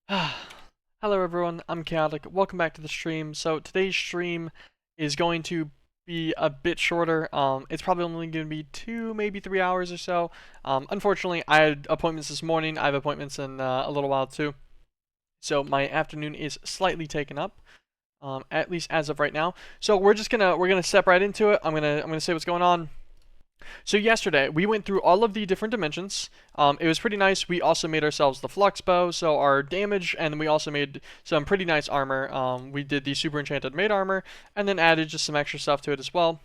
Hello everyone, I'm Chaotic. Welcome back to the stream. So today's stream is going to be a bit shorter. It's probably only going to be 2, maybe 3 hours or so. Unfortunately, I had appointments this morning. I have appointments in a little while too. So my afternoon is slightly taken up, at least as of right now. So we're gonna step right into it. I'm gonna say what's going on. So yesterday we went through all of the different dimensions. It was pretty nice. We also made ourselves the flux bow, so our damage, and we also made some pretty nice armor. We did the super enchanted maid armor, and then added just some extra stuff to it as well.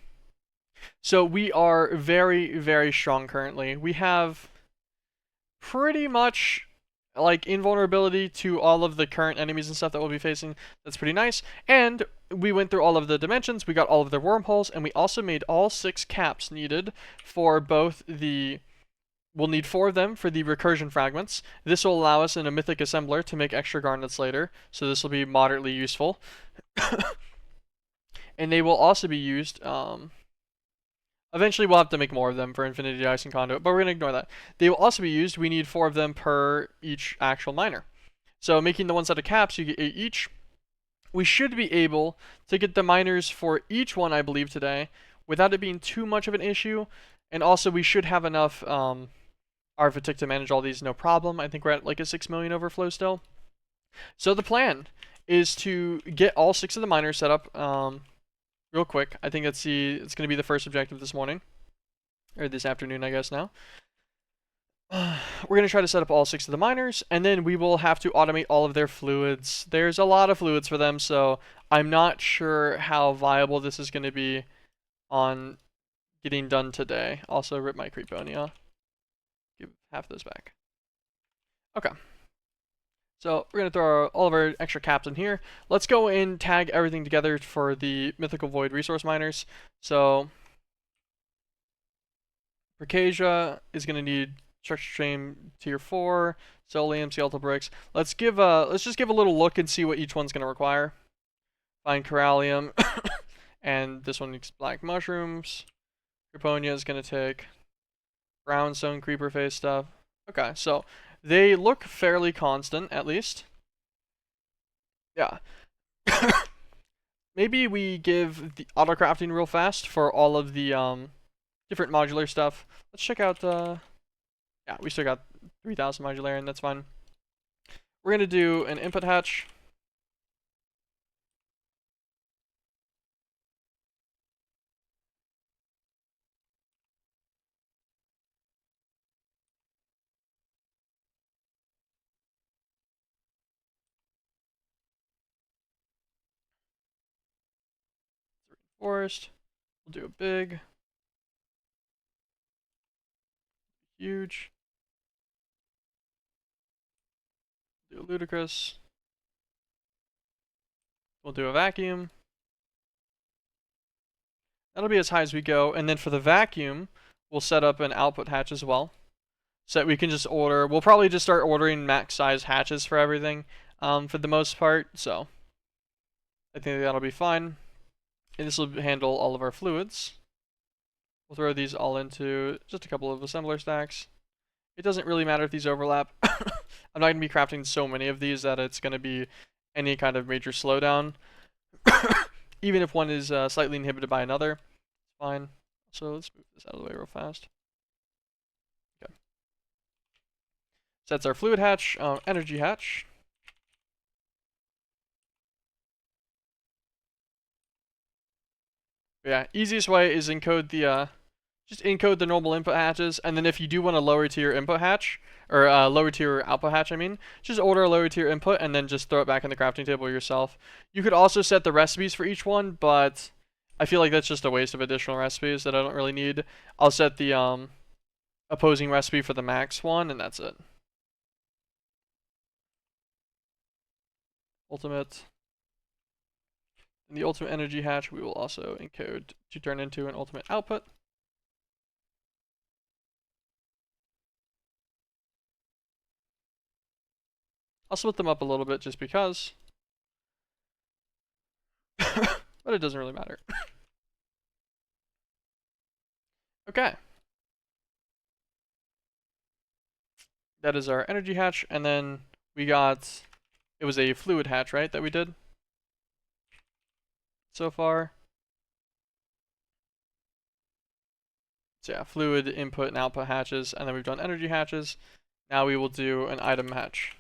So we are very, very strong currently. We have pretty much like invulnerability to all of the current enemies and stuff that we'll be facing. That's pretty nice. And we went through all of the dimensions, we got all of their wormholes, and we also made all 6 caps needed for both the... We'll need 4 of them for the recursion fragments. This will allow us in a mythic assembler to make extra garnets later, so this will be moderately useful. And they will also be used... Eventually, we'll have to make more of them for Infinity Ice and Conduit, but we're going to ignore that. They will also be used. We need 4 of them per each actual miner. So making the 1 set of caps, you get 8 each. We should be able to get the miners for each one, I believe, today, without it being too much of an issue. And also, we should have enough Arvitic to manage all these, no problem. I think we're at like a 6 million overflow still. So the plan is to get all 6 of the miners set up real quick. I think it's going to be the first objective this morning, or this afternoon, I guess now. We're going to try to set up all 6 of the miners, and then we will have to automate all of their fluids. There's a lot of fluids for them, so I'm not sure how viable this is going to be on getting done today. Also, rip my Creeponia. Give half of those back. Okay. So we're going to throw all of our extra caps in here. Let's go and tag everything together for the Mythical Void resource miners. So Percasia is going to need Structure Stream Tier 4, Solium, Skeletal Bricks. Let's just give a little look and see what each one's going to require. Find Corallium, and this one needs Black Mushrooms. Creeponia is going to take Brownstone Creeper Face stuff. Okay, so they look fairly constant, at least. Yeah. Maybe we give the auto crafting real fast for all of the different modular stuff. Let's check out yeah, we still got 3000 modular, and that's fine. We're gonna do an input hatch. Forest. We'll do a big, huge. Do a ludicrous. We'll do a vacuum. That'll be as high as we go. And then for the vacuum, we'll set up an output hatch as well, so that we can just order. We'll probably just start ordering max size hatches for everything, for the most part. So I think that'll be fine. And this will handle all of our fluids. We'll throw these all into just a couple of assembler stacks. It doesn't really matter if these overlap. I'm not going to be crafting so many of these that it's going to be any kind of major slowdown. Even if one is slightly inhibited by another, it's fine. So let's move this out of the way real fast. Okay. So that's our fluid hatch, energy hatch. Yeah, easiest way is encode the just encode the normal input hatches, and then if you do want a lower tier input hatch, or lower tier output hatch, I mean, just order a lower tier input and then just throw it back in the crafting table yourself. You could also set the recipes for each one, but I feel like that's just a waste of additional recipes that I don't really need. I'll set the opposing recipe for the max one, and that's it. Ultimate. And the ultimate energy hatch we will also encode to turn into an ultimate output. I'll split them up a little bit just because. But it doesn't really matter. Okay. That is our energy hatch, and then we got it was a fluid hatch, right, that we did so far. So yeah, fluid input and output hatches, and then we've done energy hatches. Now we will do an item hatch.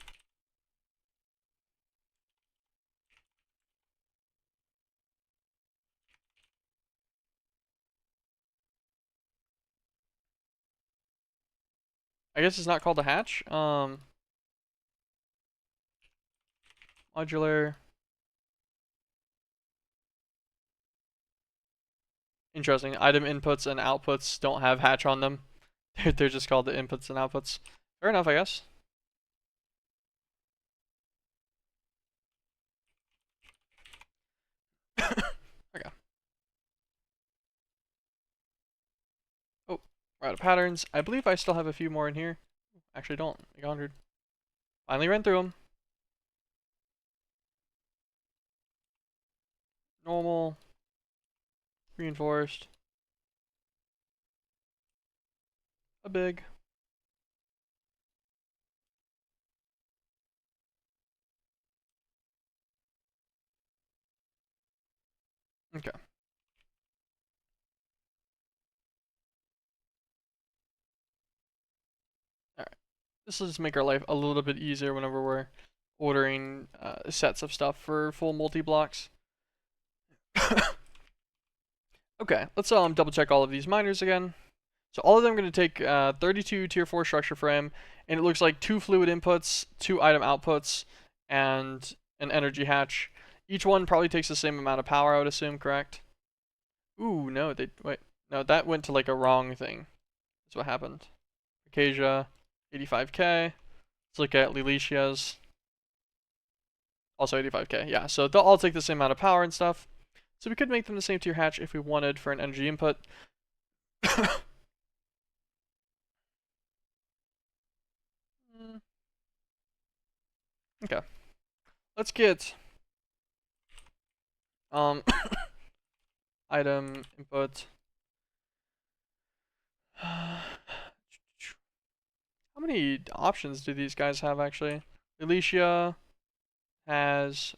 I guess it's not called a hatch. Modular. Interesting. Item inputs and outputs don't have hatch on them. They're just called the inputs and outputs. Fair enough, I guess. Okay. Oh, we're out of patterns. I believe I still have a few more in here. Actually, don't. Like 100. Finally ran through them. Normal. Reinforced. A big. Okay. Alright. This will just make our life a little bit easier whenever we're ordering sets of stuff for full multi-blocks. Okay, let's double check all of these miners again. So all of them are going to take 32 tier 4 structure frame, and it looks like 2 fluid inputs, 2 item outputs, and an energy hatch. Each one probably takes the same amount of power, I would assume, correct? Ooh, no, wait. No, that went to like a wrong thing. That's what happened. Acacia, 85k. Let's look at Lilicia's. Also 85k, yeah. So they'll all take the same amount of power and stuff. So we could make them the same tier hatch if we wanted for an energy input. Okay. Let's get item input. How many options do these guys have actually? Alicia has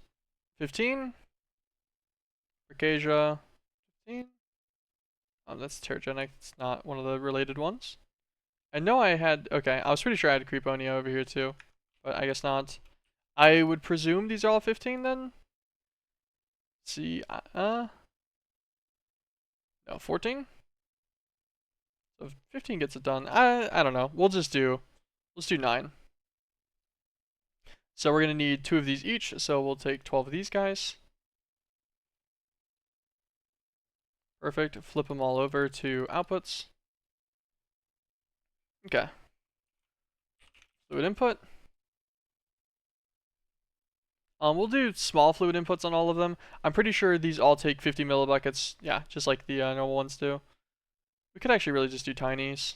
15. Acacia 15. That's Terragenic. It's not one of the related ones. I know I had, okay, I was pretty sure I had Creeponia over here too, but I guess not. I would presume these are all 15 then? Let's see, no, 14? So 15 gets it done. I don't know. Let's do 9. So we're going to need 2 of these each, so we'll take 12 of these guys. Perfect. Flip them all over to outputs. Okay. Fluid input. We'll do small fluid inputs on all of them. I'm pretty sure these all take 50 millibuckets. Yeah, just like the normal ones do. We could actually really just do tinies.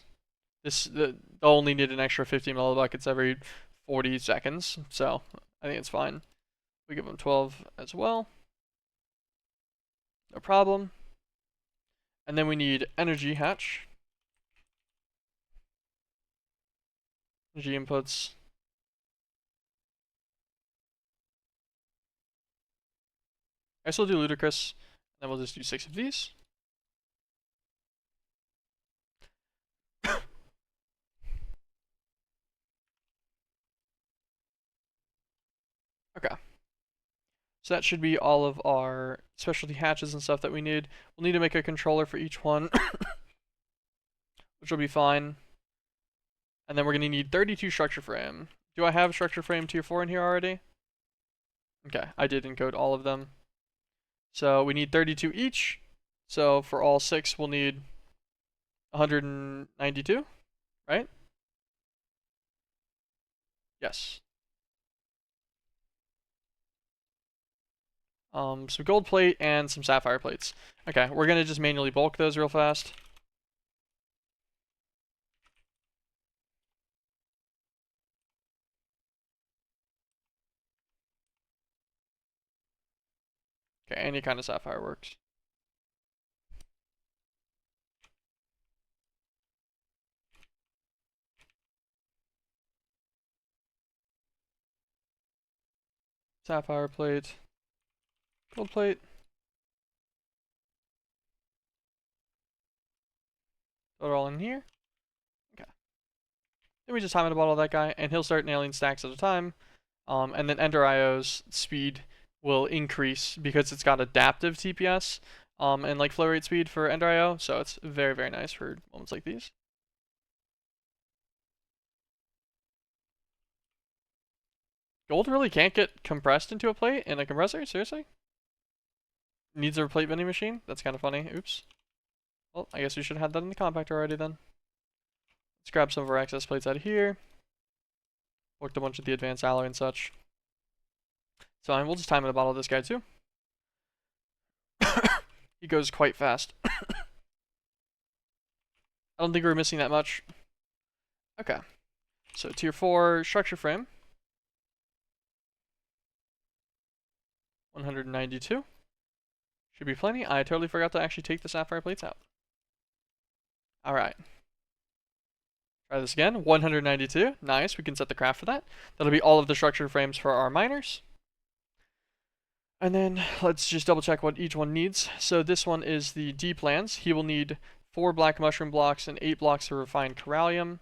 They'll only need an extra 50 millibuckets every 40 seconds, so I think it's fine. We give them 12 as well. No problem. And then we need energy hatch. Energy inputs. I still do ludicrous. Then we'll just do 6 of these. Okay. So that should be all of our specialty hatches and stuff that we need. We'll need to make a controller for each one, which will be fine. And then we're going to need 32 structure frame. Do I have structure frame tier 4 in here already? Okay, I did encode all of them. So we need 32 each. So for all 6, we'll need 192, right? Yes. Some gold plate and some sapphire plates. Okay, we're going to just manually bulk those real fast. Okay, any kind of sapphire works. sapphire plate, gold plate. Throw it all in here. Okay. Then we just time it about all that guy, and he'll start nailing stacks at a time. And then Ender IO's speed will increase because it's got adaptive TPS and like flow rate speed for Ender IO, so it's very, very nice for moments like these. Gold really can't get compressed into a plate in a compressor? Seriously? Needs a plate vending machine? That's kind of funny. Oops. Well, I guess we should have had that in the compactor already then. Let's grab some of our excess plates out of here. Booked a bunch of the advanced alloy and such. So we'll just time in a bottle of this guy too. He goes quite fast. I don't think we're missing that much. Okay. So tier 4 structure frame. 192. Should be plenty. I totally forgot to actually take the sapphire plates out. Alright. Try this again. 192. Nice. We can set the craft for that. That'll be all of the structure frames for our miners. And then let's just double check what each one needs. So this one is the D plans. He will need 4 black mushroom blocks and 8 blocks of refined corallium.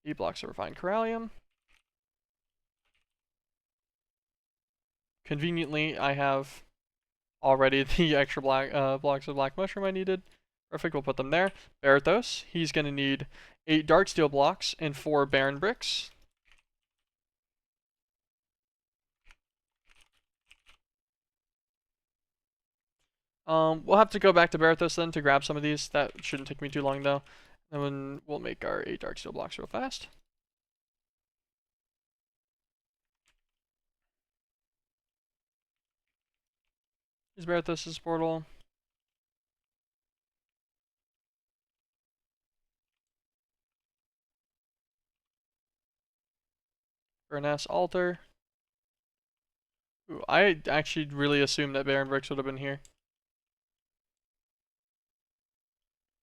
8 blocks of refined corallium. Conveniently, I have already the extra black blocks of black mushroom I needed. Perfect, we'll put them there. Barathos, he's going to need 8 dark steel blocks and 4 barren bricks. We'll have to go back to Barathos then to grab some of these. That shouldn't take me too long though. And then we'll make our 8 dark steel blocks real fast. Here's Barathos' portal. Furnace altar. Ooh, I actually really assumed that barren bricks would have been here.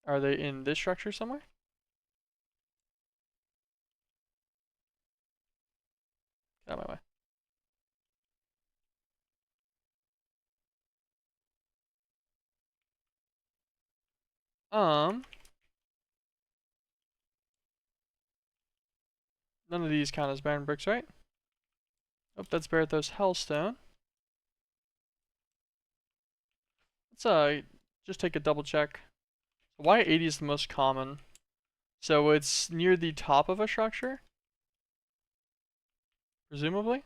Are they in this structure somewhere? Get out of my way. None of these count as barren bricks, right? Oh, that's Barathos Hellstone. Let's just take a double check. Y80 is the most common. So it's near the top of a structure? Presumably?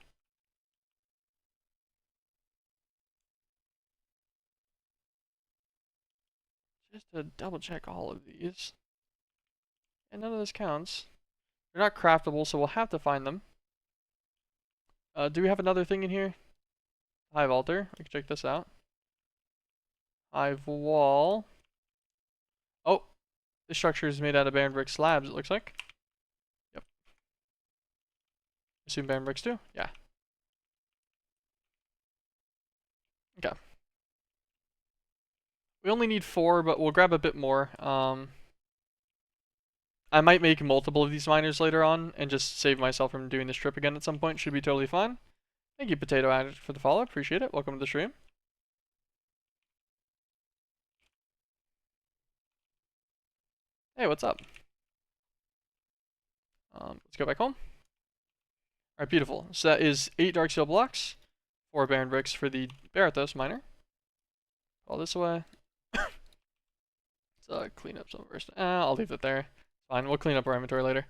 Just to double check all of these. And none of this counts. They're not craftable, so we'll have to find them. Do we have another thing in here? Hive altar. We can check this out. Hive wall. Oh! This structure is made out of barren brick slabs, it looks like. Yep. Assume barren bricks too? Yeah. Okay. We only need 4, but we'll grab a bit more. I might make multiple of these miners later on and just save myself from doing this trip again at some point. Should be totally fine. Thank you, Potato Addict, for the follow. Appreciate it. Welcome to the stream. Hey, what's up? Let's go back home. Alright, beautiful. So that is 8 dark steel blocks, 4 barren bricks for the Barathos miner. All this away. Let's clean up some first. I'll leave it there. Fine, we'll clean up our inventory later.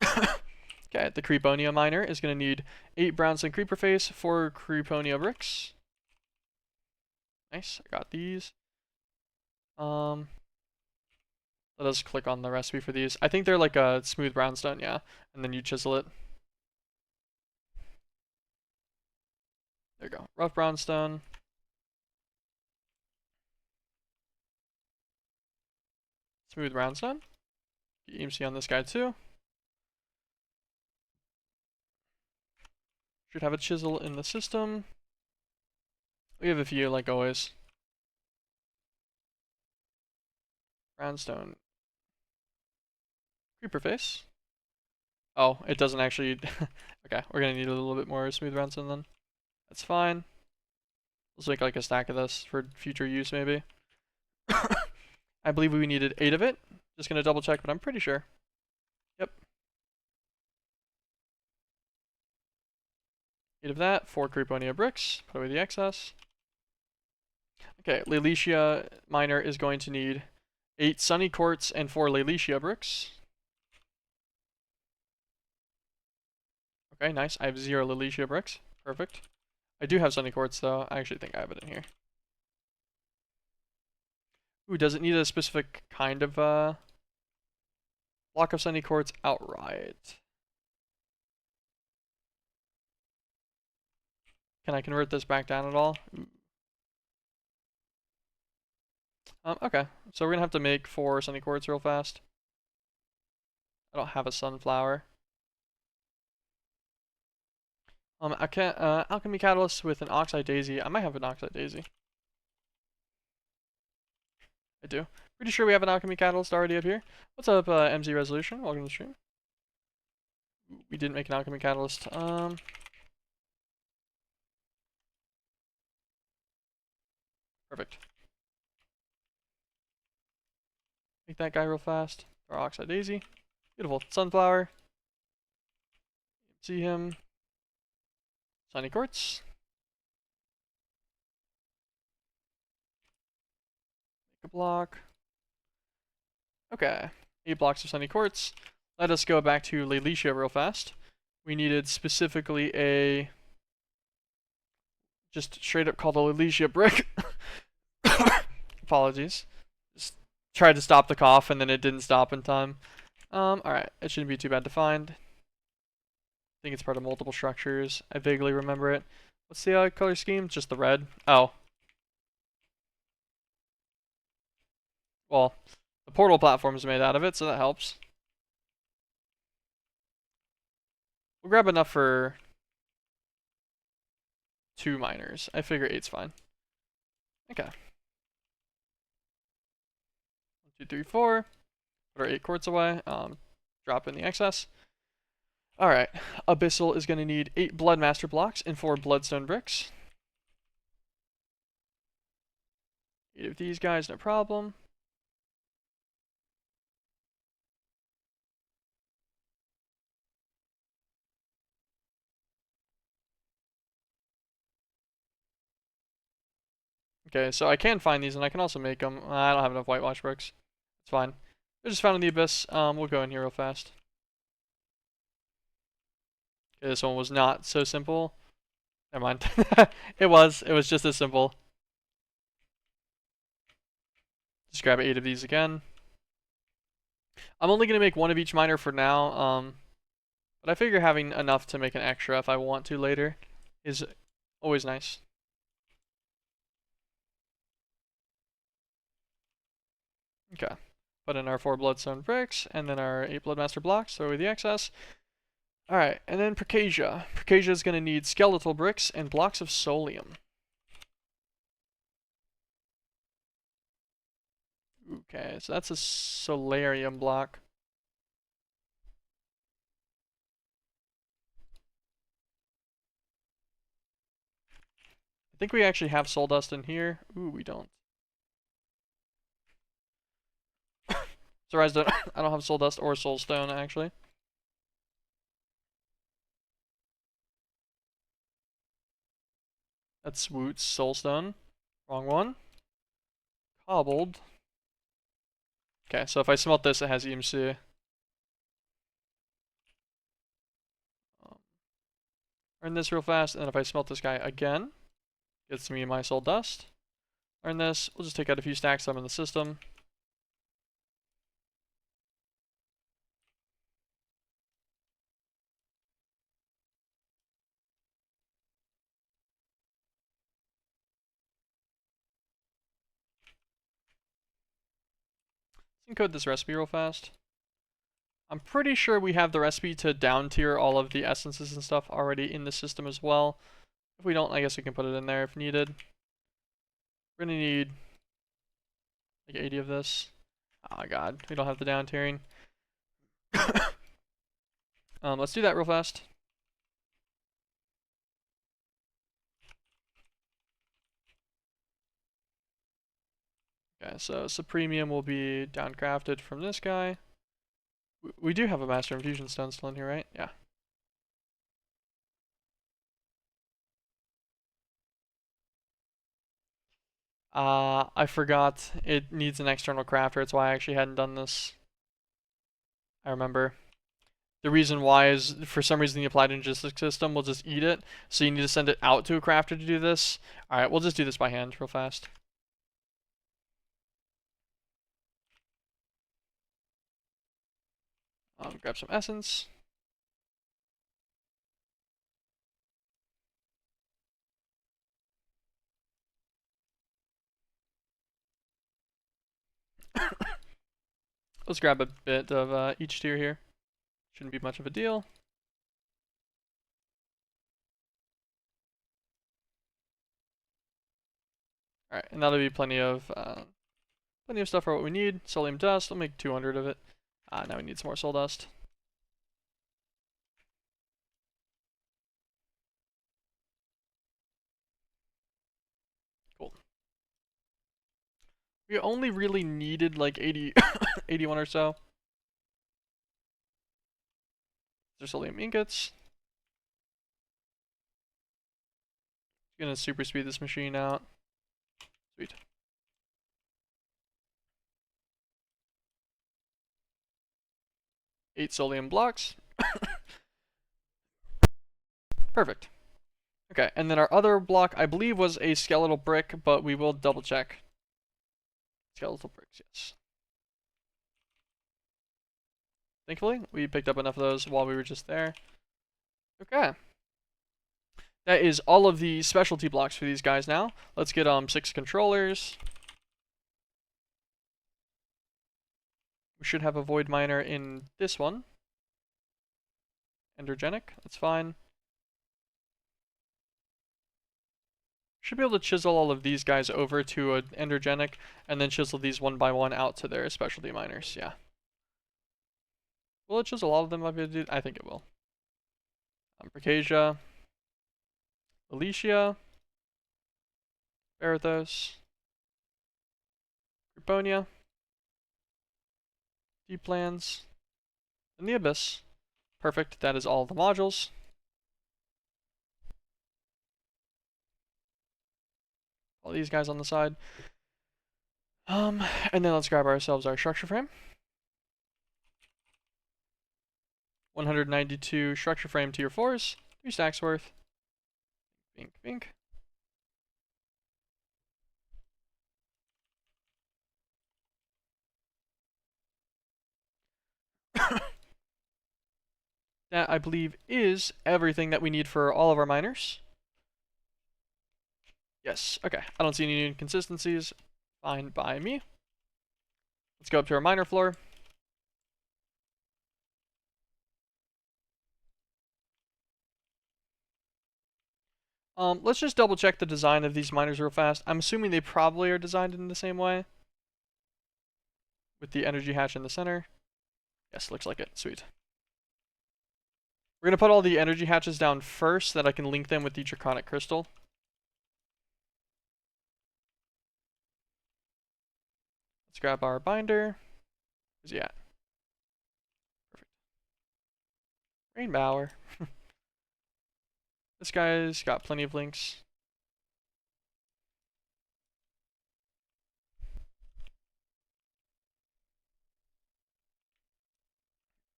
Okay, the Creeponia miner is going to need 8 brownstone creeper face, 4 Creeponia bricks. Nice, I got these. Let us click on the recipe for these. I think they're like a smooth brownstone, yeah. And then you chisel it. There you go. Rough brownstone. Smooth brownstone. Get EMC on this guy too. Should have a chisel in the system. We have a few, like always. Brownstone. Creeper face. Oh, it doesn't actually. Okay, we're gonna need a little bit more smooth Renson then. That's fine. Let's make like a stack of this for future use maybe. I believe we needed 8 of it. Just gonna double check, but I'm pretty sure. Yep. 8 of that, 4 Creeponia bricks, put away the excess. Okay, Lelicia Miner is going to need 8 Sunny Quartz and 4 Lelicia bricks. Okay, nice. I have 0 Lelicia bricks. Perfect. I do have Sunny Quartz though. I actually think I have it in here. Ooh, does it need a specific kind of block of Sunny Quartz outright? Can I convert this back down at all? Okay, so we're gonna have to make 4 Sunny Quartz real fast. I don't have a sunflower. I can't, Alchemy Catalyst with an Oxide Daisy. I might have an Oxide Daisy. I do. Pretty sure we have an Alchemy Catalyst already up here. What's up, MZ Resolution? Welcome to the stream. We didn't make an Alchemy Catalyst. Perfect. Make that guy real fast. Our Oxide Daisy. Beautiful. Sunflower. See him. Sunny Quartz. Make a block. Okay. 8 blocks of Sunny Quartz. Let us go back to Lelicia real fast. We needed specifically a just straight up called a Lelicia brick. Apologies. Just tried to stop the cough and then it didn't stop in time. Alright, it shouldn't be too bad to find. I think it's part of multiple structures. I vaguely remember it. What's the color scheme? Just the red. Oh. Well, the portal platform is made out of it, so that helps. We'll grab enough for 2 miners. I figure 8's fine. Okay. 1, 2, 3, 4. Put our 8 quartz away. Drop in the excess. Alright. Abyssal is going to need 8 Bloodmaster blocks and 4 Bloodstone bricks. 8 of these guys, no problem. Okay, so I can find these and I can also make them. I don't have enough whitewash bricks. It's fine. They're just found in the abyss. We'll go in here real fast. Okay, this one was not so simple. Never mind. It was just as simple. Just grab 8 of these again. I'm only going to make 1 of each miner for now. But I figure having enough to make an extra if I want to later is always nice. Okay. Put in our 4 Bloodstone bricks, and then our 8 Bloodmaster blocks, throw away the excess. Alright, and then Percasia. Percasia is going to need skeletal bricks and blocks of Solium. Okay, so that's a Solarium block. I think we actually have soul dust in here. Ooh, we don't. Sorry, I don't have soul dust or soul stone actually. That's Woot's soulstone. Wrong one. Cobbled. Okay, so if I smelt this, it has EMC. Earn this real fast, and then if I smelt this guy again, gets me my soul dust. Earn this. We'll just take out a few stacks of them in the system. Let's encode this recipe real fast. I'm pretty sure we have the recipe to down tier all of the essences and stuff already in the system as well. If we don't, I guess we can put it in there if needed. We're gonna need like 80 of this. Oh god, we don't have the down tiering. Let's do that real fast. Okay, so Supremium will be downcrafted from this guy. We do have a Master Infusion Stone still in here, right? Yeah. I forgot it needs an external crafter. It's why I actually hadn't done this. I remember. The reason why is, for some reason, the applied logistics system will just eat it, so you need to send it out to a crafter to do this. Alright, we'll just do this by hand real fast. Grab some essence. Let's grab a bit of each tier here. Shouldn't be much of a deal. Alright, and that'll be plenty of stuff for what we need. Solium dust, I'll make 200 of it. Now we need some more soul dust. Cool. We only really needed like 80, 81 or so. There's solium ingots. Gonna super speed this machine out. Sweet. Eight solium blocks. Perfect. Okay, and then our other block, I believe, was a skeletal brick, but we will double check. Skeletal bricks, yes. Thankfully, we picked up enough of those while we were just there. Okay. That is all of the specialty blocks for these guys now. Let's get 6 controllers. We should have a void miner in this one. Endergenic, that's fine. Should be able to chisel all of these guys over to an endergenic, and then chisel these one by one out to their specialty miners, yeah. Will it chisel all of them? I think it will. Bricasia. Alicia. Barathos. Griponia. Deep Lands. And the Abyss. Perfect, that is all the modules. All these guys on the side. And then let's grab ourselves our structure frame. 192 structure frame tier 4s, 3 stacks worth. Bink, bink. That, I believe, is everything that we need for all of our miners. Yes, okay. I don't see any inconsistencies. Fine by me. Let's go up to our miner floor. Let's just double check the design of these miners real fast. I'm assuming they probably are designed in the same way. With the energy hatch in the center. Yes, looks like it. Sweet. We're going to put all the energy hatches down first so that I can link them with the draconic crystal. Let's grab our binder. Where's he at? Perfect. Rainbower. This guy's got plenty of links.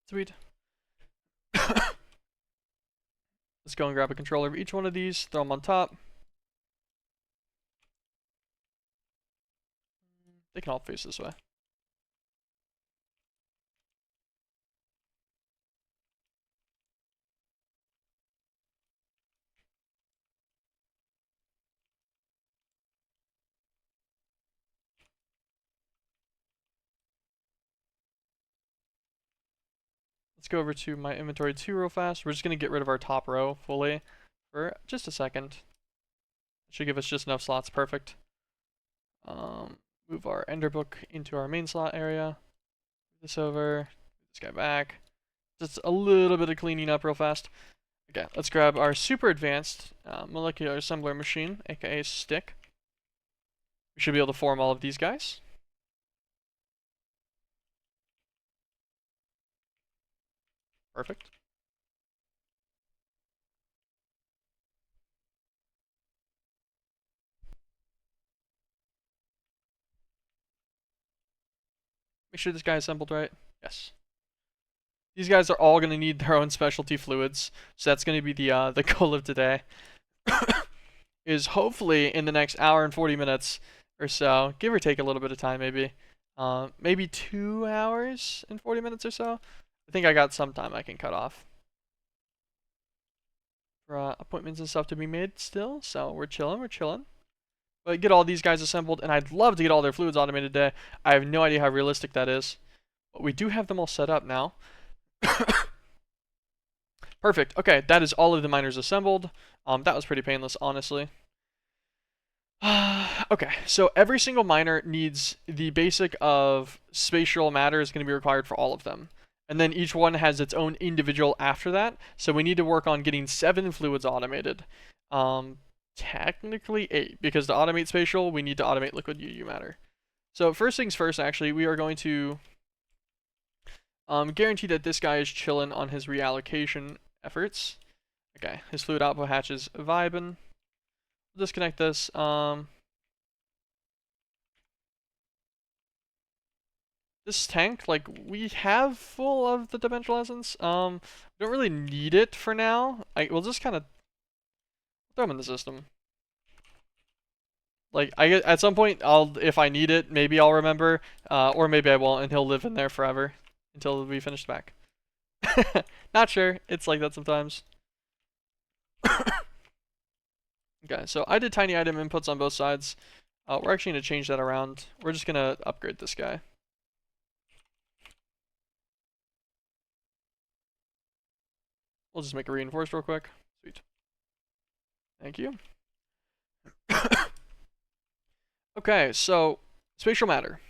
Sweet. Let's go and grab a controller of each one of these, throw them on top. They can all face this way. Let's go over to my inventory 2 real fast. We're just going to get rid of our top row fully for just a second. It should give us just enough slots. Perfect. Move our ender book into our main slot area. Move this over. Move this guy back. Just a little bit of cleaning up real fast. Okay, let's grab our super advanced molecular assembler machine, aka stick. We should be able to form all of these guys. Perfect. Make sure this guy assembled right. Yes. These guys are all going to need their own specialty fluids, so that's going to be the goal of today. Is hopefully in the next hour and 40 minutes or so, give or take a little bit of time maybe, maybe 2 hours and 40 minutes or so. I think I got some time I can cut off for appointments and stuff to be made still, so we're chilling. But get all these guys assembled, and I'd love to get all their fluids automated today. I have no idea how realistic that is, but we do have them all set up now. Perfect. Okay, that is all of the miners assembled. That was pretty painless, honestly. Okay, so every single miner needs the basic of spatial matter is going to be required for all of them. And then each one has its own individual after that. So we need to work on getting 7 fluids automated. Technically 8, because to automate spatial, we need to automate liquid UU matter. So first things first, actually, we are going to guarantee that this guy is chilling on his reallocation efforts. Okay, his fluid output hatch is vibing. We'll disconnect this. This tank, like, we have full of the dimensional essence. Don't really need it for now. We'll just kind of throw him in the system. Like, at some point, if I need it, maybe I'll remember, or maybe I won't, and he'll live in there forever until we finish the pack. Not sure. It's like that sometimes. Okay, so I did tiny item inputs on both sides. We're actually going to change that around. We're just going to upgrade this guy. We'll just make a reinforced real quick. Sweet. Thank you. Okay, so spatial matter.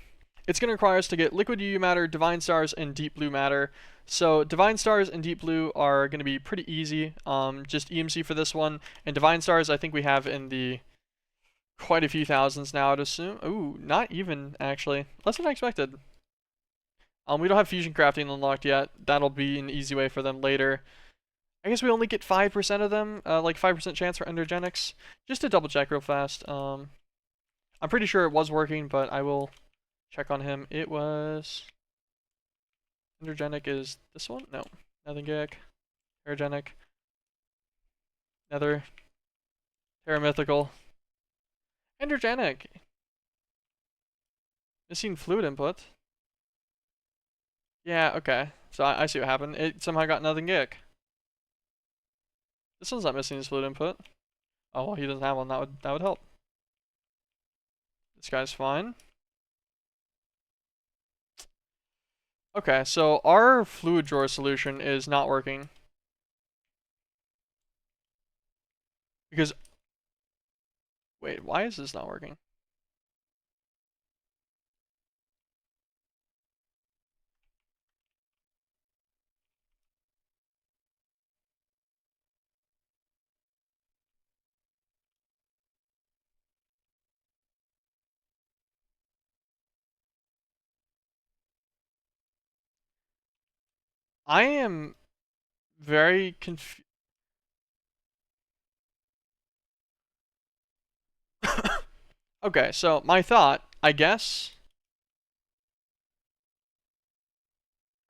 It's going to require us to get liquid UU matter, divine stars, and deep blue matter. So divine stars and deep blue are going to be pretty easy. Just EMC for this one. And divine stars, I think we have in the quite a few thousands now, I'd assume. Ooh, not even, actually. Less than I expected. We don't have fusion crafting unlocked yet. That'll be an easy way for them later. I guess we only get 5% of them, like 5% chance for endergenics. Just to double check real fast. I'm pretty sure it was working, but I will check on him. It was... Endergenic is this one? No. Nothing Gaic. Terragenic. Nether. Terra Mythical. Endergenic! Missing fluid input. Yeah, okay. So I see what happened. It somehow got nothing Gaic. This one's not missing his fluid input. Oh, well, he doesn't have one. That would help. This guy's fine. Okay, so our fluid drawer solution is not working. Because... Wait, why is this not working? I am very confused. Okay, so my thought, I guess...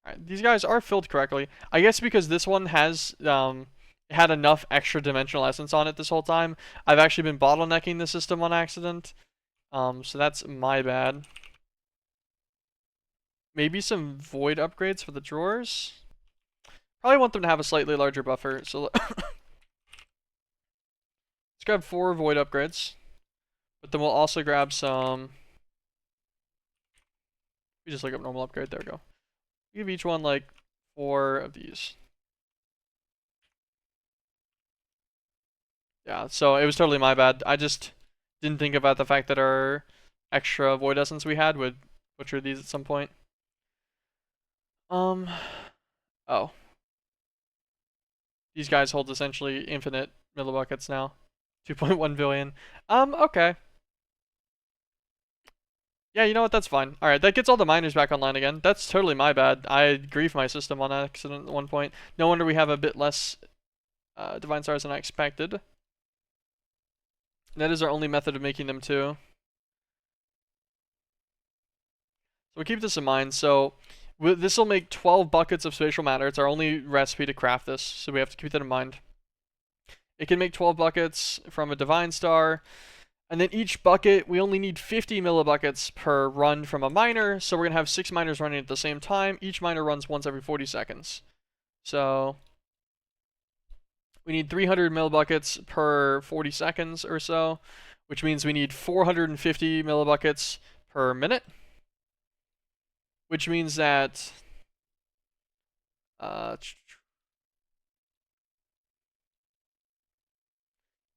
Alright, these guys are filled correctly. I guess because this one has had enough extra dimensional essence on it this whole time, I've actually been bottlenecking the system on accident. So that's my bad. Maybe some void upgrades for the drawers. Probably want them to have a slightly larger buffer. So let's grab 4 void upgrades. But then we'll also grab some... We just look up normal upgrade. There we go. Give each one like 4 of these. Yeah, so it was totally my bad. I just didn't think about the fact that our extra void essence we had would butcher these at some point. Oh. These guys hold essentially infinite millibuckets now. 2.1 billion. Okay. Yeah, you know what? That's fine. All right, that gets all the miners back online again. That's totally my bad. I griefed my system on accident at one point. No wonder we have a bit less divine stars than I expected. That is our only method of making them too. So we keep this in mind. So this will make 12 buckets of spatial matter. It's our only recipe to craft this, so we have to keep that in mind. It can make 12 buckets from a divine star. And then each bucket, we only need 50 millibuckets per run from a miner. So we're going to have 6 miners running at the same time. Each miner runs once every 40 seconds. So we need 300 millibuckets per 40 seconds or so, which means we need 450 millibuckets per minute. Which means that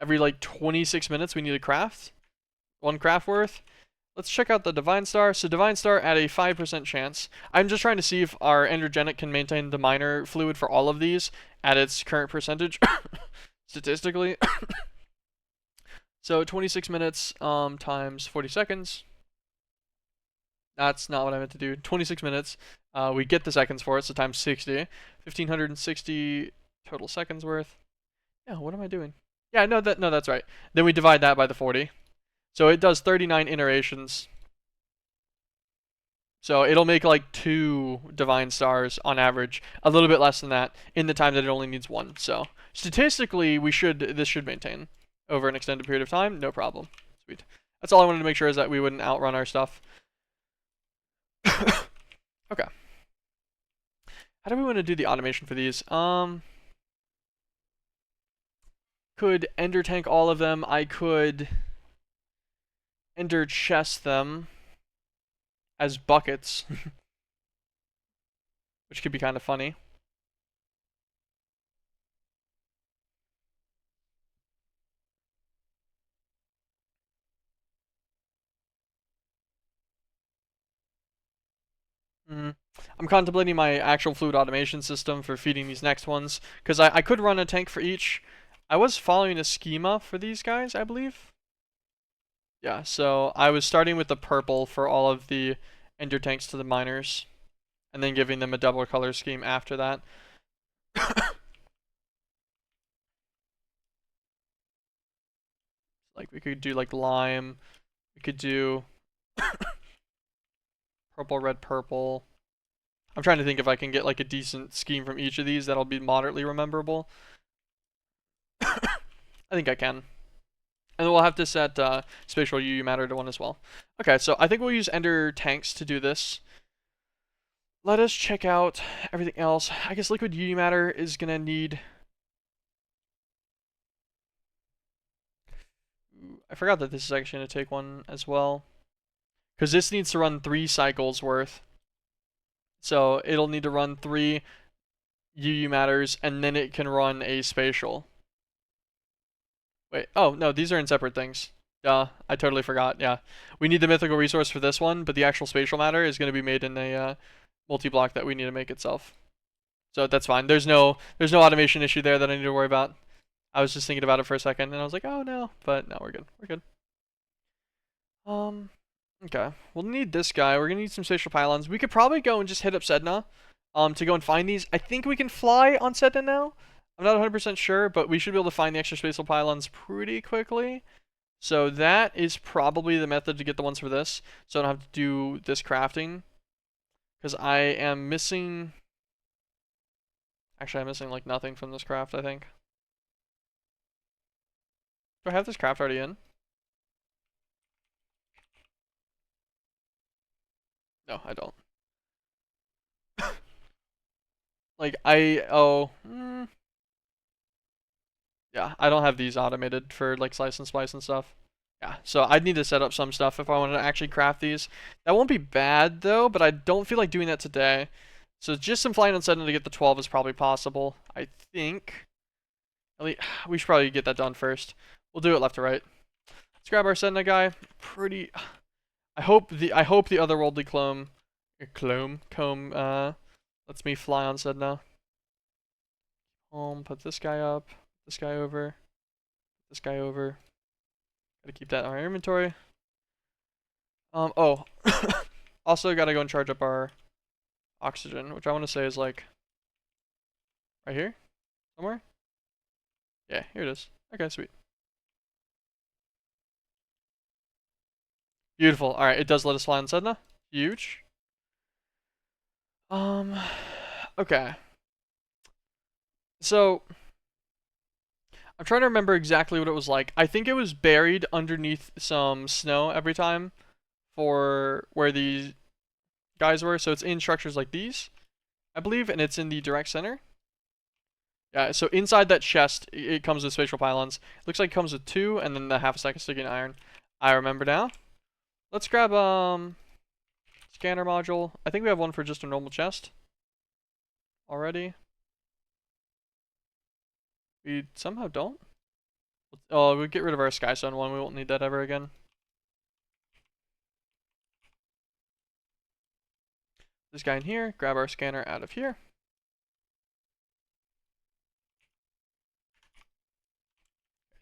every like 26 minutes we need a craft. 1 craft worth. Let's check out the Divine Star. So Divine Star at a 5% chance. I'm just trying to see if our Energenic can maintain the miner fluid for all of these at its current percentage statistically. So 26 minutes times 40 seconds. That's not what I meant to do. 26 minutes. We get the seconds for it, so times 60. 1,560 total seconds worth. Yeah, what am I doing? Yeah, no, that's right. Then we divide that by the 40. So it does 39 iterations. So it'll make like 2 divine stars on average, a little bit less than that in the time that it only needs 1. So statistically, this should maintain over an extended period of time, no problem. Sweet. That's all I wanted to make sure is that we wouldn't outrun our stuff. Okay. How do we want to do the automation for these? Could ender tank all of them. I could ender chest them as buckets, which could be kind of funny. I'm contemplating my actual fluid automation system for feeding these next ones, because I could run a tank for each. I was following a schema for these guys, I believe. Yeah, so I was starting with the purple for all of the ender tanks to the miners, and then giving them a double color scheme after that. Like we could do like lime, we could do purple, red, purple. I'm trying to think if I can get like a decent scheme from each of these that'll be moderately rememberable. I think I can. And then we'll have to set spatial UU matter to 1 as well. Okay, so I think we'll use ender tanks to do this. Let us check out everything else. I guess liquid UU matter is going to need... I forgot that this is actually going to take 1 as well. Because this needs to run 3 cycles worth. So it'll need to run 3 UU matters, and then it can run a spatial. Wait, oh, no, these are in separate things. Duh, I totally forgot, yeah. We need the mythical resource for this one, but the actual spatial matter is going to be made in a multi-block that we need to make itself. So that's fine. There's no automation issue there that I need to worry about. I was just thinking about it for a second, and I was like, oh no, but no, we're good. We're good. Okay. We'll need this guy. We're going to need some spatial pylons. We could probably go and just hit up Sedna to go and find these. I think we can fly on Sedna now. I'm not 100% sure, but we should be able to find the extra spatial pylons pretty quickly. So that is probably the method to get the ones for this. So I don't have to do this crafting. Because I am missing... Actually, I'm missing like nothing from this craft, I think. Do I have this craft already in? No, I don't. Like, yeah, I don't have these automated for like slice and splice and stuff. Yeah, so I'd need to set up some stuff if I wanted to actually craft these. That won't be bad though, but I don't feel like doing that today. So just some flying on Sedna to get the 12 is probably possible, I think. At least, we should probably get that done first. We'll do it left to right. Let's grab our Sedna guy. Pretty... I hope the otherworldly comb lets me fly on Sedna. Put this guy up, this guy over, this guy over. Gotta keep that in our inventory. Oh, also gotta go and charge up our oxygen, which I want to say is like right here somewhere. Yeah, here it is. Okay, sweet. Beautiful. All right, it does let us fly on Sedna. Huge. Okay. So I'm trying to remember exactly what it was like. I think it was buried underneath some snow every time for where these guys were. So it's in structures like these, I believe, and it's in the direct center. Yeah, so inside that chest, it comes with spatial pylons. Looks like it comes with 2, and then the half a second sticky iron. I remember now. Let's grab scanner module. I think we have one for just a normal chest already. We somehow don't. Oh, we'll get rid of our Skystone one. We won't need that ever again. This guy in here. Grab our scanner out of here.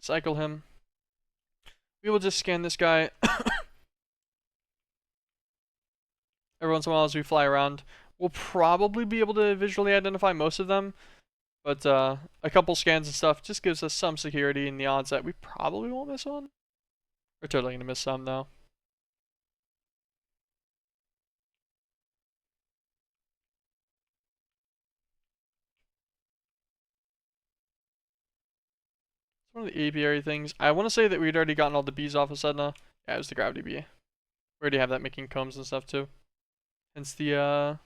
Cycle him. We will just scan this guy every once in a while as we fly around. We'll probably be able to visually identify most of them, but a couple scans and stuff just gives us some security in the odds that we probably won't miss one. We're totally gonna miss some though. It's one of the apiary things. I want to say that we'd already gotten all the bees off of Sedna. Yeah, it was the gravity bee. We already have that making combs and stuff too. Hence the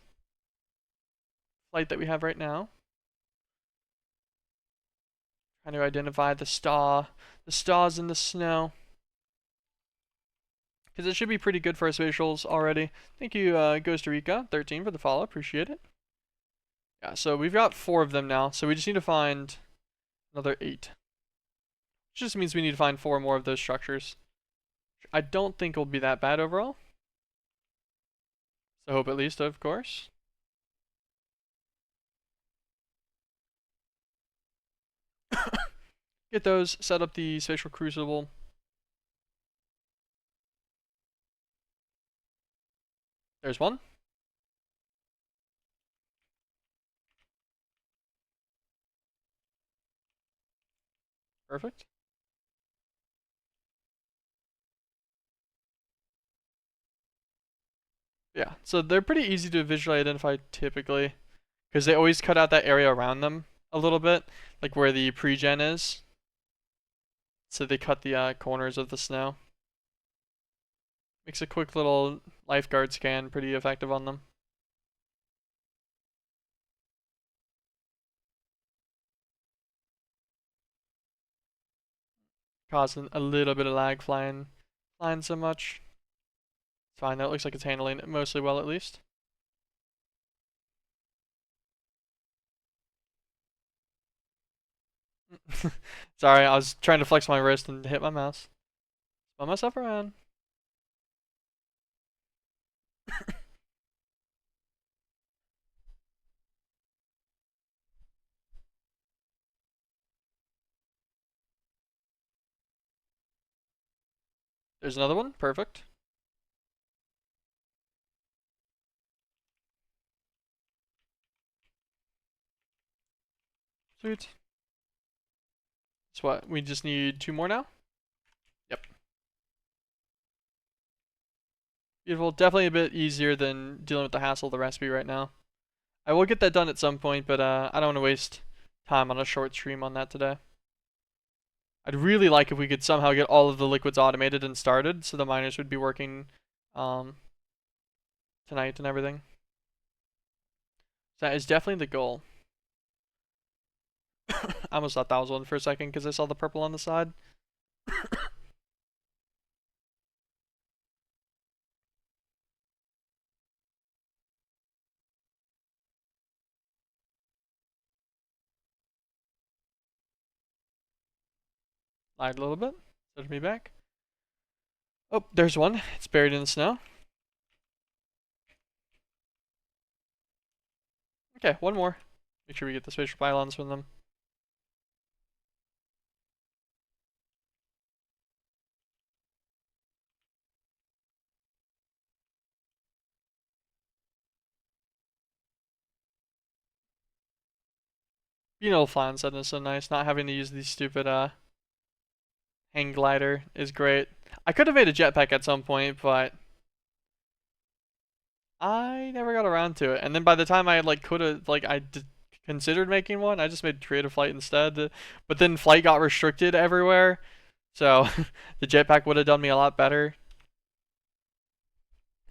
flight that we have right now. Trying to identify the stars in the snow. Because it should be pretty good for our spatials already. Thank you, Costa Rica 13 for the follow. Appreciate it. Yeah, so we've got 4 of them now. So we just need to find another 8. Which just means we need to find 4 more of those structures. I don't think will be that bad overall. So hope at least, of course. Get those, set up the spatial crucible. There's one. Perfect. Yeah, so they're pretty easy to visually identify typically, because they always cut out that area around them a little bit, like where the pre-gen is. So they cut the corners of the snow. Makes a quick little lifeguard scan pretty effective on them. Causing a little bit of lag flying so much. It's fine, that looks like it's handling it mostly well at least. Sorry, I was trying to flex my wrist and hit my mouse. Spun myself around. There's another one. Perfect. Sweet. So what? We just need 2 more now? Yep. Beautiful. Definitely a bit easier than dealing with the hassle of the recipe right now. I will get that done at some point, but I don't want to waste time on a short stream on that today. I'd really like if we could somehow get all of the liquids automated and started, so the miners would be working tonight and everything. So that is definitely the goal. I almost thought that was one for a second because I saw the purple on the side. Lied a little bit. Set me back. Oh, there's one. It's buried in the snow. Okay, one more. Make sure we get the spatial pylons from them. Being able to fly on Sudden is so nice. Not having to use these stupid hang glider is great. I could have made a jetpack at some point, but I never got around to it. And then by the time I like could have like considered making one, I just made creative flight instead. But then flight got restricted everywhere, so the jetpack would have done me a lot better.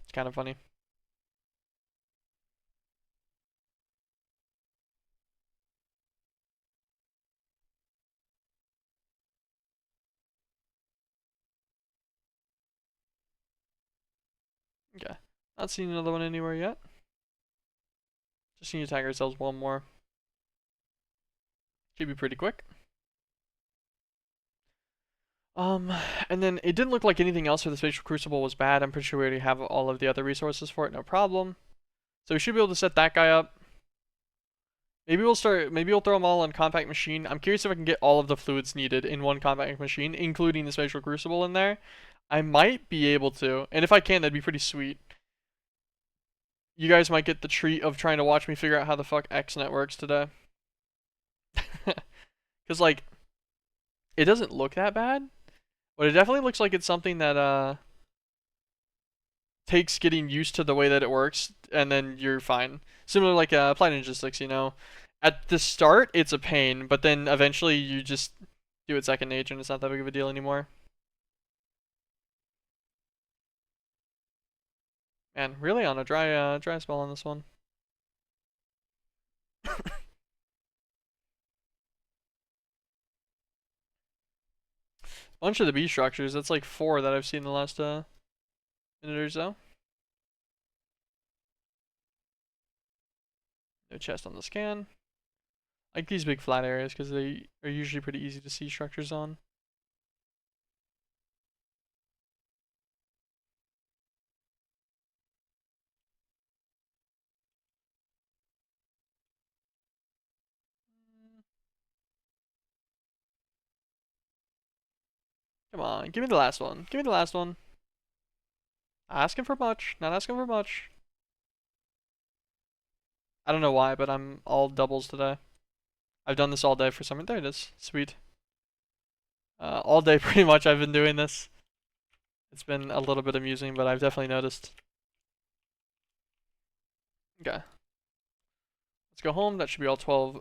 It's kind of funny. Okay, not seeing another one anywhere yet. Just need to tag ourselves one more. Should be pretty quick. And then it didn't look like anything else for the Spatial Crucible was bad. I'm pretty sure we already have all of the other resources for it, no problem. So we should be able to set that guy up. Maybe we'll throw them all on Compact Machine. I'm curious if I can get all of the fluids needed in one Compact Machine, including the Spatial Crucible in there. I might be able to, and if I can, that'd be pretty sweet. You guys might get the treat of trying to watch me figure out how the fuck XNet works today. Because, like, it doesn't look that bad, but it definitely looks like it's something that, takes getting used to the way that it works, and then you're fine. Similar like Applied Ninja 6, you know. At the start, it's a pain, but then eventually you just do it second nature, and it's not that big of a deal anymore. Man, really on a dry spell on this one. Bunch of the B structures. That's like 4 that I've seen in the last minute or so. No chest on the scan. I like these big flat areas because they are usually pretty easy to see structures on. Come on, give me the last one. Give me the last one. Not asking for much. Not asking for much. I don't know why, but I'm all doubles today. I've done this all day for some. There it is. Sweet. All day pretty much I've been doing this. It's been a little bit amusing, but I've definitely noticed. Okay. Let's go home. That should be all 12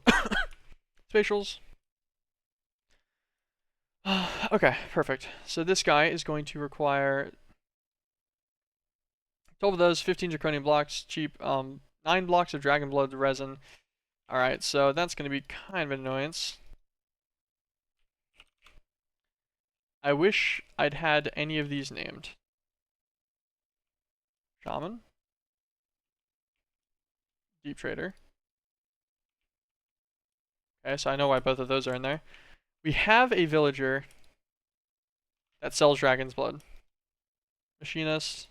spatials. Okay, perfect. So this guy is going to require 12 of those, 15 draconian blocks, cheap, 9 blocks of dragon blood resin. Alright, so that's going to be kind of an annoyance. I wish I'd had any of these named. Shaman. Deep Trader. Okay, so I know why both of those are in there. We have a villager that sells dragon's blood. Machinist.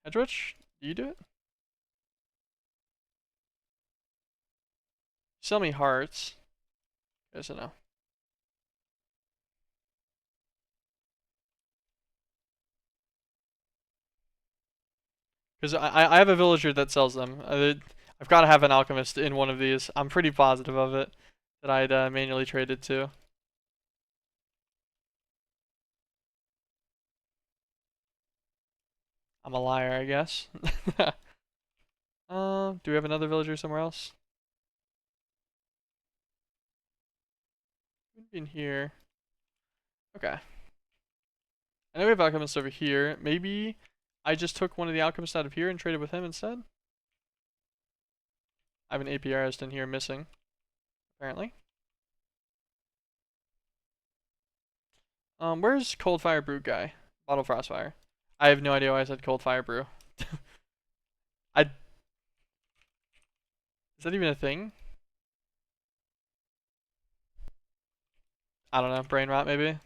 Hedrich, do you do it? Sell me hearts. Yes or no? Because I have a villager that sells them. I've got to have an alchemist in one of these. I'm pretty positive of it that I'd manually traded to. I'm a liar, I guess. Do we have another villager somewhere else? In here. Okay. I know we have alchemists over here. Maybe I just took one of the alchemists out of here and traded with him instead. I have an APRist in here missing, apparently. Where's Cold Fire Brew guy? Bottle Frostfire. I have no idea why I said Cold Fire Brew. Is that even a thing? I don't know. Brain rot, maybe?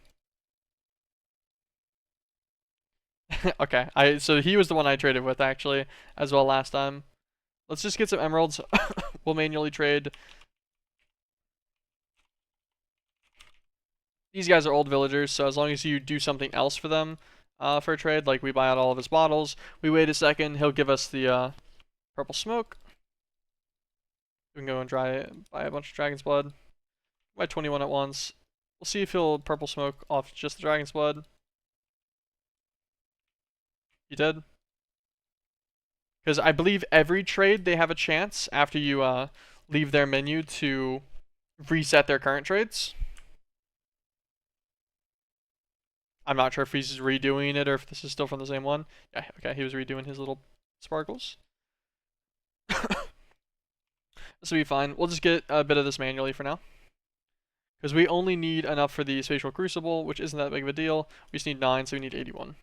Okay. So he was the one I traded with, actually, as well last time. Let's just get some emeralds. We'll manually trade. These guys are old villagers, so as long as you do something else for them for a trade, like we buy out all of his bottles, we wait a second, he'll give us the purple smoke. We can go and buy a bunch of dragon's blood. Buy 21 at once. We'll see if he'll purple smoke off just the dragon's blood. He did. Because I believe every trade they have a chance after you leave their menu to reset their current trades. I'm not sure if he's redoing it or if this is still from the same one. Yeah, okay, he was redoing his little sparkles. This will be fine. We'll just get a bit of this manually for now. Because we only need enough for the spatial crucible, which isn't that big of a deal. We just need 9, so we need 81.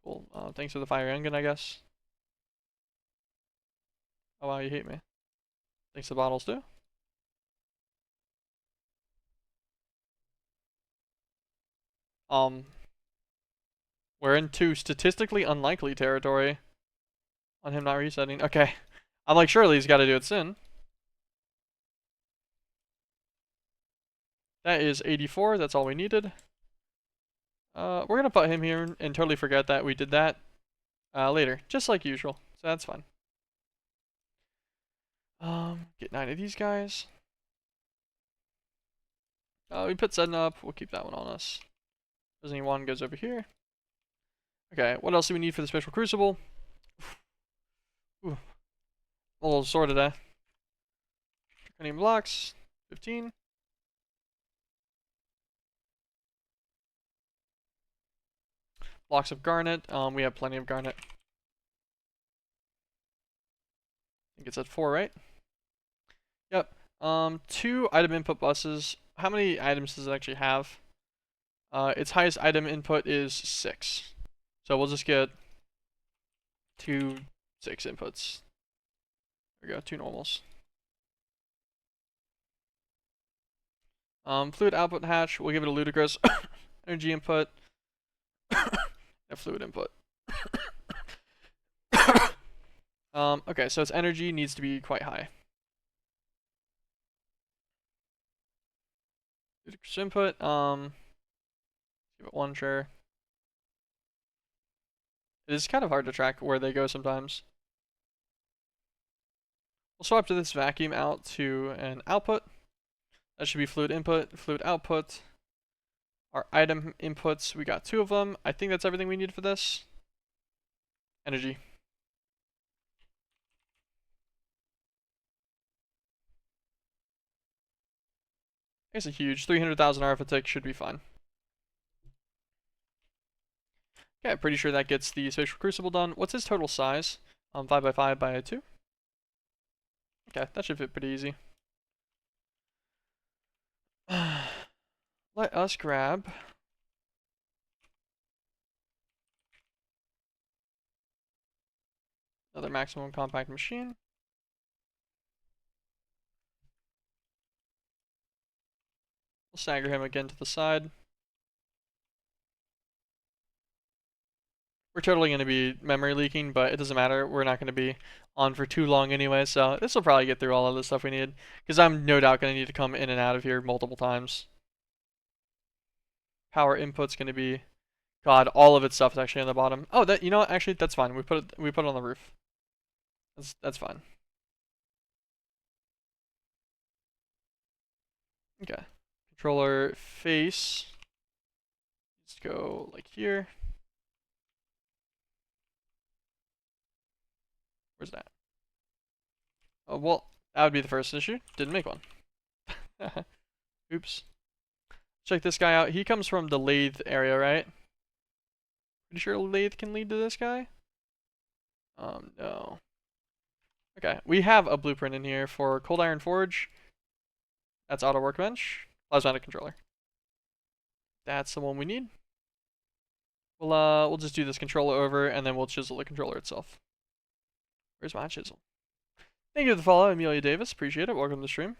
Cool. Thanks for the fire engine, I guess. Oh wow, you hate me. Thanks to the bottles too. We're into statistically unlikely territory on him not resetting. Okay. I'm like, surely he's got to do it soon. That is 84. That's all we needed. We're going to put him here and totally forget that we did that later, just like usual. So that's fine. Get 9 of these guys. We put setting up. We'll keep that one on us. Doesn't need one, goes over here. Okay, what else do we need for the special crucible? Ooh. A little sore today. Draconium blocks, 15. Blocks of garnet. We have plenty of garnet. I think it's at 4, right? Yep. 2 item input buses. How many items does it actually have? Its highest item input is 6. So we'll just get 2 6 inputs. There we go, 2 normals. Fluid output hatch, we'll give it a ludicrous energy input. And fluid input. Okay, so its energy needs to be quite high. Ludicrous input, give it 1 sure. It is kind of hard to track where they go sometimes. We'll swap to this vacuum out to an output. That should be fluid input, fluid output. Our item inputs, we got 2 of them. I think that's everything we need for this. Energy. It's a huge 300,000 arithmetic, should be fine. Okay, pretty sure that gets the spatial crucible done. What's his total size? 5 by 5 by 2. Okay, that should fit pretty easy. Let us grab another maximum compact machine. We'll stagger him again to the side. We're totally going to be memory leaking, but it doesn't matter. We're not going to be on for too long anyway, so this will probably get through all of the stuff we need. Because I'm no doubt going to need to come in and out of here multiple times. Power input's going to be... God, all of its stuff is actually on the bottom. Oh, that, you know what? Actually, that's fine. We put it on the roof. That's fine. Okay. Controller face. Let's go like here. Where's that? Oh, well, that would be the first issue. Didn't make one. Oops. Check this guy out. He comes from the lathe area, right? Pretty sure lathe can lead to this guy? No. Okay, we have a blueprint in here for cold iron forge. That's auto workbench. Plasmatic controller. That's the one we need. We'll just do this controller over, and then we'll chisel the controller itself. Where's my chisel? Thank you for the follow, Amelia Davis. Appreciate it. Welcome to the stream.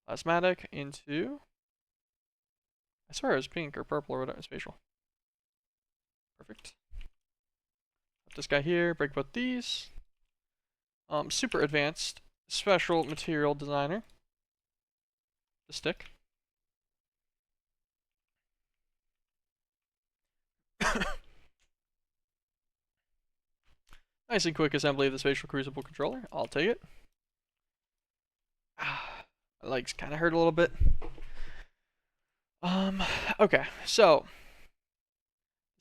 Plasmatic into... I swear it was pink or purple or whatever. Spatial. Perfect. Put this guy here. Break both these. Super advanced special material designer. The stick. Nice and quick assembly of the Spatial Crucible controller. I'll take it. My legs kind of hurt a little bit. Okay, so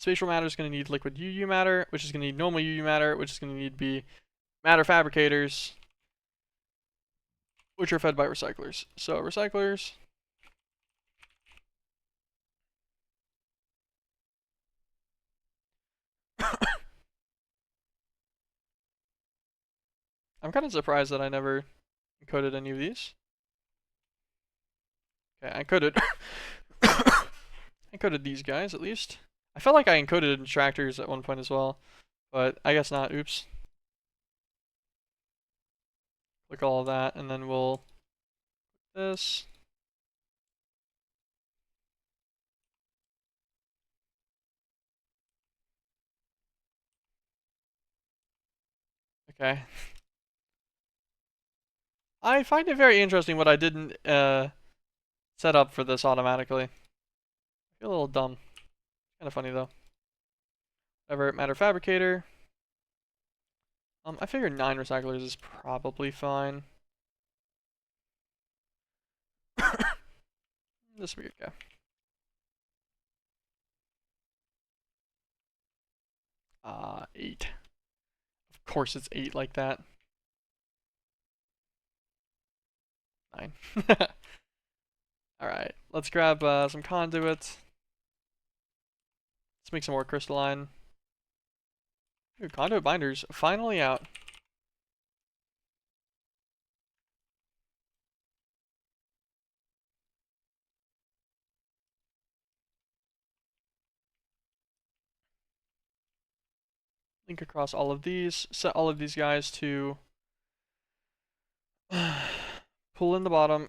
spatial matter is going to need liquid UU matter, which is going to need normal UU matter, which is going to need to be matter fabricators, which are fed by recyclers. So recyclers. I'm kind of surprised that I never encoded any of these. Okay, I encoded I encoded these guys at least. I felt like I encoded extractors at one point as well, but I guess not. Oops. Click all of that, and then we'll this. Okay. I find it very interesting what I didn't set up for this automatically. I feel a little dumb. Kind of funny though. Whatever, matter fabricator. I figured 9 recyclers is probably fine. This weird guy. Okay. 8. Of course it's 8 like that. 9. Alright, let's grab some conduit. Let's make some more crystalline. Ooh, conduit binders finally out. Link across all of these. Set all of these guys to pull in the bottom.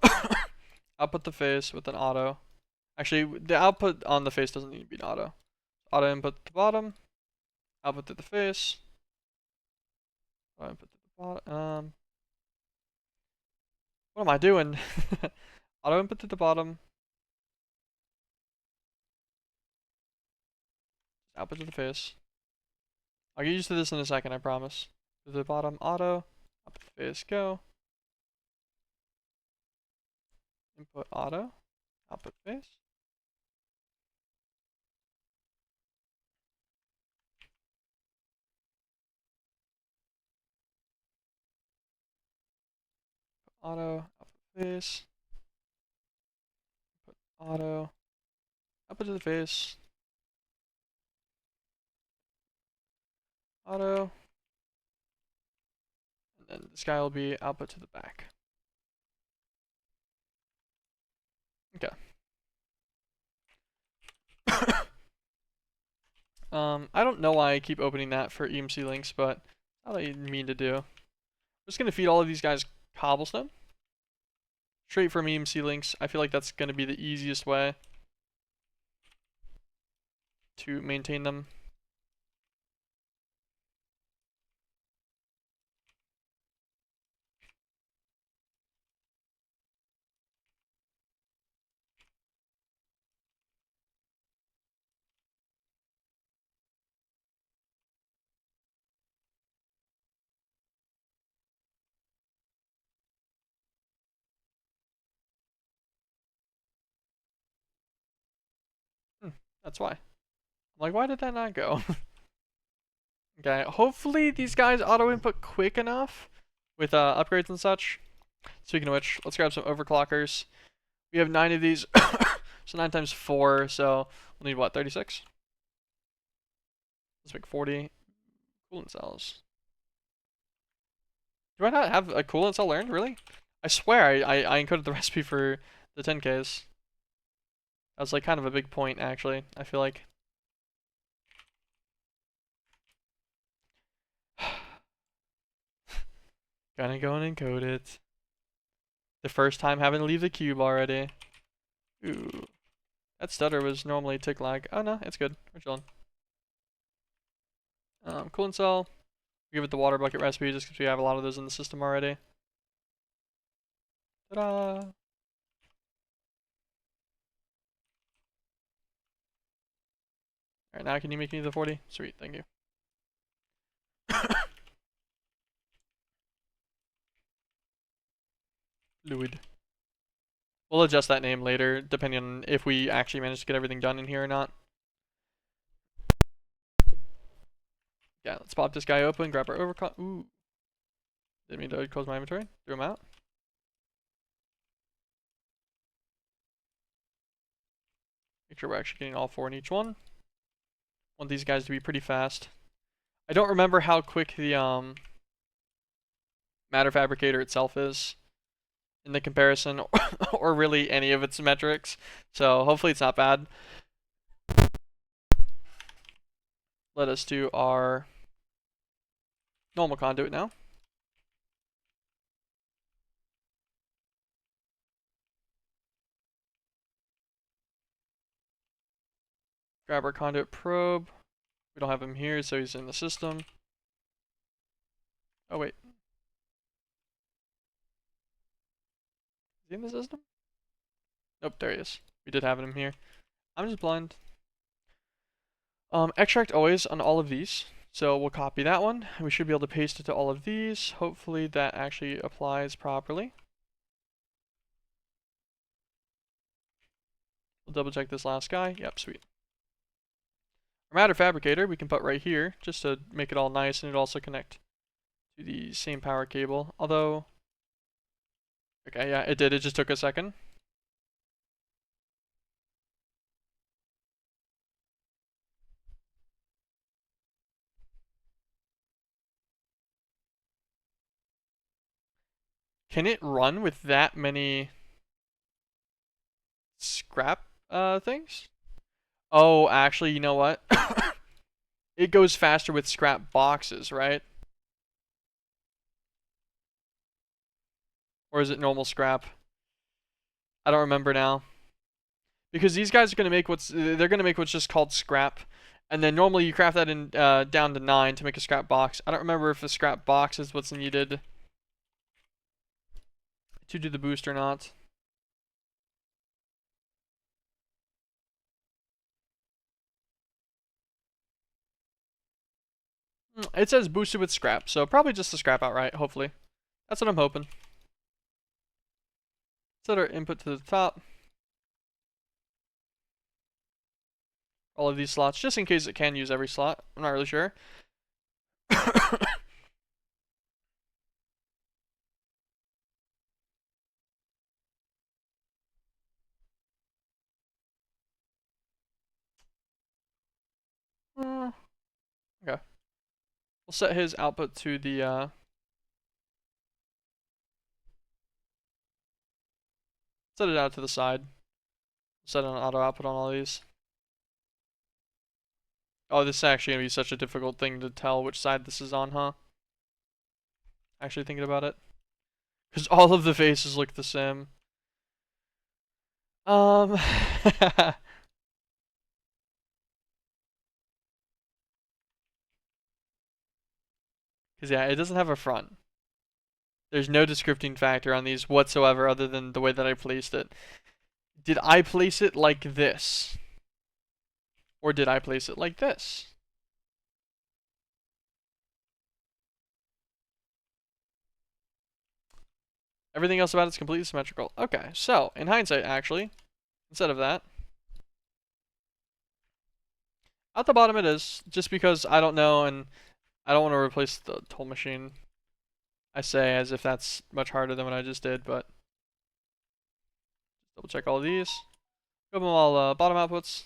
Output the face with an auto. Actually, the output on the face doesn't need to be an auto. Auto input to the bottom. Output to the face. Auto input to the bottom. What am I doing? Auto input to the bottom. Output to the face. I'll get used to this in a second, I promise. To the bottom, auto. Output to the face, go. Input auto. Output face. Auto. Output face. Input auto. Output to the face. Auto. And then this guy will be output to the back. Okay. I don't know why I keep opening that for EMC links, but that's what I mean to do. I'm just gonna feed all of these guys cobblestone. Straight from EMC links. I feel like that's gonna be the easiest way to maintain them. That's why. I'm like, why did that not go? Okay, hopefully these guys auto input quick enough with upgrades and such. Speaking of which, let's grab some overclockers. We have 9 of these, so 9 times 4, so we'll need what, 36? Let's make 40 coolant cells. Do I not have a coolant cell learned, really? I swear I encoded the recipe for the 10Ks. That was like kind of a big point, actually, I feel like. Gonna go and encode it. The first time having to leave the cube already. Ooh. That stutter was normally tick lag. Oh no, it's good. We're chilling. Coolant cell. Give it the water bucket recipe just because we have a lot of those in the system already. Ta-da! Alright, now can you make me the 40? Sweet, thank you. Fluid. We'll adjust that name later, depending on if we actually manage to get everything done in here or not. Yeah, let's pop this guy open, grab our overclock. Ooh. Didn't mean to close my inventory. Threw him out. Make sure we're actually getting all 4 in each one. Want these guys to be pretty fast. I don't remember how quick the matter fabricator itself is in the comparison, or really any of its metrics. So hopefully it's not bad. Let us do our normal conduit now. Grab our conduit probe. We don't have him here, so he's in the system. Oh wait. Is he in the system? Nope, there he is. We did have him here. I'm just blind. Extract always on all of these. So we'll copy that one, and we should be able to paste it to all of these. Hopefully that actually applies properly. We'll double check this last guy. Yep, sweet. Our matter fabricator we can put right here, just to make it all nice, and it'll also connect to the same power cable. Although, okay, yeah, it did. It just took a second. Can it run with that many scrap things? Oh, actually, you know what? It goes faster with scrap boxes, right? Or is it normal scrap? I don't remember now. Because these guys are gonna make they're gonna make what's just called scrap, and then normally you craft that in down to 9 to make a scrap box. I don't remember if a scrap box is what's needed to do the boost or not. It says boosted with scrap, so probably just the scrap outright, hopefully. That's what I'm hoping. Set our input to the top. All of these slots, just in case it can use every slot. I'm not really sure. Okay. We'll set his output to the set it out to the side. Set an auto output on all these. Oh, this is actually gonna be such a difficult thing to tell which side this is on, huh? Actually thinking about it. Because all of the faces look the same. Because yeah, it doesn't have a front. There's no descripting factor on these whatsoever other than the way that I placed it. Did I place it like this? Or did I place it like this? Everything else about it's completely symmetrical. Okay, so in hindsight, actually, instead of that, at the bottom it is, just because I don't know and I don't want to replace the toll machine. I say as if that's much harder than what I just did, but double check all of these. Give them all bottom outputs.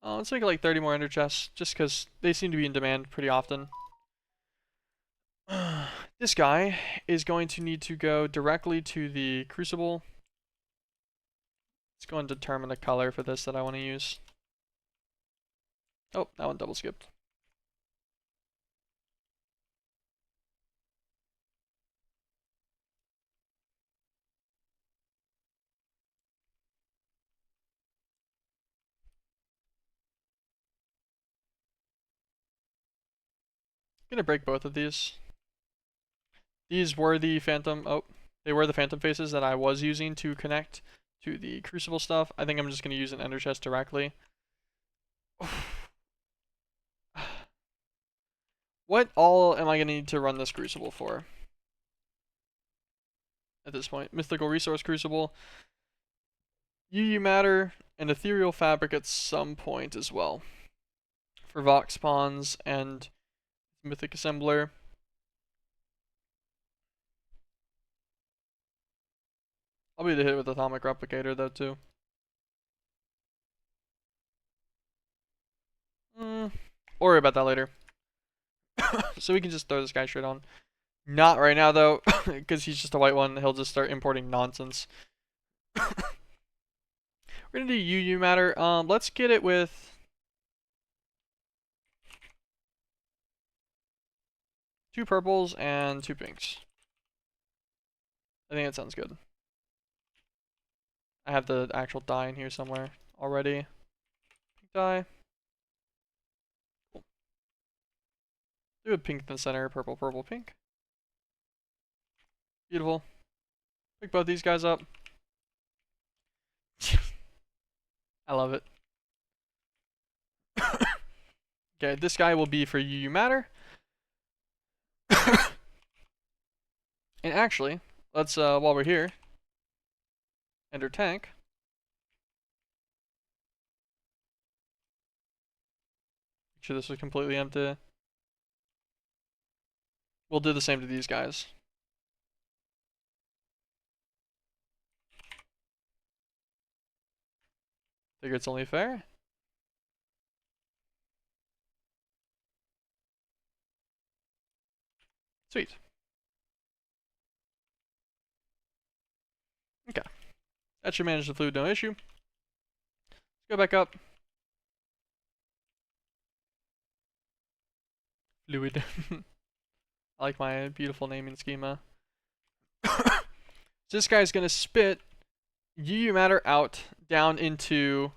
Let's make it like 30 more ender chests, just because they seem to be in demand pretty often. This guy is going to need to go directly to the crucible. Let's go and determine the color for this that I want to use. Oh, that one double skipped. I'm gonna break both of these. These were the phantom, they were the phantom faces that I was using to connect to the crucible stuff. I think I'm just gonna use an ender chest directly. What all am I going to need to run this crucible for? At this point, mythical resource crucible, UU matter, and ethereal fabric at some point as well. For Vox pawns and mythic assembler. I'll be the hit with atomic replicator though too. Worry about that later. So we can just throw this guy straight on. Not right now though, because he's just a white one. He'll just start importing nonsense. We're gonna do UU matter. Let's get it with 2 purples and 2 pinks. I think that sounds good. I have the actual dye in here somewhere already. Pink dye. Cool. Do a pink in the center, purple, purple, pink. Beautiful. Pick both these guys up. I love it. Okay, this guy will be for UU matter. And actually, let's while we're here, enter tank. Make sure this is completely empty. We'll do the same to these guys. Figure it's only fair. Sweet. Okay. That should manage the fluid, no issue. Let's go back up. Fluid. I like my beautiful naming schema. So this guy's gonna spit UU matter out down into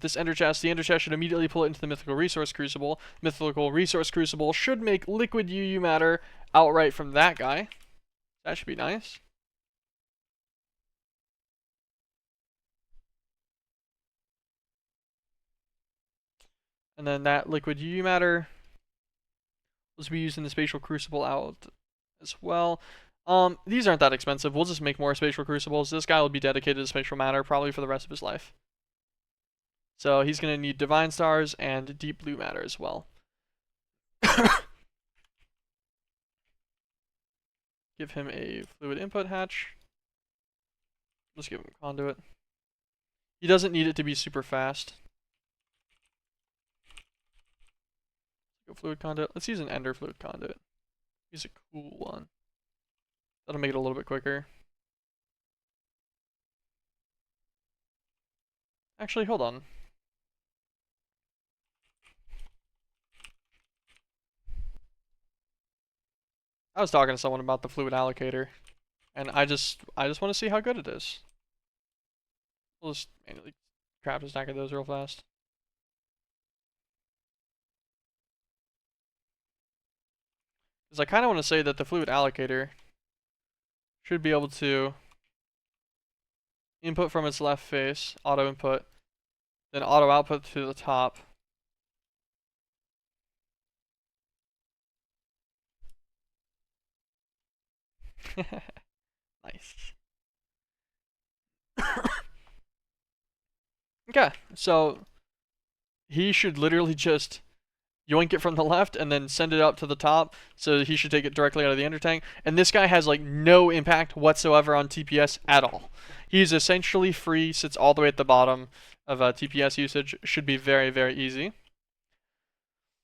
this ender chest. The ender chest should immediately pull it into the mythical resource crucible. Mythical resource crucible should make liquid UU matter outright from that guy. That should be nice. And then that liquid UU matter will be used in the spatial crucible out as well. These aren't that expensive. We'll just make more spatial crucibles. This guy will be dedicated to spatial matter probably for the rest of his life. So he's going to need divine stars and deep blue matter as well. Give him a fluid input hatch. Let's give him a conduit. He doesn't need it to be super fast. Go fluid conduit. Let's use an ender fluid conduit. Use a cool one. That'll make it a little bit quicker. Actually, hold on. I was talking to someone about the fluid allocator, and I just want to see how good it is. We'll just manually craft a stack of those real fast. Because I kind of want to say that the fluid allocator should be able to input from its left face, auto input, then auto output to the top. Nice. Okay, so he should literally just yoink it from the left and then send it up to the top, so he should take it directly out of the ender tank. And this guy has like no impact whatsoever on TPS at all. He's essentially free, sits all the way at the bottom of TPS usage. Should be very, very easy.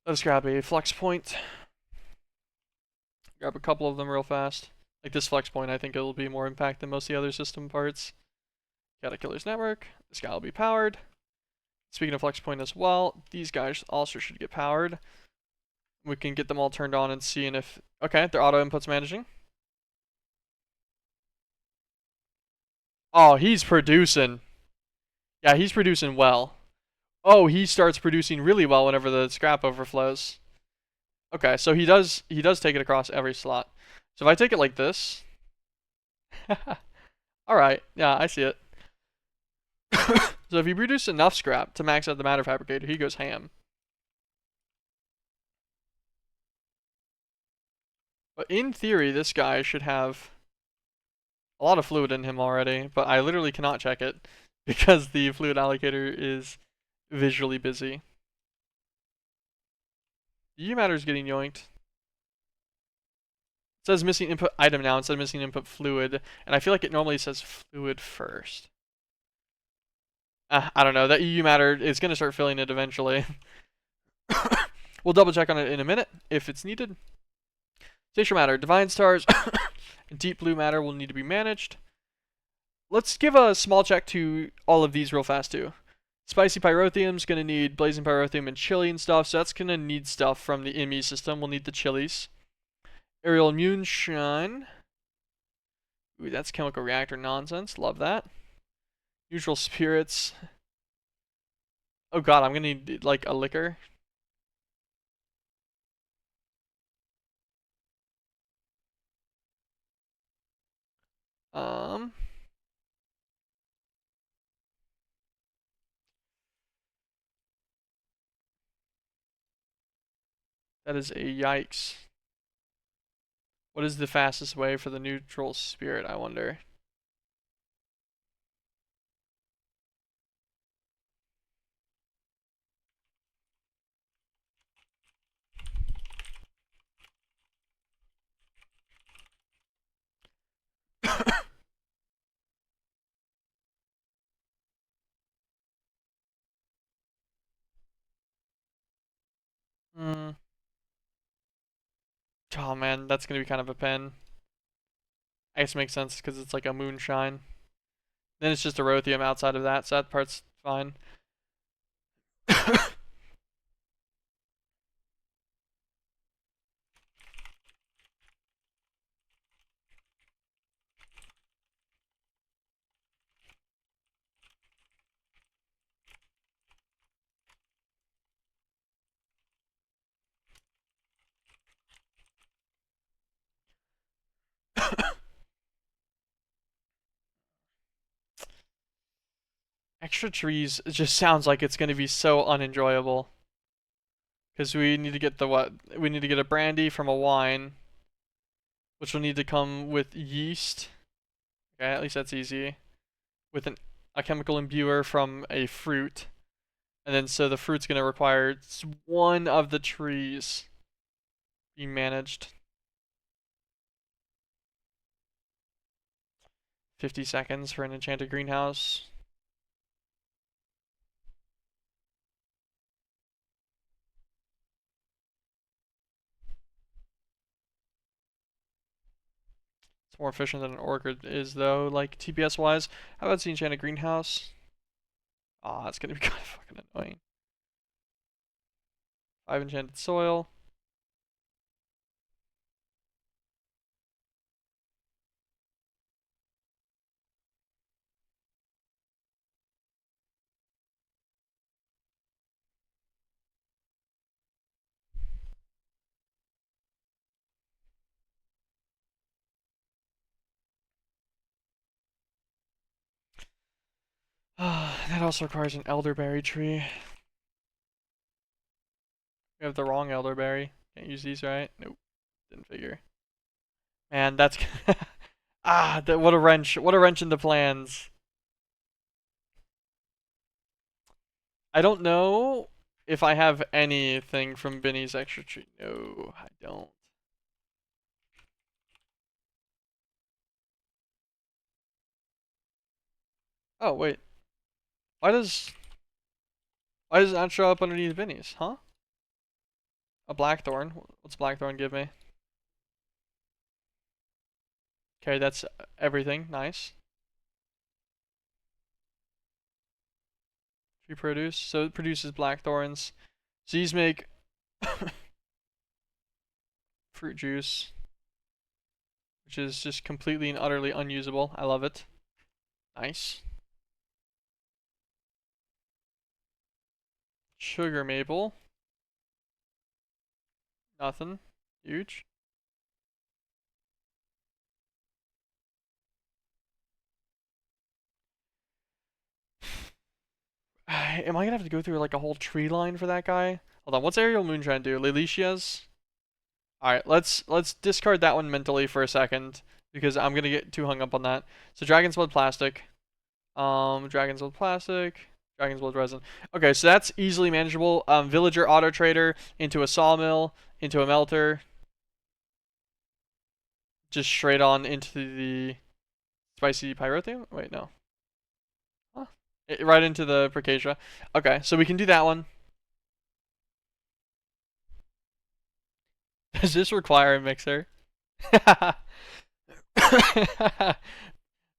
Let's grab a flex point. Grab a couple of them real fast. Like this flex point, I think it'll be more impact than most of the other system parts. Got a killer's network. This guy will be powered. Speaking of flex point as well, these guys also should get powered. We can get them all turned on and seeing if, okay, their auto input's managing. Oh, he's producing. Yeah, he's producing well. Oh, he starts producing really well whenever the scrap overflows. Okay, so he does take it across every slot. So if I take it like this, alright, yeah, I see it. So if you produce enough scrap to max out the matter fabricator, he goes ham. But in theory, this guy should have a lot of fluid in him already, but I literally cannot check it because the fluid allocator is visually busy. The matter is getting yoinked. It says missing input item now instead of missing input fluid, and I feel like it normally says fluid first. I don't know. That EU matter is going to start filling it eventually. We'll double check on it in a minute if it's needed. Station matter, divine stars, and deep blue matter will need to be managed. Let's give a small check to all of these real fast too. Spicy pyrotheum's going to need blazing pyrotheum and chili and stuff, so that's going to need stuff from the IME system. We'll need the chilies. Aerial moonshine. Ooh, that's chemical reactor nonsense. Love that. Neutral spirits. Oh god, I'm gonna need like a liquor. Um. That is a yikes. What is the fastest way for the neutral spirit, I wonder? Hmm. Oh man, that's gonna be kind of a pen. I guess it makes sense because it's like a moonshine. Then it's just a rothium outside of that, so that part's fine. Extra trees, it just sounds like it's gonna be so unenjoyable. Because we need to get the what? We need to get a brandy from a wine, which will need to come with yeast. Okay, at least that's easy. With a chemical imbuer from a fruit. And then so the fruit's going to require one of the trees be managed. 50 seconds for an enchanted greenhouse. It's more efficient than an orchid is though, like TPS wise. How about the enchanted greenhouse? Ah, that's going to be kind of fucking annoying. 5 enchanted soil. That also requires an elderberry tree. We have the wrong elderberry. Can't use these, right? Nope. Didn't figure. Man, that's what a wrench. What a wrench in the plans. I don't know if I have anything from Benny's extra tree. No, I don't. Oh, wait. Why does it not show up underneath Benny's? Huh? A blackthorn. What's blackthorn give me? Okay, that's everything. Nice. Tree produce. So it produces blackthorns. So these make fruit juice, which is just completely and utterly unusable. I love it. Nice. Sugar maple. Nothing. Huge. Am I gonna have to go through like a whole tree line for that guy? Hold on, what's Aerial Moonshine do? Lelicia's? All right, let's discard that one mentally for a second because I'm gonna get too hung up on that. So dragon's blood plastic, dragon's blood plastic, dragon's blood resin. Okay, so that's easily manageable. Villager auto trader into a sawmill, into a melter, just straight on into the spicy pyrotheum. Wait, no, huh? Right into the Percacia. Okay, so we can do that one. Does this require a mixer?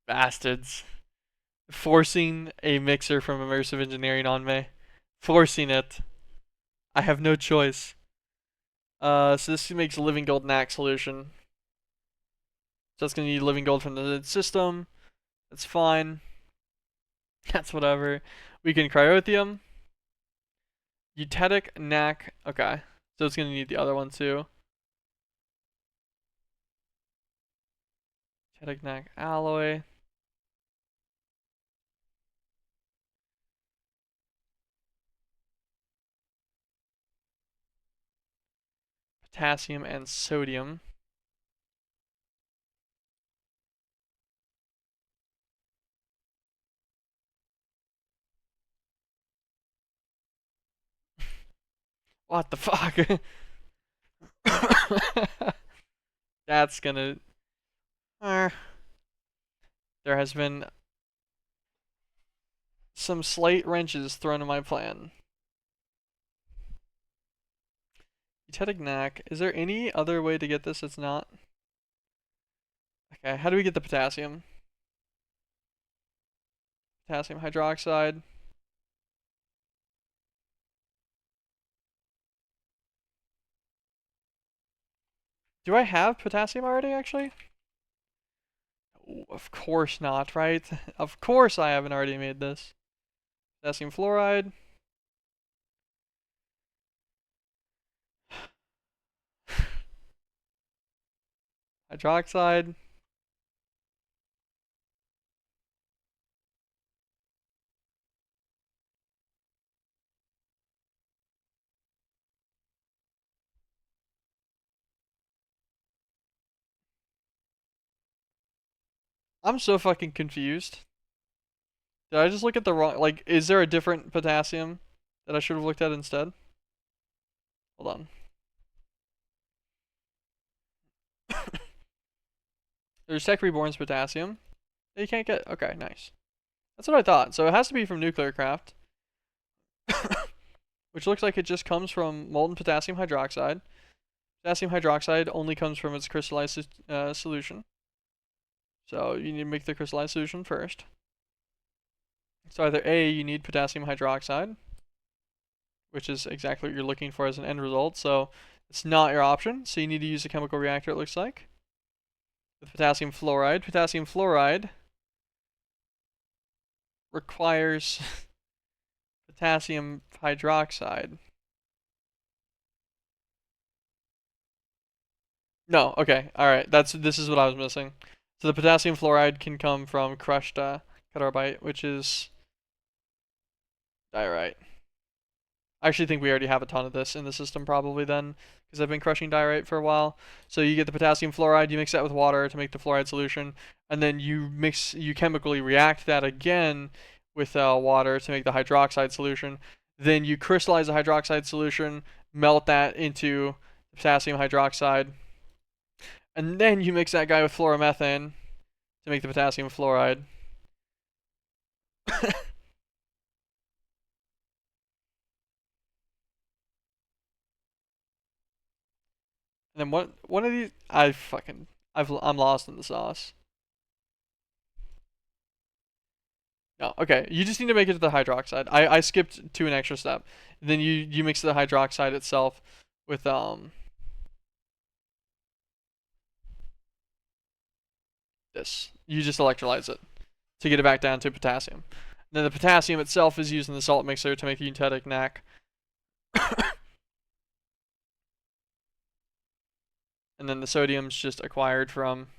Bastards. Forcing a mixer from immersive engineering on me. Forcing it. I have no choice. So this makes a living gold knack solution. So that's gonna need living gold from the system. That's fine. That's whatever. We can cryotheum. Eutetic knack. Okay. So it's gonna need the other one too. Eutetic knack alloy. Potassium and sodium. What the fuck? That's gonna. There has been some slight wrenches thrown in my plan. Eutetic knack. Is there any other way to get this that's not? Okay, how do we get the potassium? Potassium hydroxide. Do I have potassium already, actually? Oh, of course not, right? Of course I haven't already made this. Potassium fluoride. Hydroxide. I'm so fucking confused. Did I just look at the wrong... Like, is there a different potassium that I should have looked at instead? Hold on. There's Tech Reborn's potassium. That you can't get... Okay, nice. That's what I thought. So it has to be from Nuclear Craft. Which looks like it just comes from molten potassium hydroxide. Potassium hydroxide only comes from its crystallized solution. So you need to make the crystallized solution first. So either A, you need potassium hydroxide, which is exactly what you're looking for as an end result. So it's not your option. So you need to use a chemical reactor, it looks like, with potassium fluoride. Potassium fluoride requires potassium hydroxide. No, okay, all right. This is what I was missing. So the potassium fluoride can come from crushed carbide, which is diorite. I actually think we already have a ton of this in the system probably then, because I've been crushing diorite for a while. So you get the potassium fluoride, you mix that with water to make the fluoride solution, and then you chemically react that again with water to make the hydroxide solution. Then you crystallize the hydroxide solution, melt that into potassium hydroxide, and then you mix that guy with fluoromethane to make the potassium fluoride. And then one of these I'm lost in the sauce. No, okay. You just need to make it to the hydroxide. I skipped to an extra step. Then you mix the hydroxide itself with this. You just electrolyze it to get it back down to potassium. And then the potassium itself is used in the salt mixer to make the eutetic knack. And then the sodium's just acquired from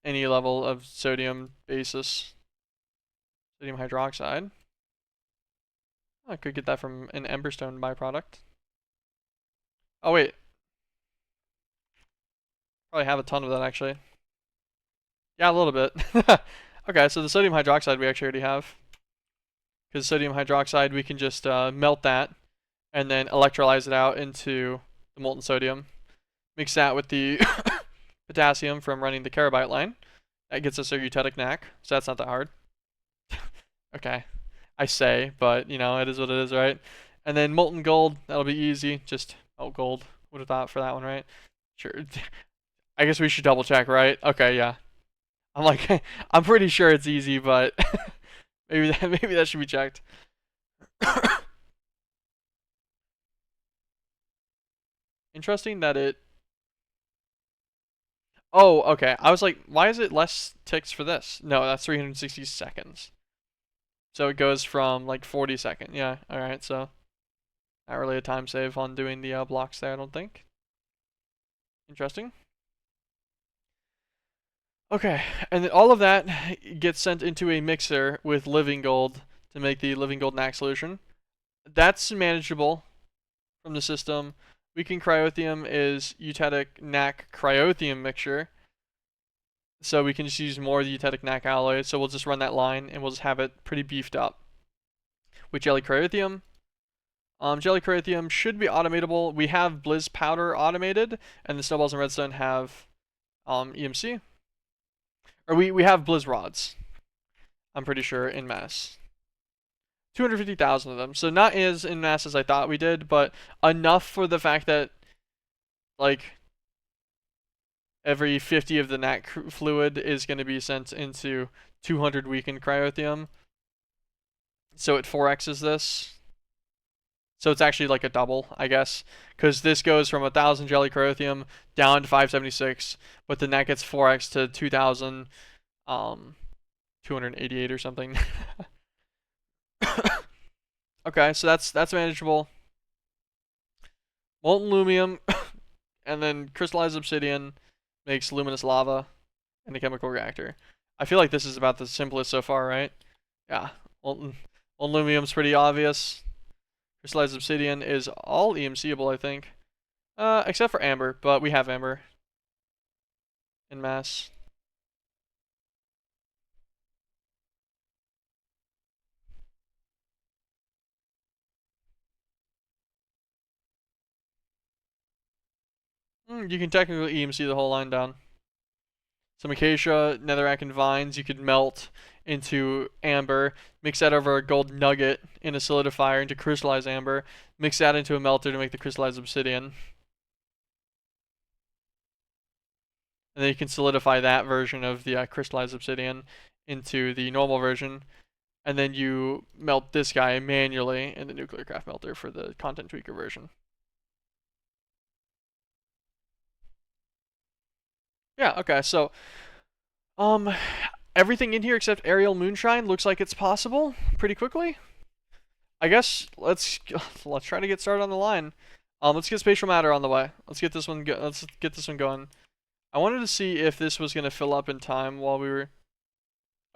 any level of sodium basis. Sodium hydroxide. I could get that from an emberstone byproduct. Oh wait, probably have a ton of that actually. Yeah, a little bit. Okay, so the sodium hydroxide we actually already have. Because sodium hydroxide, we can just melt that and then electrolyze it out into the molten sodium. Mix that with the potassium from running the carbide line. That gets us our eutectic NaC, so that's not that hard. Okay, I say, but you know, it is what it is, right? And then molten gold, that'll be easy. Just melt gold. Would have thought for that one, right? Sure. I guess we should double check, right? Okay, yeah. I'm like, I'm pretty sure it's easy, but maybe that should be checked. Interesting that it. Oh, okay. I was like, why is it less ticks for this? No, that's 360 seconds. So it goes from like 40 seconds. Yeah, alright, so not really a time save on doing the blocks there, I don't think. Interesting. Okay, and then all of that gets sent into a mixer with living gold to make the living gold NaC solution. That's manageable from the system. Weakened cryotheum is eutectic NaC cryotheum mixture. So we can just use more of the eutectic NaC alloy. So we'll just run that line and we'll just have it pretty beefed up. With jelly cryotheum, jelly cryotheum should be automatable. We have Blizz powder automated, and the snowballs and redstone have EMC. Or we have Blizz rods, I'm pretty sure, in mass. 250,000 of them. So not as in mass as I thought we did, but enough for the fact that, like, every 50 of the NaC fluid is going to be sent into 200 weakened cryotheum. So it 4x's this. So it's actually like a double, I guess, because this goes from 1,000 jelly cryotheum down to 576, but then that gets 4x to 2,000, 288 or something. Okay, so that's manageable. Molten lumium, and then crystallized obsidian makes luminous lava in a chemical reactor. I feel like this is about the simplest so far, right? Yeah, molten lumium's pretty obvious. Crystallized obsidian is all EMCable, I think. Except for amber, but we have amber in mass. You can technically EMC the whole line down. Some acacia, netherrack, and vines you could melt into amber, mix that over a gold nugget in a solidifier into crystallized amber, mix that into a melter to make the crystallized obsidian. And then you can solidify that version of the crystallized obsidian into the normal version. And then you melt this guy manually in the nuclear craft melter for the content tweaker version. Yeah, okay, so um everything in here except aerial moonshine looks like it's possible pretty quickly. I guess let's try to get started on the line. Let's get spatial matter on the way. Let's get this one going. I wanted to see if this was gonna fill up in time while we were.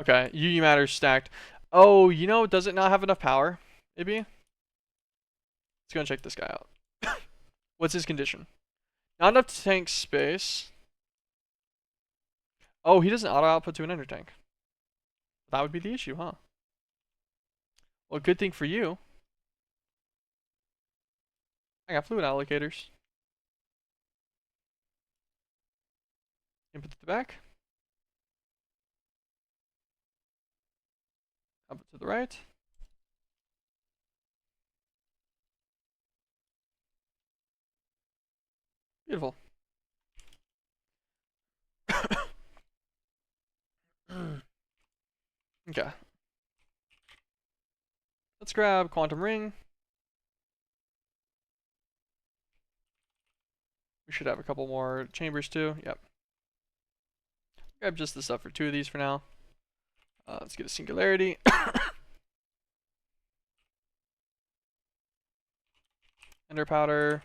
Okay, UU matter stacked. Oh, you know, does it not have enough power? Maybe. Let's go and check this guy out. What's his condition? Not enough tank space. Oh, he doesn't auto output to an ender tank. That would be the issue, huh? Well, good thing for you. I got fluid allocators. Input to the back. Output to the right. Beautiful. Okay. Let's grab quantum ring. We should have a couple more chambers too. Yep. Grab just the stuff for 2 of these for now. Let's get a singularity. Ender powder.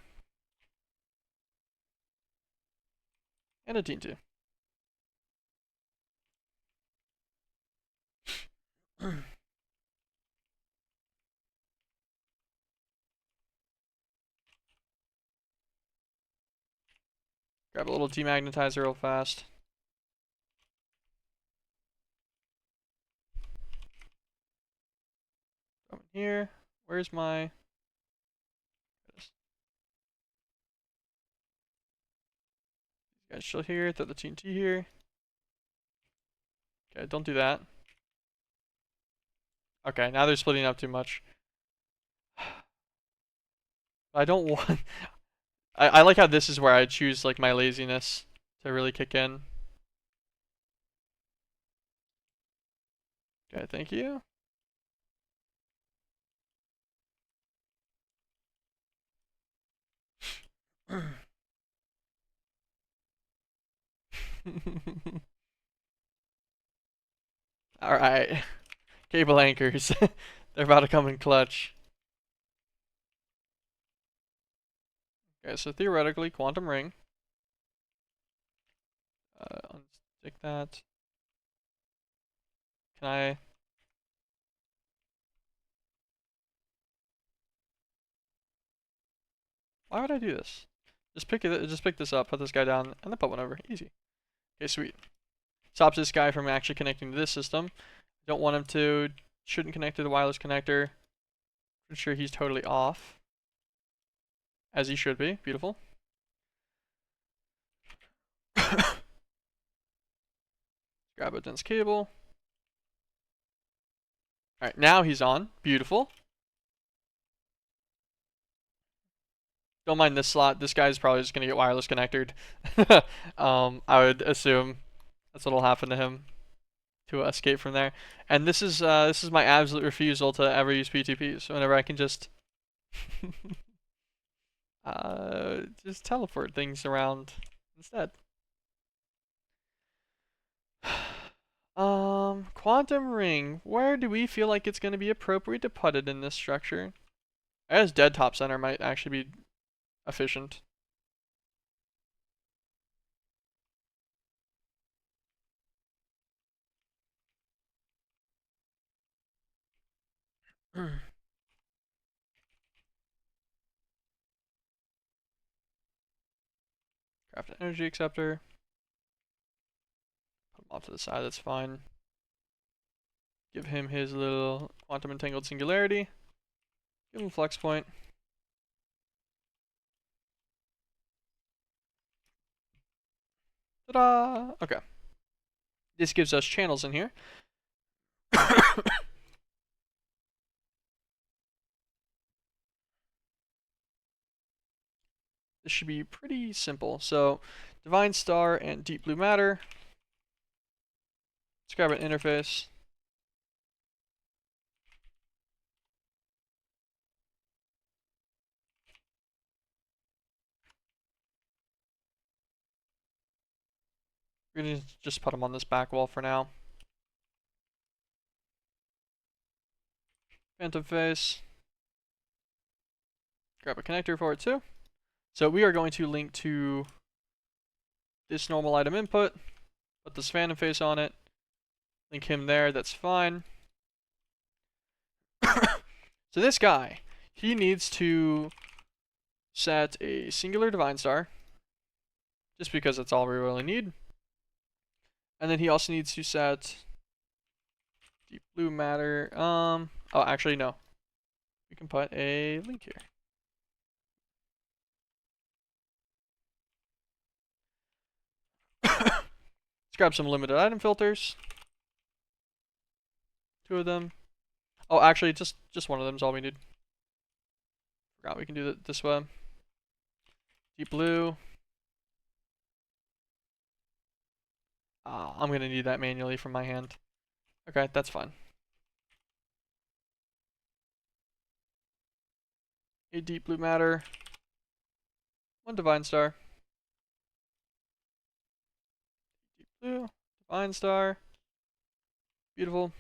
And a teen 2. Grab a little demagnetizer real fast. Come in here. Where's my... You guys chill here. Throw the TNT here. Okay, don't do that. Okay, now they're splitting up too much. I don't want... I like how this is where I choose like my laziness to really kick in. Okay, thank you. Alright. Cable anchors. They're about to come in clutch. Okay, so theoretically, quantum ring. Unstick that. Can I... Why would I do this? Just pick this up, put this guy down, and then put one over. Easy. Okay, sweet. Stops this guy from actually connecting to this system. Don't want him to. Shouldn't connect to the wireless connector. I'm sure he's totally off. As he should be. Beautiful. Grab a dense cable. Alright, now he's on. Beautiful. Don't mind this slot. This guy's probably just going to get wireless connected. I would assume that's what'll happen to him to escape from there. And this is my absolute refusal to ever use PTPs. Whenever I can just just teleport things around instead. Quantum ring. Where do we feel like it's going to be appropriate to put it in this structure? I guess dead top center might actually be efficient. Craft an energy acceptor. Put him off to the side, that's fine. Give him his little quantum entangled singularity. Give him flex point. Ta-da! Okay. This gives us channels in here. This should be pretty simple. So, Divine Star and Deep Blue Matter. Let's grab an interface. We're gonna just put them on this back wall for now. Phantom face. Grab a connector for it too. So we are going to link to this normal item input, put this phantom face on it, link him there, that's fine. So this guy, he needs to set a singular divine star, just because that's all we really need. And then he also needs to set deep blue matter. Oh, actually no. We can put a link here. Let's grab some limited item filters. 2 of them. Oh, actually, just one of them is all we need. Forgot we can do it this way. Deep blue. I'm gonna need that manually from my hand. Okay, that's fine. A deep blue matter. 1 divine star. Deep blue. Divine star. Beautiful.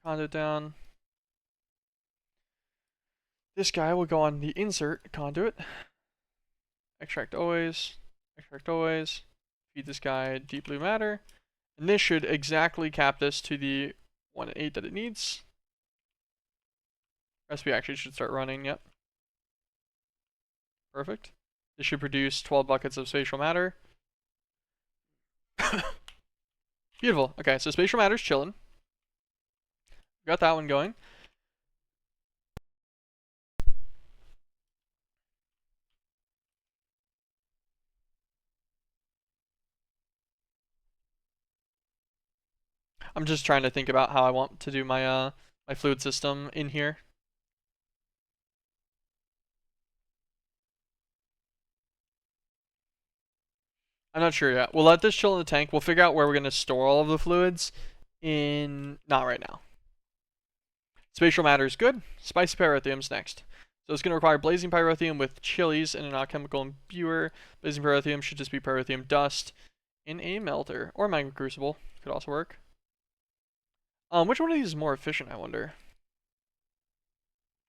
Conduit down. This guy will go on the insert conduit. Extract always. Extract always. Feed this guy deep blue matter. And this should exactly cap this to the 1.8 that it needs. Recipe actually should start running, yep. Perfect. This should produce 12 buckets of spatial matter. Beautiful. Okay, so spatial matter's chilling. Got that one going. I'm just trying to think about how I want to do my my fluid system in here. I'm not sure yet. We'll let this chill in the tank. We'll figure out where we're going to store all of the fluids in... Not right now. Spatial matter is good. Spicy pyrotheum's next. So it's going to require blazing pyrotheum with chilies and an alchemical imbuer. Blazing pyrotheum should just be pyrotheum dust in a melter. Or magma crucible. Could also work. Which one of these is more efficient, I wonder?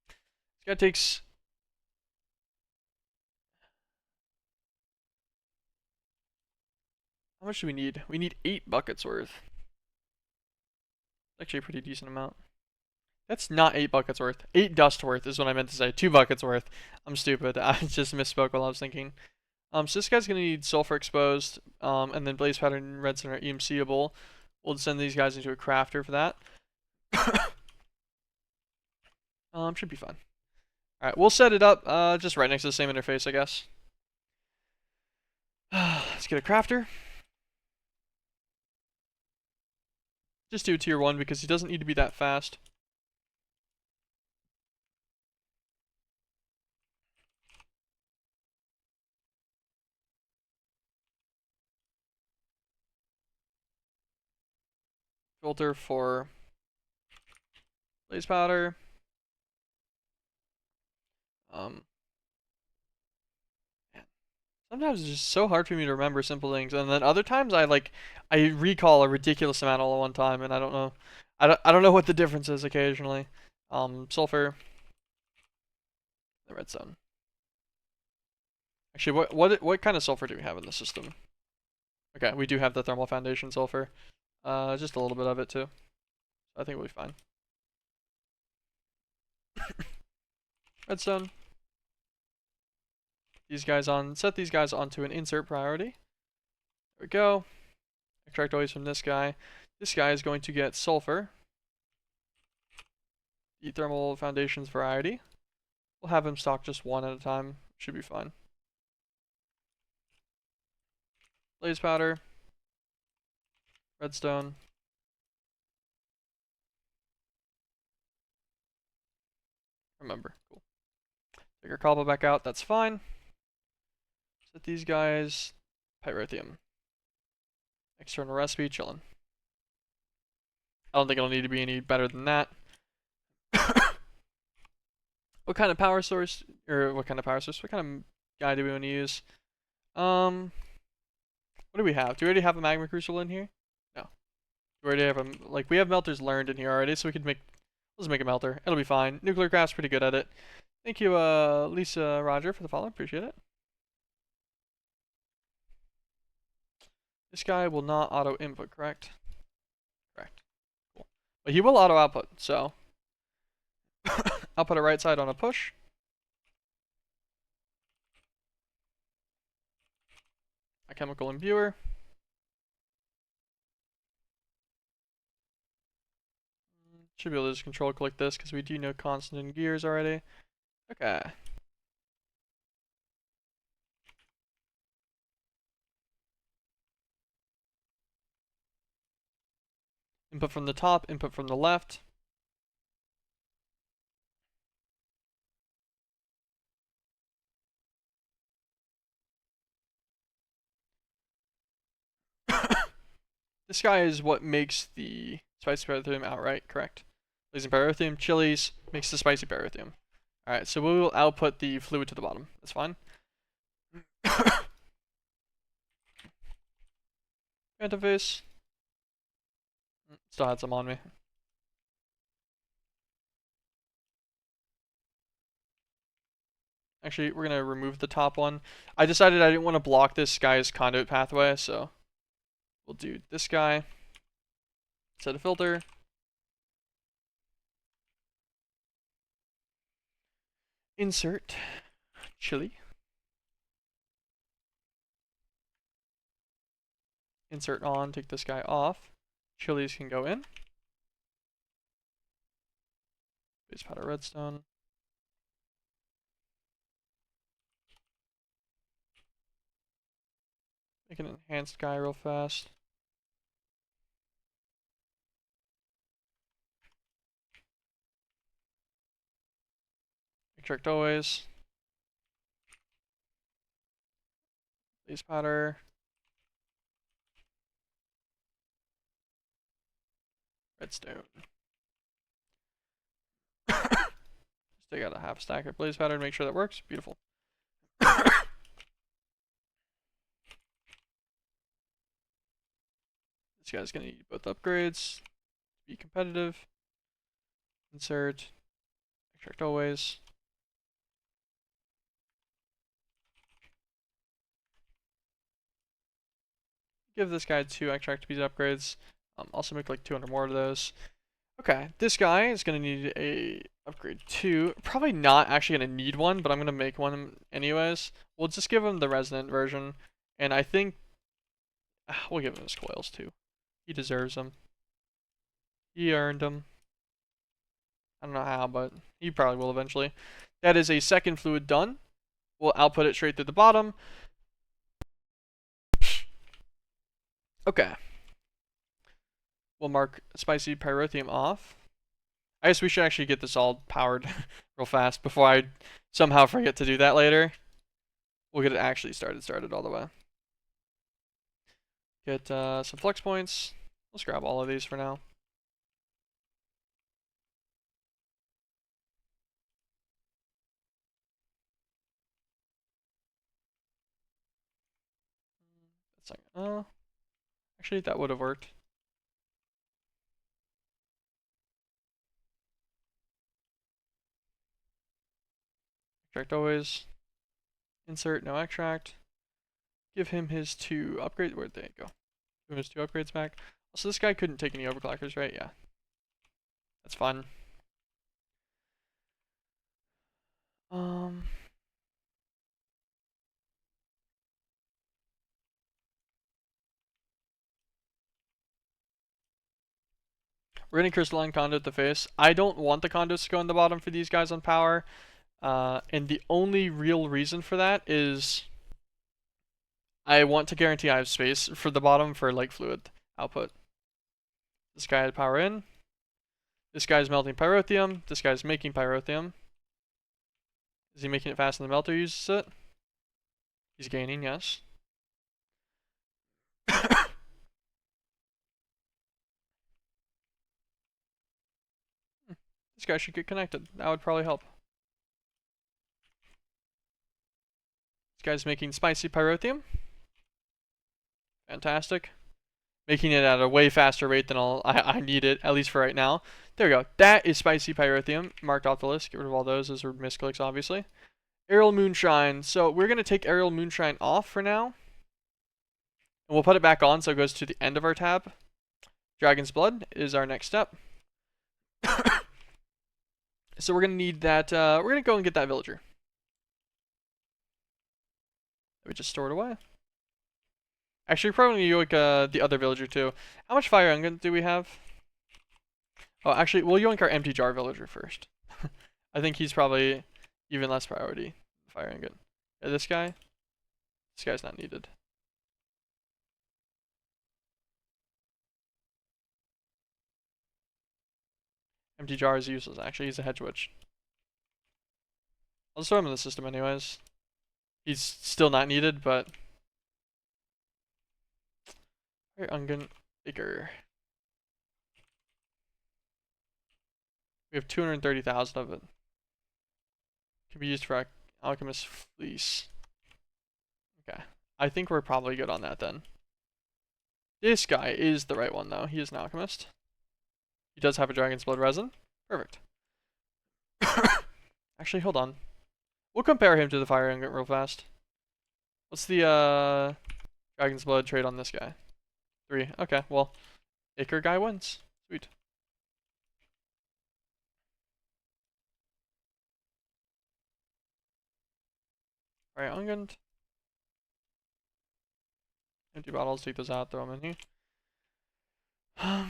This guy takes... How much do we need? We need 8 buckets worth. Actually a pretty decent amount. That's not 8 buckets worth. 8 dust worth is what I meant to say. 2 buckets worth. I'm stupid. I just misspoke while I was thinking. So this guy's going to need sulfur exposed, and then blaze pattern and redstone are EMC-able. We'll send these guys into a crafter for that. Should be fine. Alright, we'll set it up just right next to the same interface, I guess. Let's get a crafter. Just do a tier 1 because he doesn't need to be that fast. Filter for blaze powder. Sometimes it's just so hard for me to remember simple things, and then other times I recall a ridiculous amount all at one time, and I don't know, I don't know what the difference is occasionally. Sulfur, the redstone. Actually, what kind of sulfur do we have in the system? Okay, we do have the thermal foundation sulfur, just a little bit of it too. I think we'll be fine. Redstone. Set these guys onto an insert priority. There we go. Extract always from this guy. This guy is going to get sulfur. The thermal foundations variety. We'll have him stock just one at a time. Should be fine. Blaze powder. Redstone. Remember. Cool. Take our cobble back out. That's fine. Set these guys. Pyrotheum. External recipe. Chillin'. I don't think it'll need to be any better than that. What kind of power source, what kind of guy do we want to use? What do we have? Do we already have a magma crucible in here? No. We already have we have melters learned in here already, so we could let's make a melter. It'll be fine. Nuclear craft's pretty good at it. Thank you, Lisa Roger, for the follow. Appreciate it. This guy will not auto input, correct? Correct. Cool. But he will auto output, so I'll put it right side on a push. A chemical imbuer. Should be able to just control click this because we do know constant in gears already. Okay. Input from the top, input from the left. This guy is what makes the spicy pyrotheum outright, correct? Blazing pyrotheum, chilies, makes the spicy pyrotheum. Alright, so we will output the fluid to the bottom. That's fine. Interface. Still had some on me. Actually, we're gonna remove the top one. I decided I didn't want to block this guy's conduit pathway, so we'll do this guy. Set a filter. Insert chili. Insert on, take this guy off. Chilies can go in. Base powder redstone. Make an enhanced guy real fast. Extract always. Base powder. Redstone. Just take out a half stack of blaze powder and make sure that works. Beautiful. This guy's gonna need both upgrades to be competitive. Insert. Extract always. Give this guy 2 extract speed upgrades. Also make like 200 more of those. Okay, this guy is gonna need a upgrade 2. Probably not actually gonna need one, but I'm gonna make one anyways. We'll just give him the resonant version, and I think we'll give him his coils too. He deserves them. He earned them. I don't know how, but he probably will eventually. That is a second fluid done. We'll output it straight through the bottom. Okay. We'll mark spicy pyrotheum off. I guess we should actually get this all powered real fast before I somehow forget to do that later. We'll get it actually started all the way. Get some flex points. Let's grab all of these for now. That's like, actually that would have worked. Extract always. Insert, no extract. Give him his 2 upgrades. Where'd they go? Give him his 2 upgrades back. Also, this guy couldn't take any overclockers, right? Yeah. That's fun. We're gonna crystalline conduit the face. I don't want the conduits to go in the bottom for these guys on power. And the only real reason for that is I want to guarantee I have space for the bottom for like fluid output. This guy had power in. This guy's melting pyrotheum. This guy's making pyrotheum. Is he making it fast when the melter uses it? He's gaining, yes. This guy should get connected. That would probably help. This guy's making spicy pyrotheum. Fantastic. Making it at a way faster rate than I need it, at least for right now. There we go. That is spicy pyrotheum. Marked off the list. Get rid of all those. Those are misclicks, obviously. Aerial Moonshine. So we're going to take Aerial Moonshine off for now. And we'll put it back on so it goes to the end of our tab. Dragon's Blood is our next step. So we're going to need that. We're going to go and get that villager. We just store it away. Actually, probably yoink the other villager too. How much fire ingot do we have? Oh, actually, we'll yoink our empty jar villager first. I think he's probably even less priority. Fire ingot. Yeah, this guy? This guy's not needed. Empty jar is useless, actually. He's a hedge witch. I'll just throw him in the system anyways. He's still not needed, but... Fire ungent bigger. We have 230,000 of it. Can be used for Alchemist Fleece. Okay. I think we're probably good on that then. This guy is the right one though. He is an alchemist. He does have a dragon's blood resin. Perfect. Actually, hold on. We'll compare him to the fire ingot real fast. What's the dragon's blood trade on this guy? 3. Okay, well, Acre guy wins. Sweet. Alright, ungent. Empty bottles, take those out, throw them in here. Huh?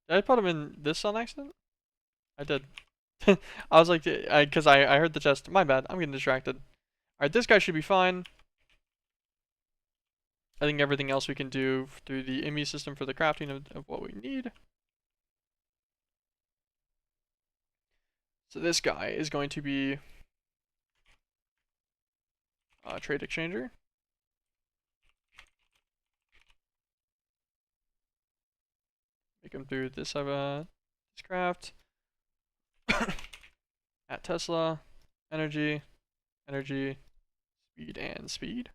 Did I put them in this on accident? I did. I was like, because I heard the chest. My bad. I'm getting distracted. Alright, this guy should be fine. I think everything else we can do through the IME system for the crafting of what we need. So this guy is going to be a trade exchanger. Make him through this this craft. At Tesla, energy, energy, speed, and speed.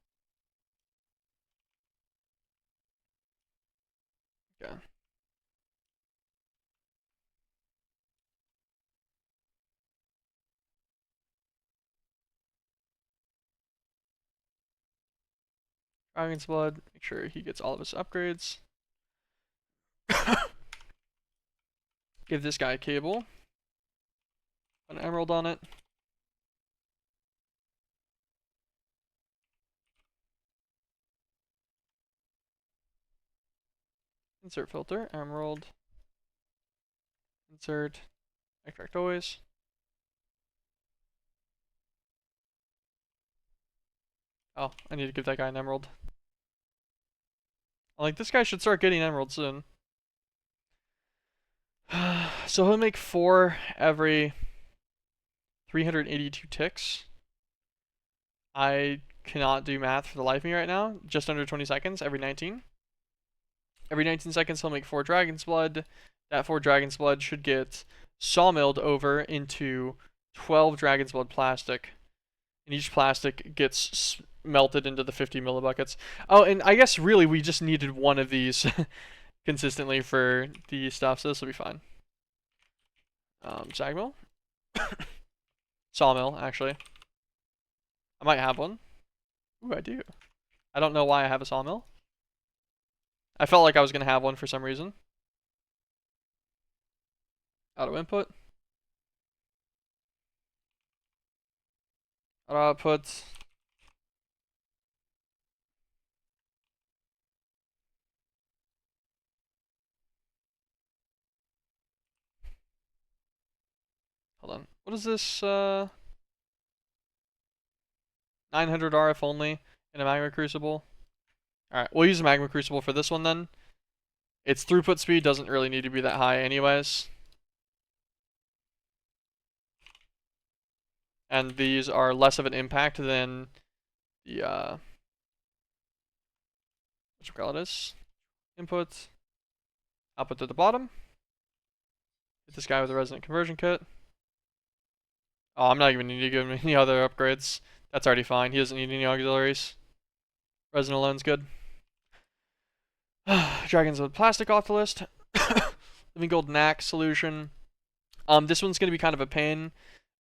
Okay. Dragon's Blood, make sure he gets all of his upgrades. Give this guy a cable. An emerald on it. Insert filter, emerald. Insert, extract always. Oh, I need to give that guy an emerald. Like, this guy should start getting emeralds soon. So he'll make 4 every 382 ticks. I cannot do math for the life of me right now. Just under 20 seconds, every 19. Every 19 seconds, he'll make 4 Dragon's Blood. That 4 Dragon's Blood should get sawmilled over into 12 Dragon's Blood plastic. And each plastic gets melted into the 50 millibuckets. Oh, and I guess really we just needed one of these consistently for the stuff, so this will be fine. Sagmill. Sawmill, actually. I might have one. Ooh, I do. I don't know why I have a sawmill. I felt like I was going to have one for some reason. Auto input. Auto output. Hold on. What is this? 900 RF only in a magma crucible. Alright, we'll use a magma crucible for this one then. Its throughput speed doesn't really need to be that high anyways. And these are less of an impact than the what you call it is? Input. Output to the bottom. Get this guy with a resonant conversion kit. Oh, I'm not even need to give him any other upgrades. That's already fine. He doesn't need any auxiliaries. Resin alone's good. Dragons with plastic off the list. Living gold knack solution. This one's gonna be kind of a pain.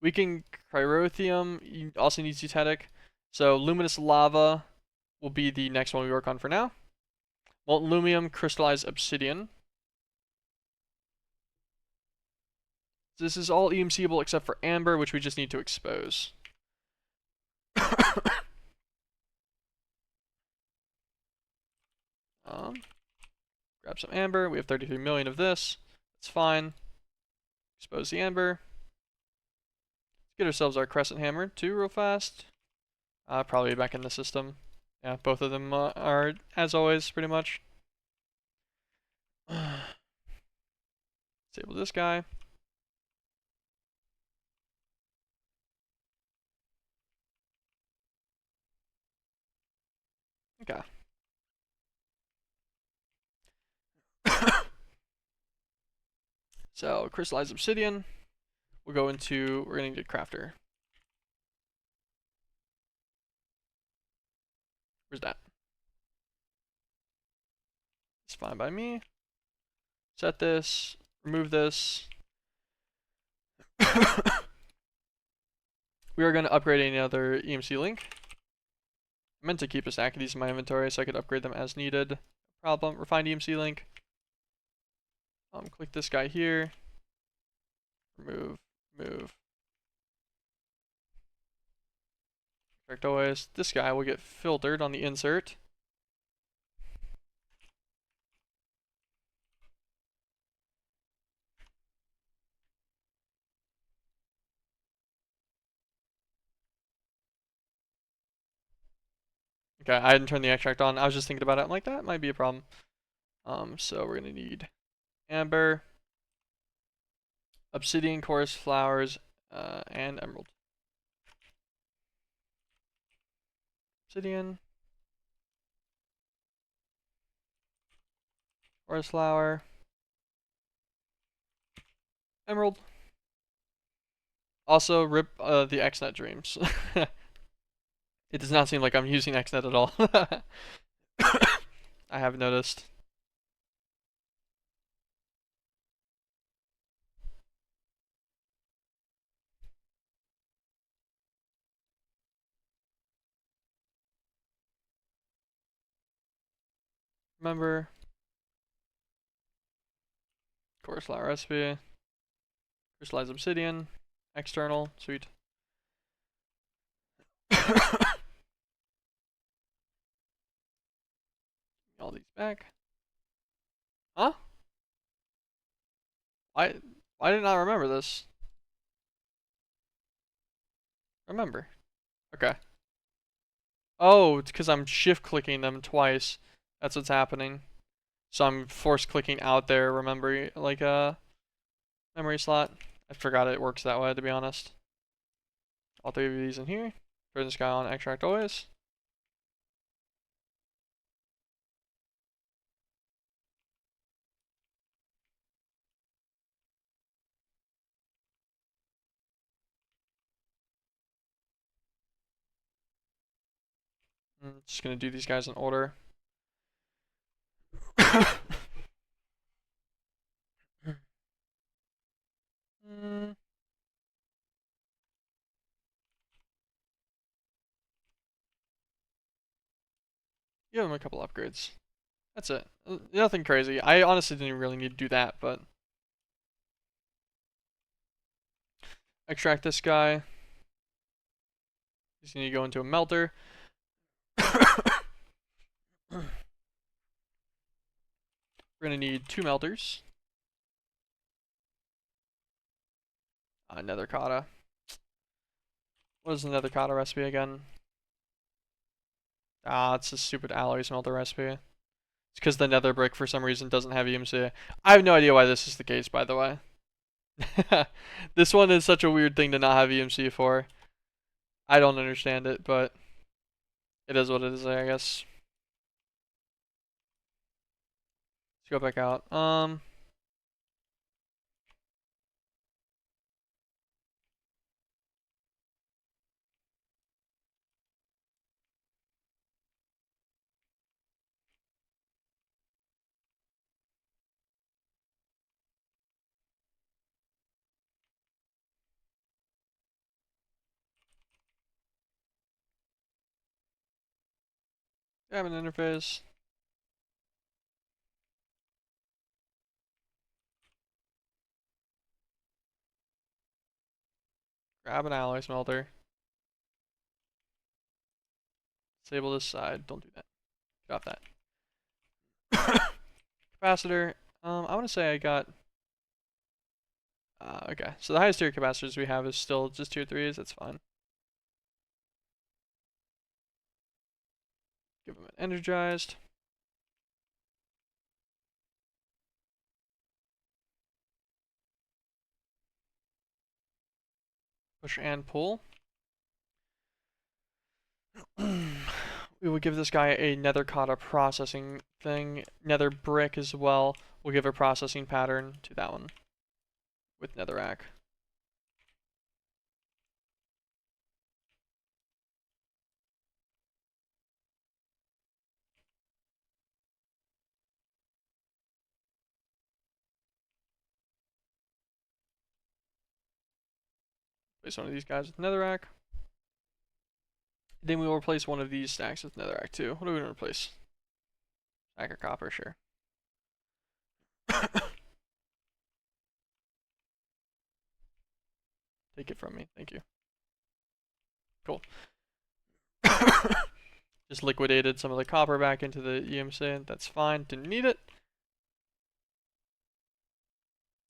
We can cryotheum also needs eutetic. So luminous lava will be the next one we work on for now. Molten lumium, crystallized obsidian. This is all EMCable except for amber, which we just need to expose. Grab some amber. We have 33 million of this. That's fine. Expose the amber. Let's get ourselves our crescent hammer too real fast. Probably back in the system. Yeah, both of them are, as always, pretty much. Disable this guy. Okay. So, crystallized obsidian. We'll go into, we're going to get crafter. Where's that? It's fine by me. Set this, remove this. We are going to upgrade another EMC link. I meant to keep a stack of these in my inventory so I could upgrade them as needed. No problem. Refined EMC link. Click this guy here. Remove, move. Extract always. This guy will get filtered on the insert. Okay, I didn't turn the extract on. I was just thinking about it. I'm like, that might be a problem. So we're gonna need amber, obsidian, chorus flowers, and emerald. Obsidian, chorus flower, emerald. Also, rip the XNet dreams. It does not seem like I'm using XNet at all. I have noticed. Remember, chorus flower recipe, crystallized obsidian, external, sweet. All these back. Huh? Why did I not remember this? Remember. Okay. Oh, it's because I'm shift clicking them twice. That's what's happening. So I'm force clicking out there, remember, like a memory slot. I forgot it works that way, to be honest. All three of these in here. Turn this guy on, extract always. I'm just gonna do these guys in order. Mm, give him a couple upgrades. That's it. Nothing crazy. I honestly didn't really need to do that, but extract this guy. He's gonna go into a melter. We're gonna need 2 melters. Nether kata. What is the nether kata recipe again? Ah, it's a stupid alloy smelter recipe. It's because the nether brick for some reason doesn't have EMC. I have no idea why this is the case, by the way. This one is such a weird thing to not have EMC for. I don't understand it, but it is what it is, I guess. Let's go back out. Grab an interface. Grab an alloy smelter. Disable this side. Don't do that. Get off that. Capacitor. I want to say I got. Okay, so the highest tier capacitors we have is still just tier 3s. That's fine. Give them an energized. Push and pull. We will give this guy a nether kata processing thing. Nether brick as well. We'll give a processing pattern to that one with netherrack. Place one of these guys with netherrack. Then we will replace one of these stacks with netherrack too. What are we going to replace? Stack of copper, sure. Take it from me. Thank you. Cool. Just liquidated some of the copper back into the EMC. That's fine. Didn't need it.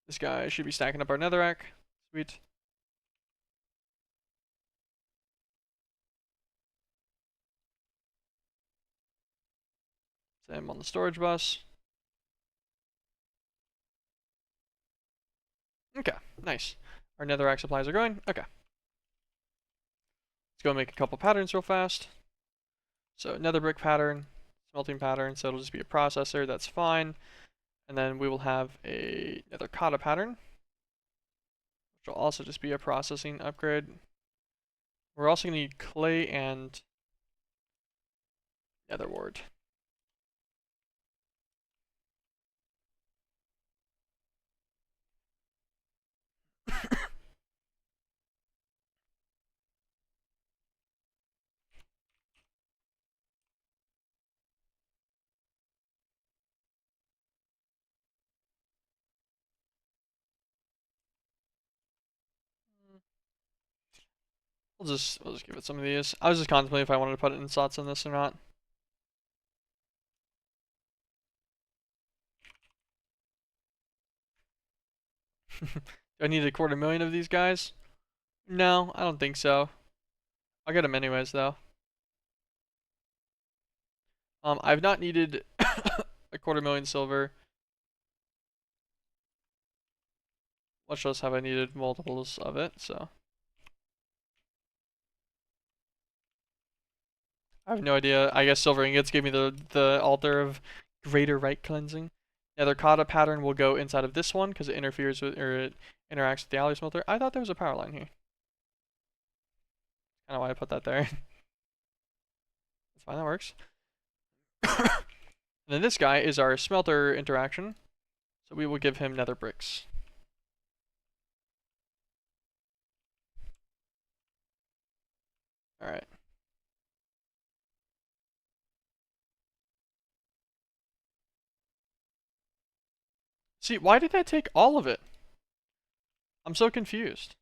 This guy should be stacking up our netherrack. Sweet. Same on the storage bus. Okay, nice. Our netherrack supplies are going. Okay. Let's go make a couple patterns real fast. So nether brick pattern, smelting pattern, so it'll just be a processor, that's fine. And then we will have a nether kata pattern, which will also just be a processing upgrade. We're also going to need clay and nether wart. We'll just give it some of these. I was just contemplating if I wanted to put in slots in this or not. Do I need 250,000 of these guys? No, I don't think so. I'll get them anyways though. I've not needed 250,000 silver. Much less have I needed multiples of it, so. I have no idea. I guess silver ingots gave me the altar of greater right cleansing. Nether kata pattern will go inside of this one because it interferes with, or it interacts with the alloy smelter. I thought there was a power line here. I don't know why I put that there. That's fine, that works. And then this guy is our smelter interaction. So we will give him nether bricks. Alright. See, why did that take all of it? I'm so confused.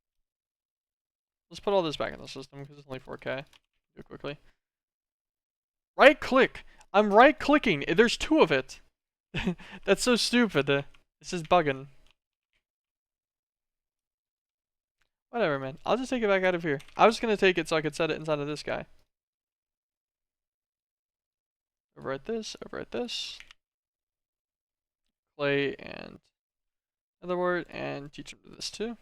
Let's put all this back in the system because it's only 4K. Do it quickly. Right click! I'm right clicking! There's 2 of it! That's so stupid. This is bugging. Whatever, man. I'll just take it back out of here. I was gonna take it so I could set it inside of this guy. Overwrite this, overwrite this. Clay and another word, and teach him this too.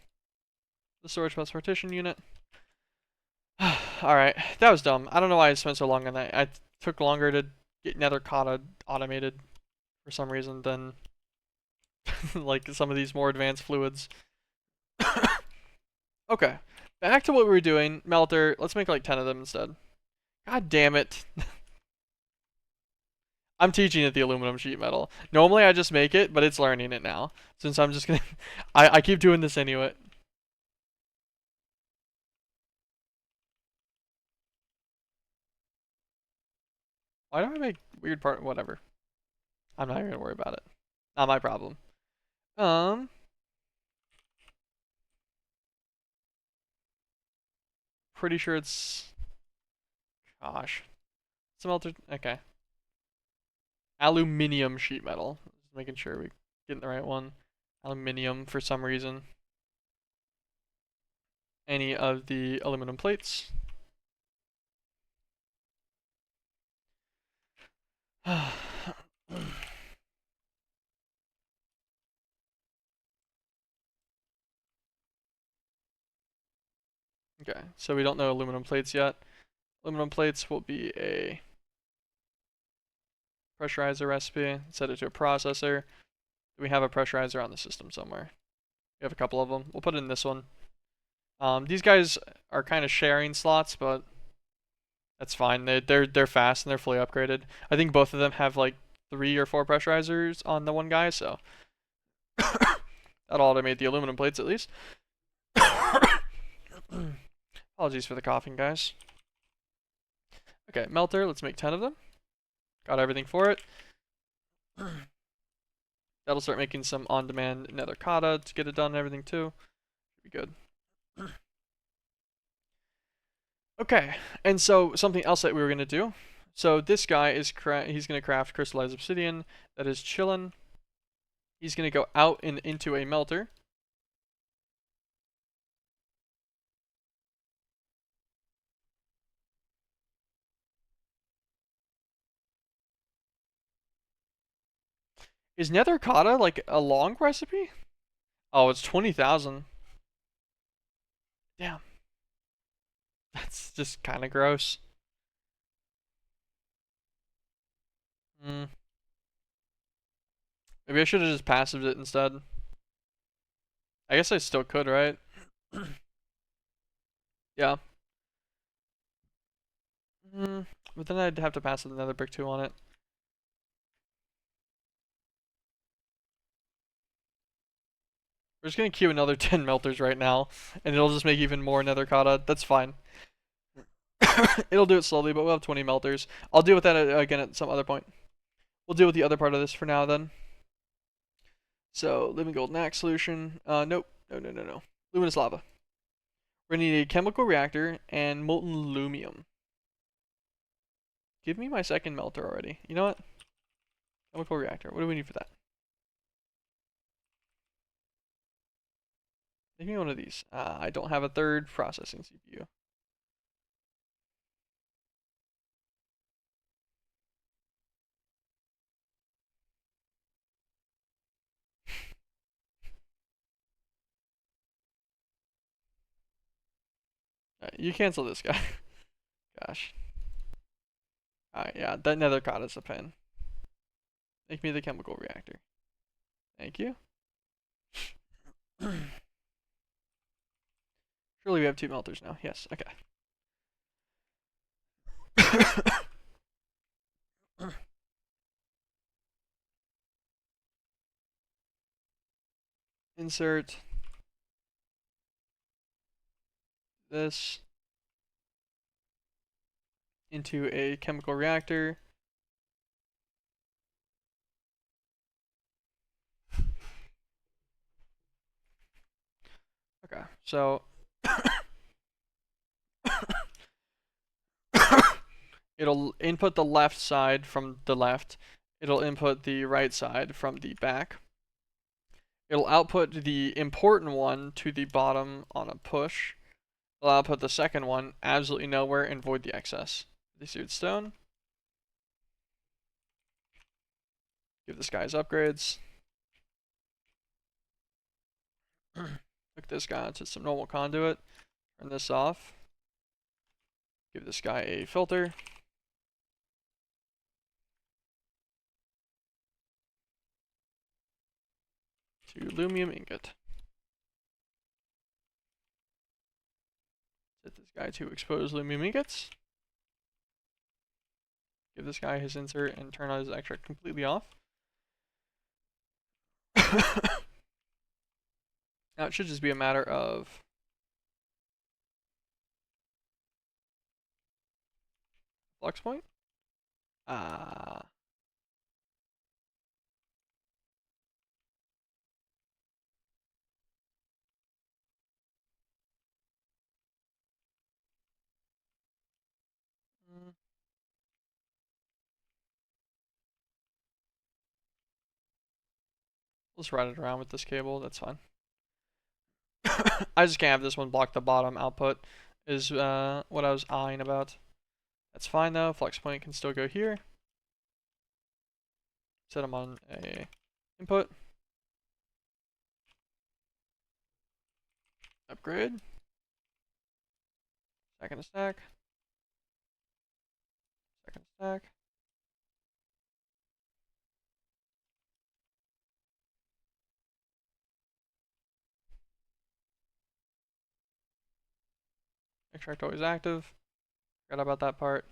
The storage bus partition unit. Alright, that was dumb. I don't know why I spent so long on that. I took longer to get nether kata automated for some reason than like some of these more advanced fluids. Okay, back to what we were doing. Melter, let's make like 10 of them instead. God damn it. I'm teaching it the aluminum sheet metal. Normally I just make it, but it's learning it now. Since I'm just gonna I keep doing this anyway. Why do I make weird part? Whatever. I'm not even gonna worry about it. Not my problem. Pretty sure it's. Gosh. Smelter. Okay. Aluminium sheet metal. Just making sure we getting the right one. Aluminium for some reason. Any of the aluminum plates. Okay, so we don't know aluminum plates yet. Aluminum plates will be a pressurizer recipe. Set it to a processor. We have a pressurizer on the system somewhere. We have a couple of them. We'll put it in this one. These guys are kind of sharing slots, but that's fine. They're fast and they're fully upgraded. I think both of them have like 3 or 4 pressurizers on the one guy, so that'll automate the aluminum plates at least. Apologies for the coughing, guys. Okay, melter. Let's make 10 of them. Got everything for it. That'll start making some on-demand nether kata to get it done and everything too. Should be good. Okay, and so something else that we were gonna do. So this guy is he's gonna craft crystallized obsidian that is chillin'. He's gonna go out and into a melter. Is nether kata like a long recipe? Oh, it's 20,000. Damn, that's just kind of gross. Hmm. Maybe I should have just passived it instead. I guess I still could, right? Yeah. Mm, but then I'd have to pass another brick 2 on it. We're just gonna queue another 10 melters right now, and it'll just make even more nether kata. That's fine. It'll do it slowly, but we'll have 20 melters. I'll deal with that again at some other point. We'll deal with the other part of this for now then. So, living gold axe solution. Nope. No. Luminous lava. We're gonna need a chemical reactor and molten lumium. Give me my second melter already. You know what? Chemical reactor. What do we need for that? Give me one of these. I don't have a third processing CPU. Alright, you cancel this guy. Gosh. Alright, yeah, that nether is a pen. Make me the chemical reactor. Thank you. Surely we have 2 melters now. Yes, okay. Insert this into a chemical reactor. Okay, so it'll input the left side from the left. It'll input the right side from the back. It'll output the important one to the bottom on a push. It'll output the second one absolutely nowhere and void the excess. The seared stone. Give this guy his upgrades. Hook this guy onto some normal conduit. Turn this off. Give this guy a filter. To lumium ingot. Set this guy to expose lumium ingots. Give this guy his insert and turn his extract completely off. Now it should just be a matter of flux point. Let's ride it around with this cable. That's fine. I just can't have this one block the bottom output. Is what I was eyeing about. That's fine though. Flux point can still go here. Set them on a input. Upgrade. Second stack. Second stack. Extract always active. Forgot about that part.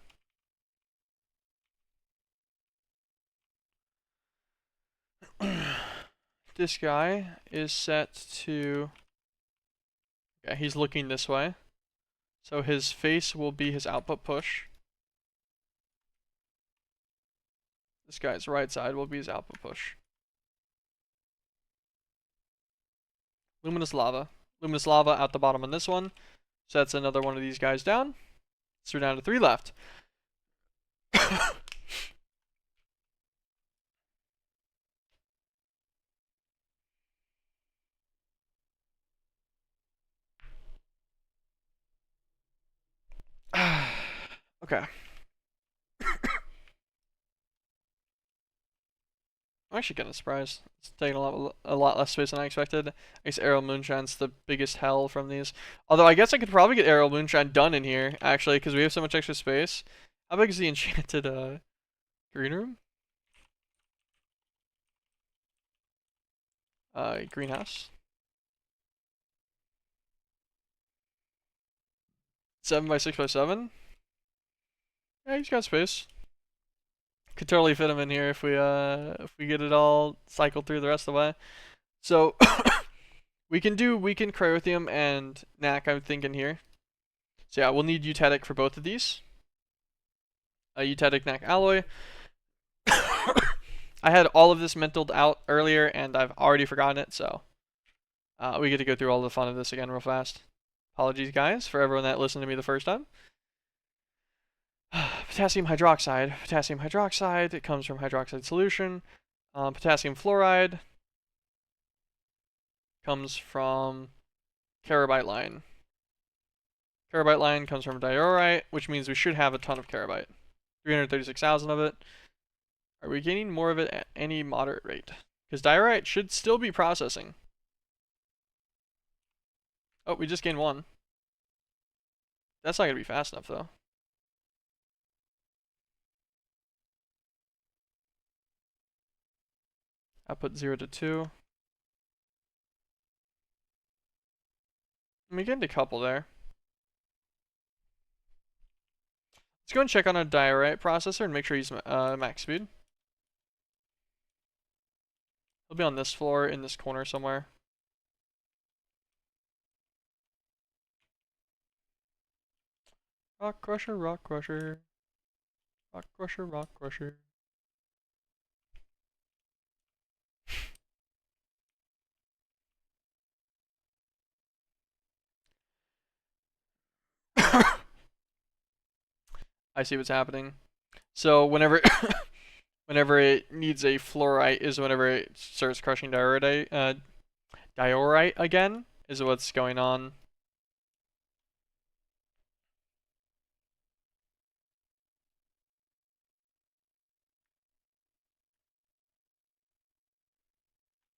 This guy is set to. Yeah, he's looking this way. So his face will be his output push. This guy's right side will be his output push. Luminous lava. Luminous lava at the bottom on this one. Sets another one of these guys down. So we're down to 3 left. Okay. I'm actually kind of surprised. It's taking a lot less space than I expected. I guess Aerial Moonshine's the biggest hell from these. Although I guess I could probably get Aerial Moonshine done in here, actually, because we have so much extra space. How big is the enchanted green room? Greenhouse. 7 by 6 by 7? Yeah, he's got space. Could totally fit him in here if we get it all cycled through the rest of the way. So we can do weakened Cryothium and Knack, I'm thinking here. So yeah, we'll need Eutectic for both of these. Eutectic Knack Alloy. I had all of this mentaled out earlier and I've already forgotten it, so we get to go through all the fun of this again real fast. Apologies guys for everyone that listened to me the first time. Potassium hydroxide. Potassium hydroxide, it comes from hydroxide solution. Potassium fluoride comes from Carabyte line. Carabyte line comes from diorite, which means we should have a ton of carabyte. 336,000 of it. Are we gaining more of it at any moderate rate? Because diorite should still be processing. Oh, we just gained 1. That's not going to be fast enough, though. Output 0 to 2. We gained a couple there. Let's go and check on a diorite processor and make sure he's max speed. He'll be on this floor in this corner somewhere. Rock crusher, rock crusher. Rock crusher, rock crusher. I see what's happening. So whenever whenever it needs a fluorite is whenever it starts crushing diorite again is what's going on.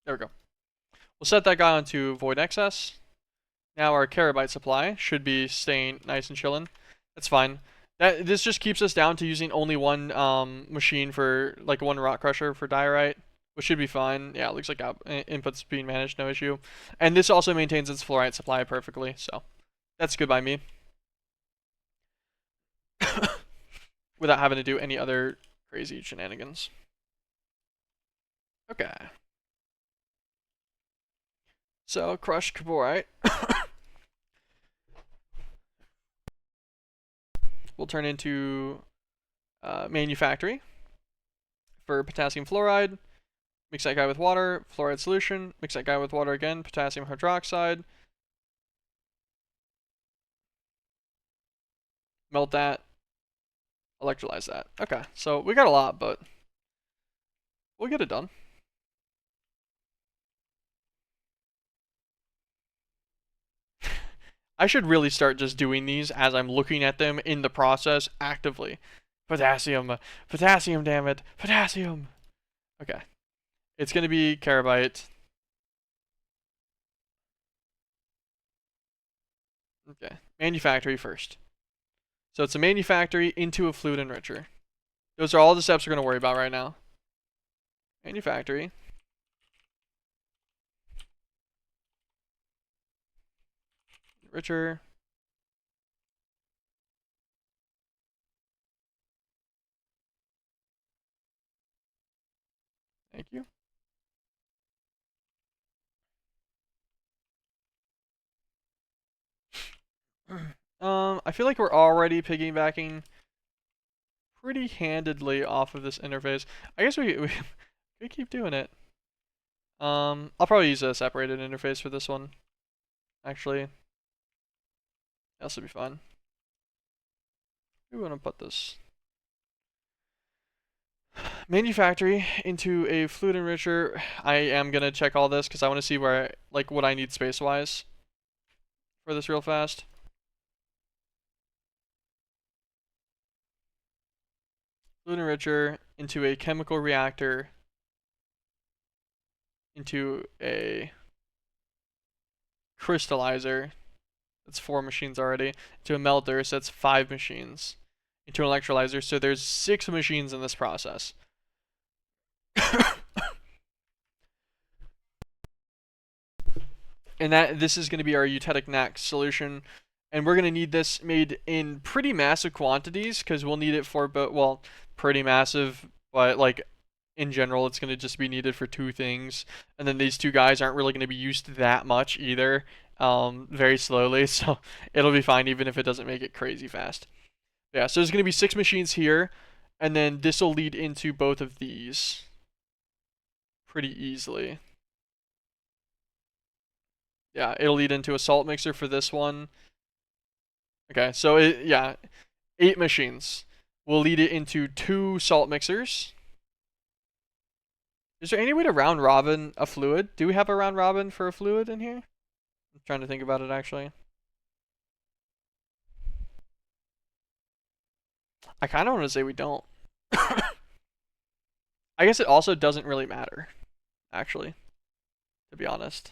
There we go. We'll set that guy onto void excess. Now our carabyte supply should be staying nice and chilling. That's fine. This just keeps us down to using only one machine for like one rock crusher for diorite, which should be fine. Yeah, it looks like input's being managed, no issue. And this also maintains its fluorite supply perfectly, so that's good by me. Without having to do any other crazy shenanigans. Okay. So crushed caborite will turn into manufactory for potassium fluoride. Mix that guy with water, fluoride solution. Mix that guy with water again, potassium hydroxide. Melt that. Electrolyze that. Okay, so we got a lot, but we'll get it done. I should really start just doing these as I'm looking at them in the process actively. Potassium. Potassium, damn it. Potassium. Okay. It's going to be carabyte. Okay. Manufactory first. So it's a manufactory into a fluid enricher. Those are all the steps we're going to worry about right now. Manufactory. Enricher. Thank you. I feel like we're already piggybacking pretty handedly off of this interface. I guess we keep doing it. I'll probably use a separated interface for this one. Actually, this will be fun. We want to put this manufactory into a fluid enricher. I am gonna check all this because I want to see where like what I need space wise for this real fast. Fluid enricher into a chemical reactor into a crystallizer. That's 4 machines already. To a melter, so that's 5 machines. Into an electrolyzer, so there's 6 machines in this process. And this is going to be our eutectic NAC solution. And we're going to need this made in pretty massive quantities because we'll need it for, well, pretty massive, but like in general, it's going to just be needed for 2 things. And then these 2 guys aren't really going to be used that much either, very slowly. So it'll be fine even if it doesn't make it crazy fast. Yeah, so there's going to be 6 machines here. And then this will lead into both of these pretty easily. Yeah, it'll lead into a salt mixer for this one. Okay, so yeah, 8 machines. We'll lead it into 2 salt mixers. Is there any way to round robin a fluid? Do we have a round robin for a fluid in here? I'm trying to think about it actually. I kind of want to say we don't. I guess it also doesn't really matter, actually, to be honest.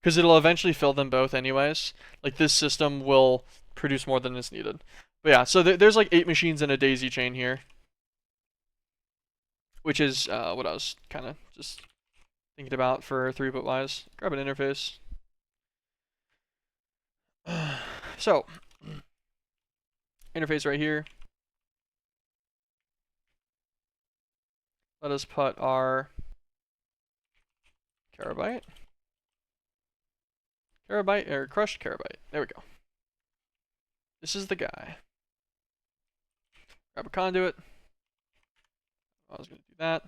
Because it'll eventually fill them both anyways. Like, this system will produce more than is needed. But yeah, so there's like 8 machines in a daisy chain here. Which is what I was kind of just thinking about for throughput wise. Grab an interface. So, interface right here. Let us put our carabyte. Carabyte, or crushed carabyte. There we go. This is the guy. Grab a conduit. I was going to do that.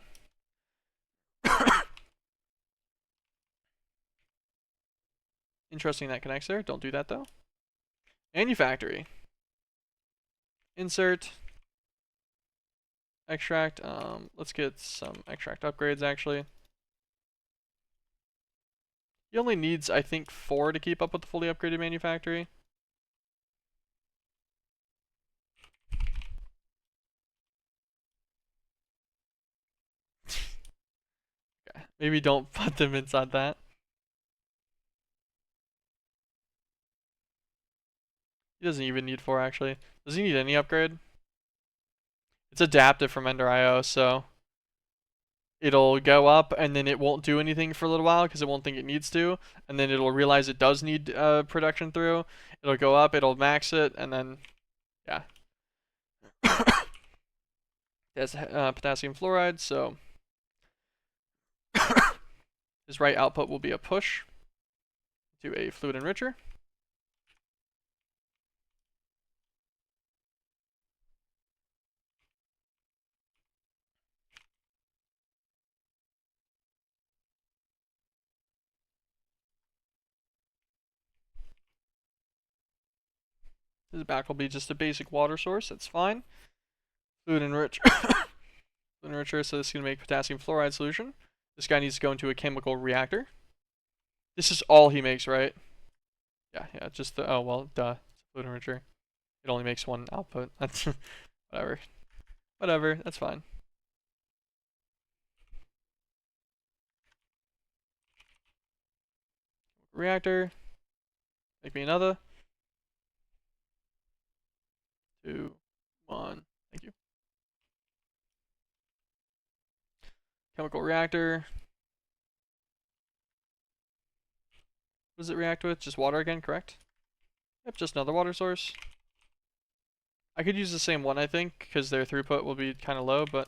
Interesting that connects there. Don't do that though. Manufactory. Insert. Extract. Let's get some extract upgrades actually. He only needs, I think, 4 to keep up with the fully upgraded manufactory. Okay, maybe don't put them inside that. He doesn't even need 4 actually. Does he need any upgrade? It's adaptive from Ender.io, so it'll go up and then it won't do anything for a little while because it won't think it needs to, and then it'll realize it does need production through. It'll go up, it'll max it, and then yeah. It has potassium fluoride, so his right output will be a push to a fluid enricher. His back will be just a basic water source, that's fine. Fluid enricher. Fluid enricher, so this is going to make potassium fluoride solution. This guy needs to go into a chemical reactor. This is all he makes, right? Yeah, just the, oh, well, duh. Fluid enricher. It only makes 1 output. That's, whatever. Whatever, that's fine. Reactor. Make me another. 2, 1. Thank you. Chemical reactor. What does it react with? Just water again, correct? Yep, just another water source. I could use the same one, I think, because their throughput will be kind of low, but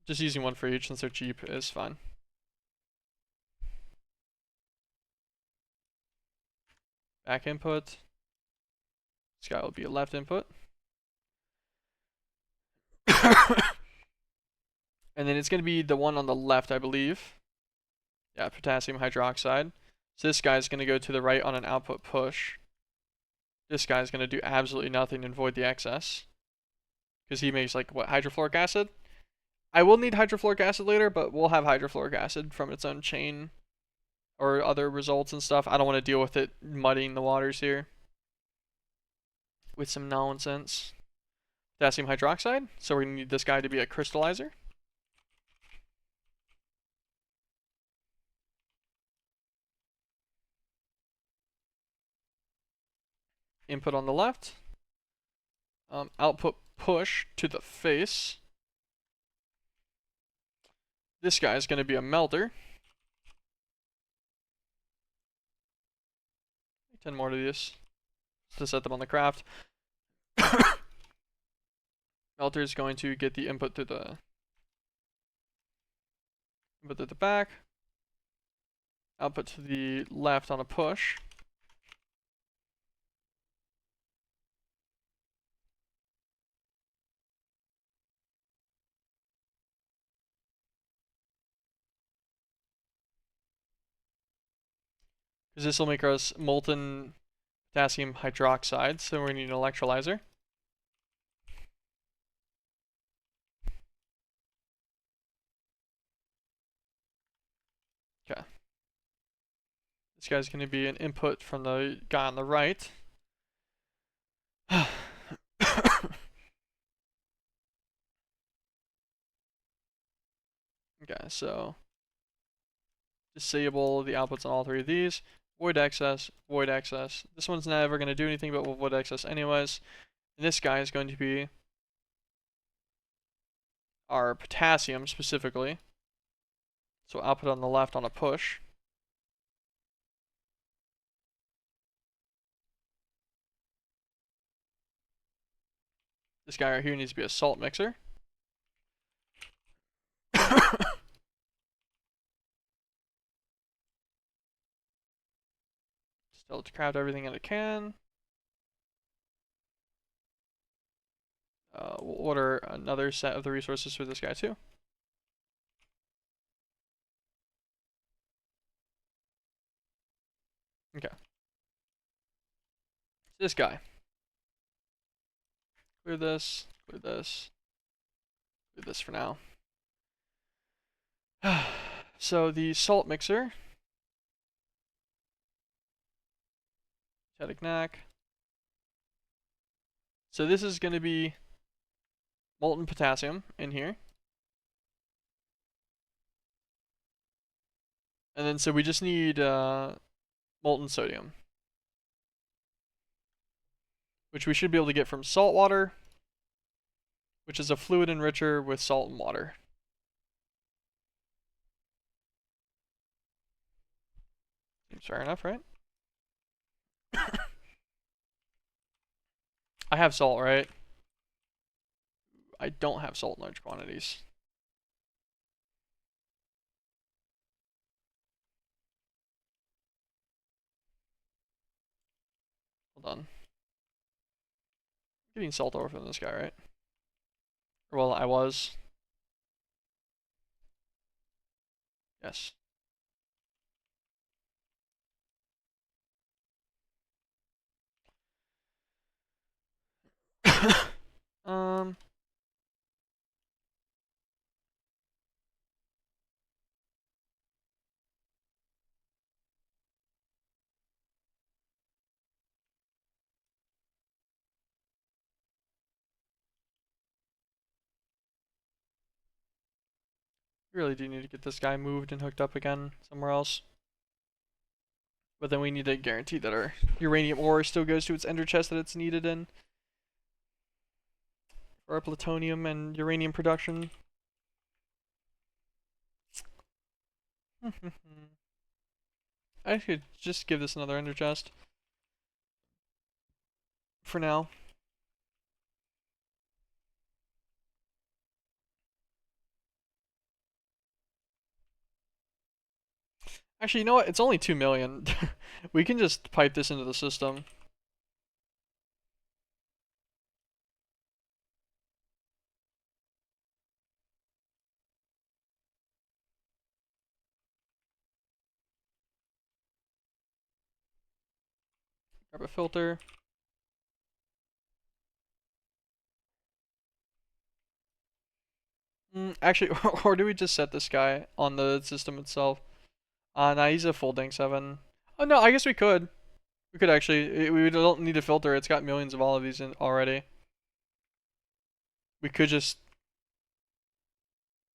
just using 1 for each since they're cheap is fine. Back input. This guy will be a left input. And then it's going to be the one on the left, I believe. Yeah, potassium hydroxide. So this guy's going to go to the right on an output push. This guy's going to do absolutely nothing and void the excess. Because he makes, like, what, hydrofluoric acid? I will need hydrofluoric acid later, but we'll have hydrofluoric acid from its own chain or other results and stuff. I don't want to deal with it muddying the waters here with some nonsense. Potassium hydroxide. So we're going to need this guy to be a crystallizer. Input on the left. Output push to the face. This guy is going to be a melter. 10 more to these to set them on the craft. Melter is going to get the input to the back. Output to the left on a push. Because this will make us molten potassium hydroxide, so we need an electrolyzer. Okay. This guy's going to be an input from the guy on the right. Okay, so disable the outputs on all three of these. Void excess, void excess. This one's never going to do anything, but we'll void excess anyways. And this guy is going to be our potassium specifically. So output on the left on a push. This guy right here needs to be a salt mixer. Still to craft everything in a can. We'll order another set of the resources for this guy too. Okay. This guy. Clear this, clear this, clear this for now. So the salt mixer. Static knack. So this is going to be molten potassium in here. And then so we just need molten sodium, which we should be able to get from salt water, which is a fluid enricher with salt and water. Seems fair enough, right? I have salt, right? I don't have salt in large quantities. Hold on. Getting salt over from this guy, right? Well, I was. Yes. um. Really do need to get this guy moved and hooked up again somewhere else. But then we need to guarantee that our uranium ore still goes to its ender chest that it's needed in for our plutonium and uranium production. I should just give this another ender chest for now. Actually, you know what? It's only 2 million. We can just pipe this into the system. Grab a filter. Actually, or do we just set this guy on the system itself? Nah, he's a full dank 7. Oh no, I guess we could. We could actually. We don't need to filter. It's got millions of all of these in already. We could just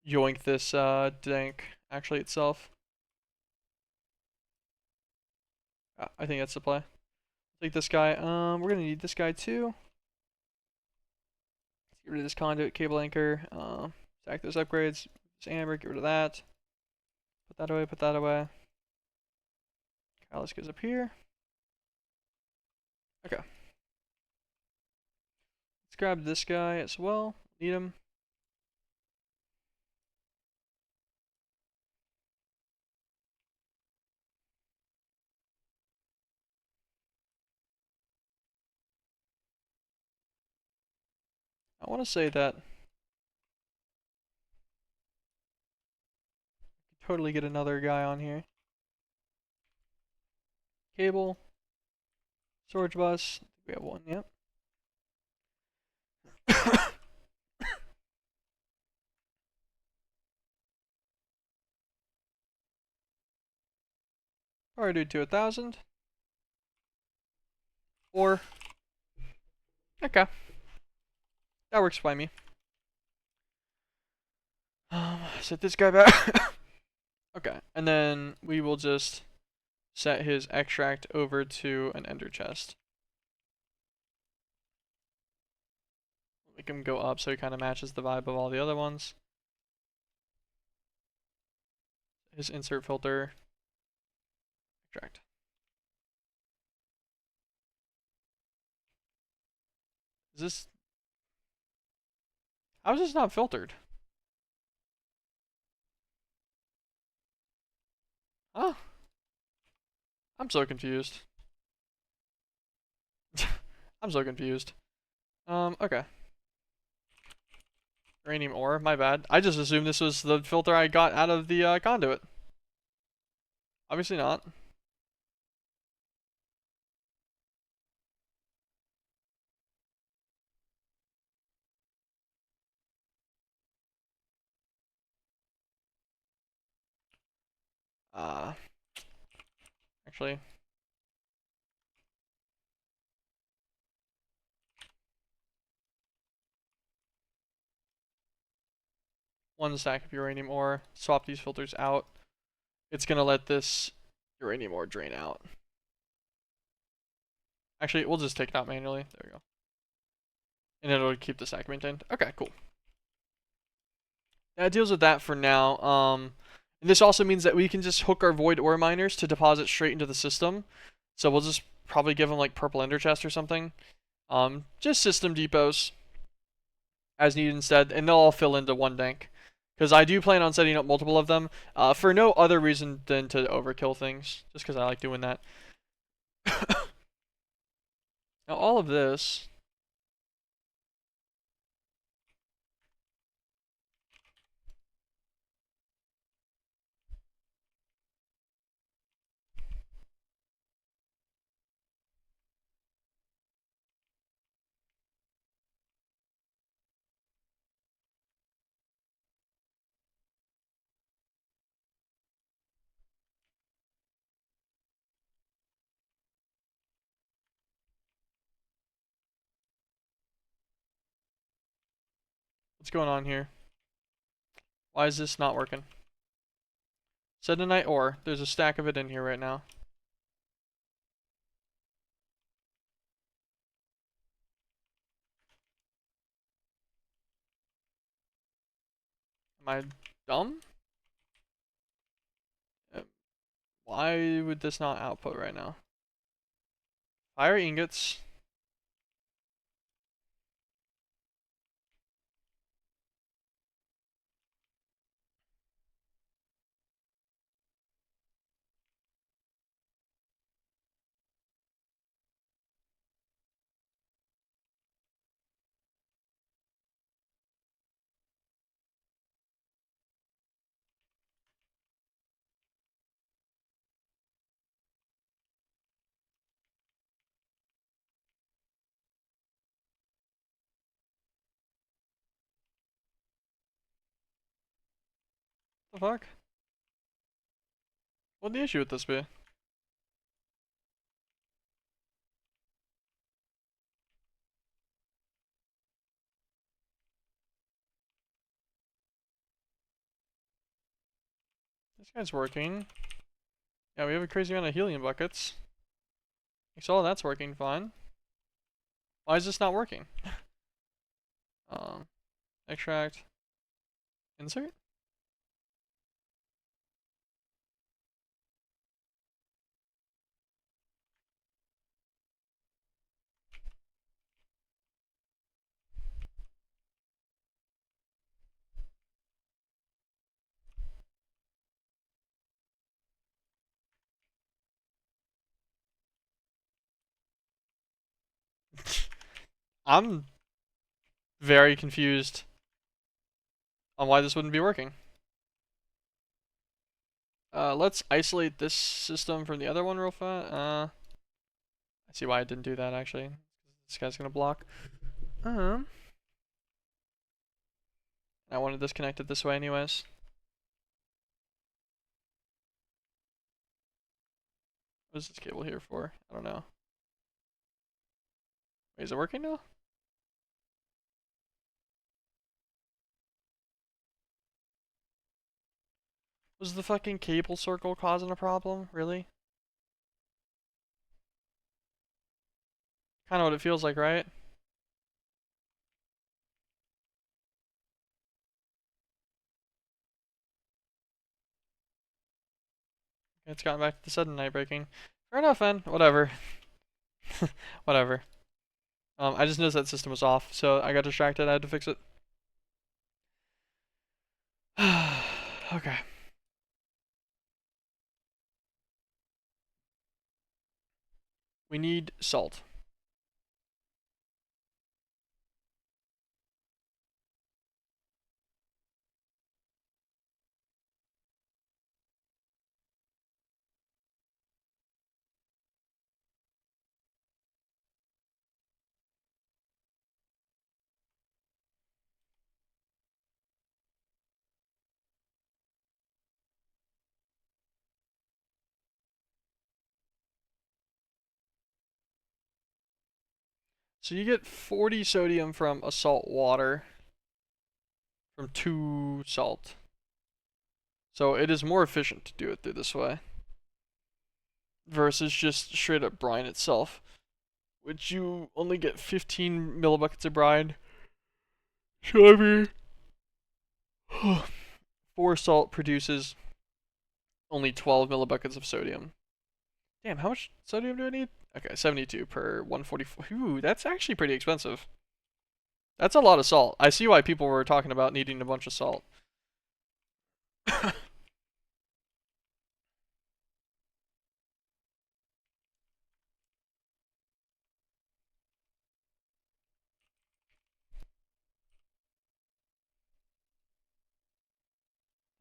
yoink this dank actually itself. I think that's the play. Take this guy. We're gonna need this guy too. Let's get rid of this conduit cable anchor. Stack those upgrades. This amber. Get rid of that. Put that away. Put that away. Catalyst goes up here. Okay. Let's grab this guy as well. Need him. I want to say that totally get another guy on here. Cable. Storage bus. We have one. Yep. Or do 1,000. Or okay, that works by me. Set this guy back. Okay, and then we will just set his extract over to an ender chest. Make him go up so he kind of matches the vibe of all the other ones. His insert filter extract. Is this? How is this not filtered? Huh? I'm so confused. I'm so confused. Okay. Uranium ore, my bad. I just assumed this was the filter I got out of the conduit. Obviously not. Uh, Actually, one stack of uranium ore. Swap these filters out. It's gonna let this uranium ore drain out. Actually, we'll just take it out manually. There we go. And it'll keep the stack maintained. Okay, cool. That deals with that for now. And this also means that we can just hook our void ore miners to deposit straight into the system. So we'll just probably give them like purple ender chest or something. Just system depots as needed instead, and they'll all fill into one dank. Because I do plan on setting up multiple of them, for no other reason than to overkill things, just because I like doing that. Now all of this, what's going on here? Why is this not working? Sedenite ore, there's a stack of it in here right now. Am I dumb? Why would this not output right now? Fire ingots. The fuck? What'd the issue with this be? This guy's working. Yeah, we have a crazy amount of helium buckets. So all that's working fine. Why is this not working? Um, extract, insert. I'm very confused on why this wouldn't be working. Let's isolate this system from the other one real fast. I see why I didn't do that actually. This guy's gonna block. I want to disconnect it this way anyways. What is this cable here for? I don't know. Wait, is it working now? Was the fucking cable circle causing a problem? Really? Kind of what it feels like, right? It's gotten back to the sudden night breaking. Fair enough, then. Whatever. Whatever. I just noticed that system was off, so I got distracted. I had to fix it. Okay. We need salt. So you get 40 sodium from a salt water from 2 salt. So it is more efficient to do it through this way versus just straight up brine itself, which you only get 15 millibuckets of brine. So I mean, 4 salt produces only 12 millibuckets of sodium. Damn, how much sodium do I need? Okay, 72 per 144. Ooh, that's actually pretty expensive. That's a lot of salt. I see why people were talking about needing a bunch of salt. How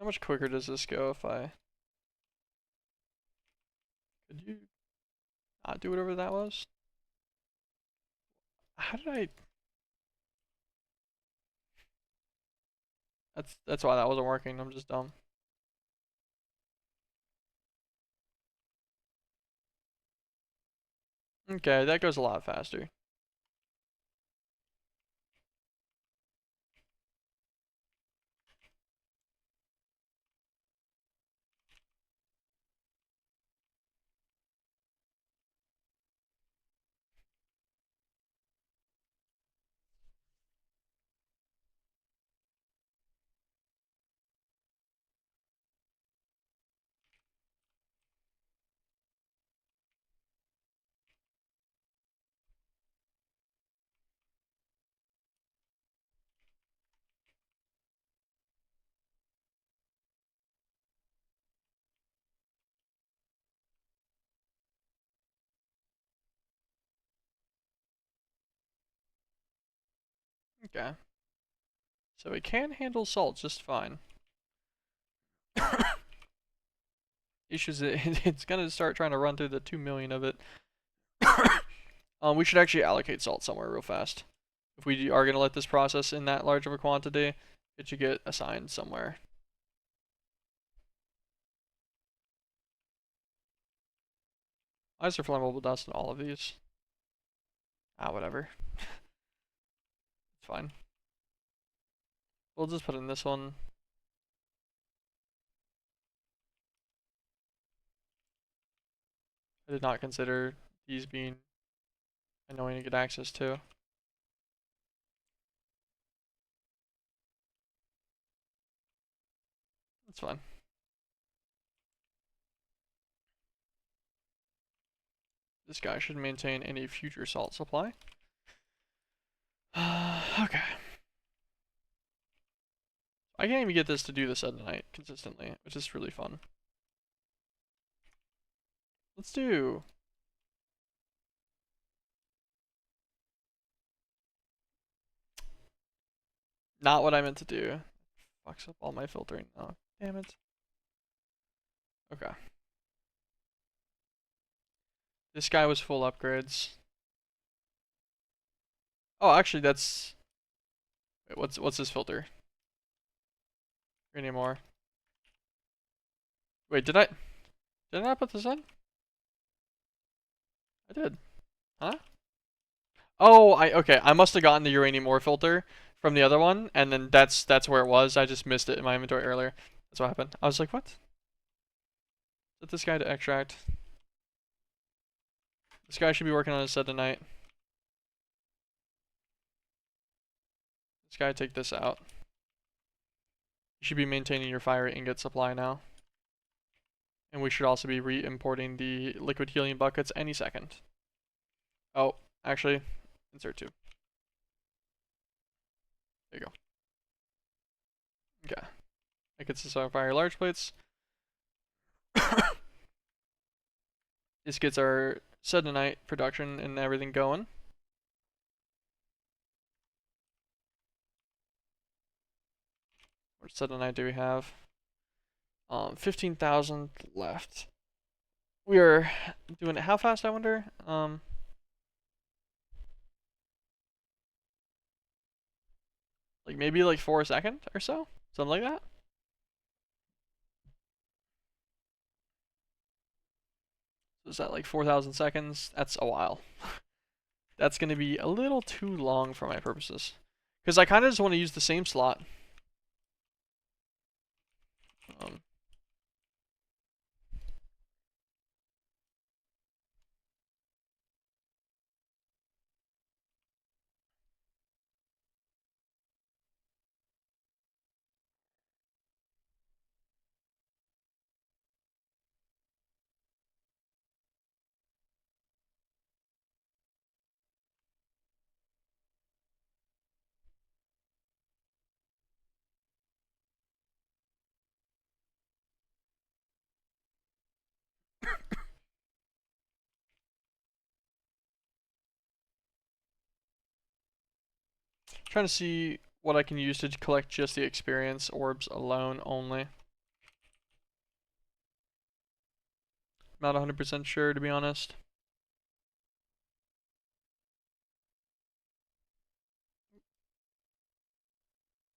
much quicker does this go if I... Could you not do whatever that was? How did I... That's why that wasn't working. I'm just dumb. Okay, that goes a lot faster. Okay. So it can handle salt just fine. Issues it's gonna start trying to run through the 2 million of it. We should actually allocate salt somewhere real fast. If we are gonna let this process in that large of a quantity, it should get assigned somewhere. Why is there flammable dust in all of these? Ah, whatever. It's fine. We'll just put in this one. I did not consider these being annoying to get access to. That's fine. This guy should maintain any future salt supply. Okay. I can't even get this to do this at night consistently, which is really fun. Let's do... Not what I meant to do. Fucks up all my filtering. Oh, damn it. Okay. This guy was full upgrades. Oh, actually, that's... Wait, what's this filter? Any more? Wait, did I put this in? I did. Huh? Oh, okay. I must have gotten the uranium ore filter from the other one, and then that's where it was. I just missed it in my inventory earlier. That's what happened. I was like, what? Set this guy to extract. This guy should be working on his set tonight. This guy, take this out. You should be maintaining your fire ingot supply now. And we should also be re-importing the liquid helium buckets any second. Oh, actually, insert two. There you go. Okay. That gets us our fire large plates. This gets our sedonite production and everything going. What sedonite do we have? 15,000 left. We are doing it how fast, I wonder? Like maybe like 4 a second or so? Something like that? Is that like 4,000 seconds? That's a while. That's going to be a little too long for my purposes. Because I kind of just want to use the same slot. Trying to see what I can use to collect just the experience orbs alone only. Not 100% sure, to be honest.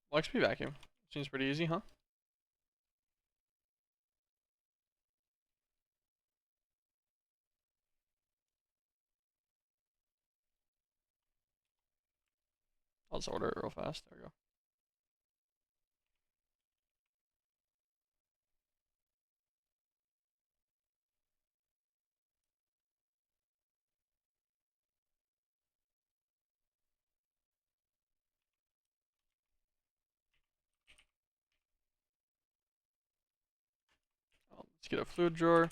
Well, XP vacuum. Seems pretty easy, huh? I'll just order it real fast. There we go. Let's get a fluid drawer.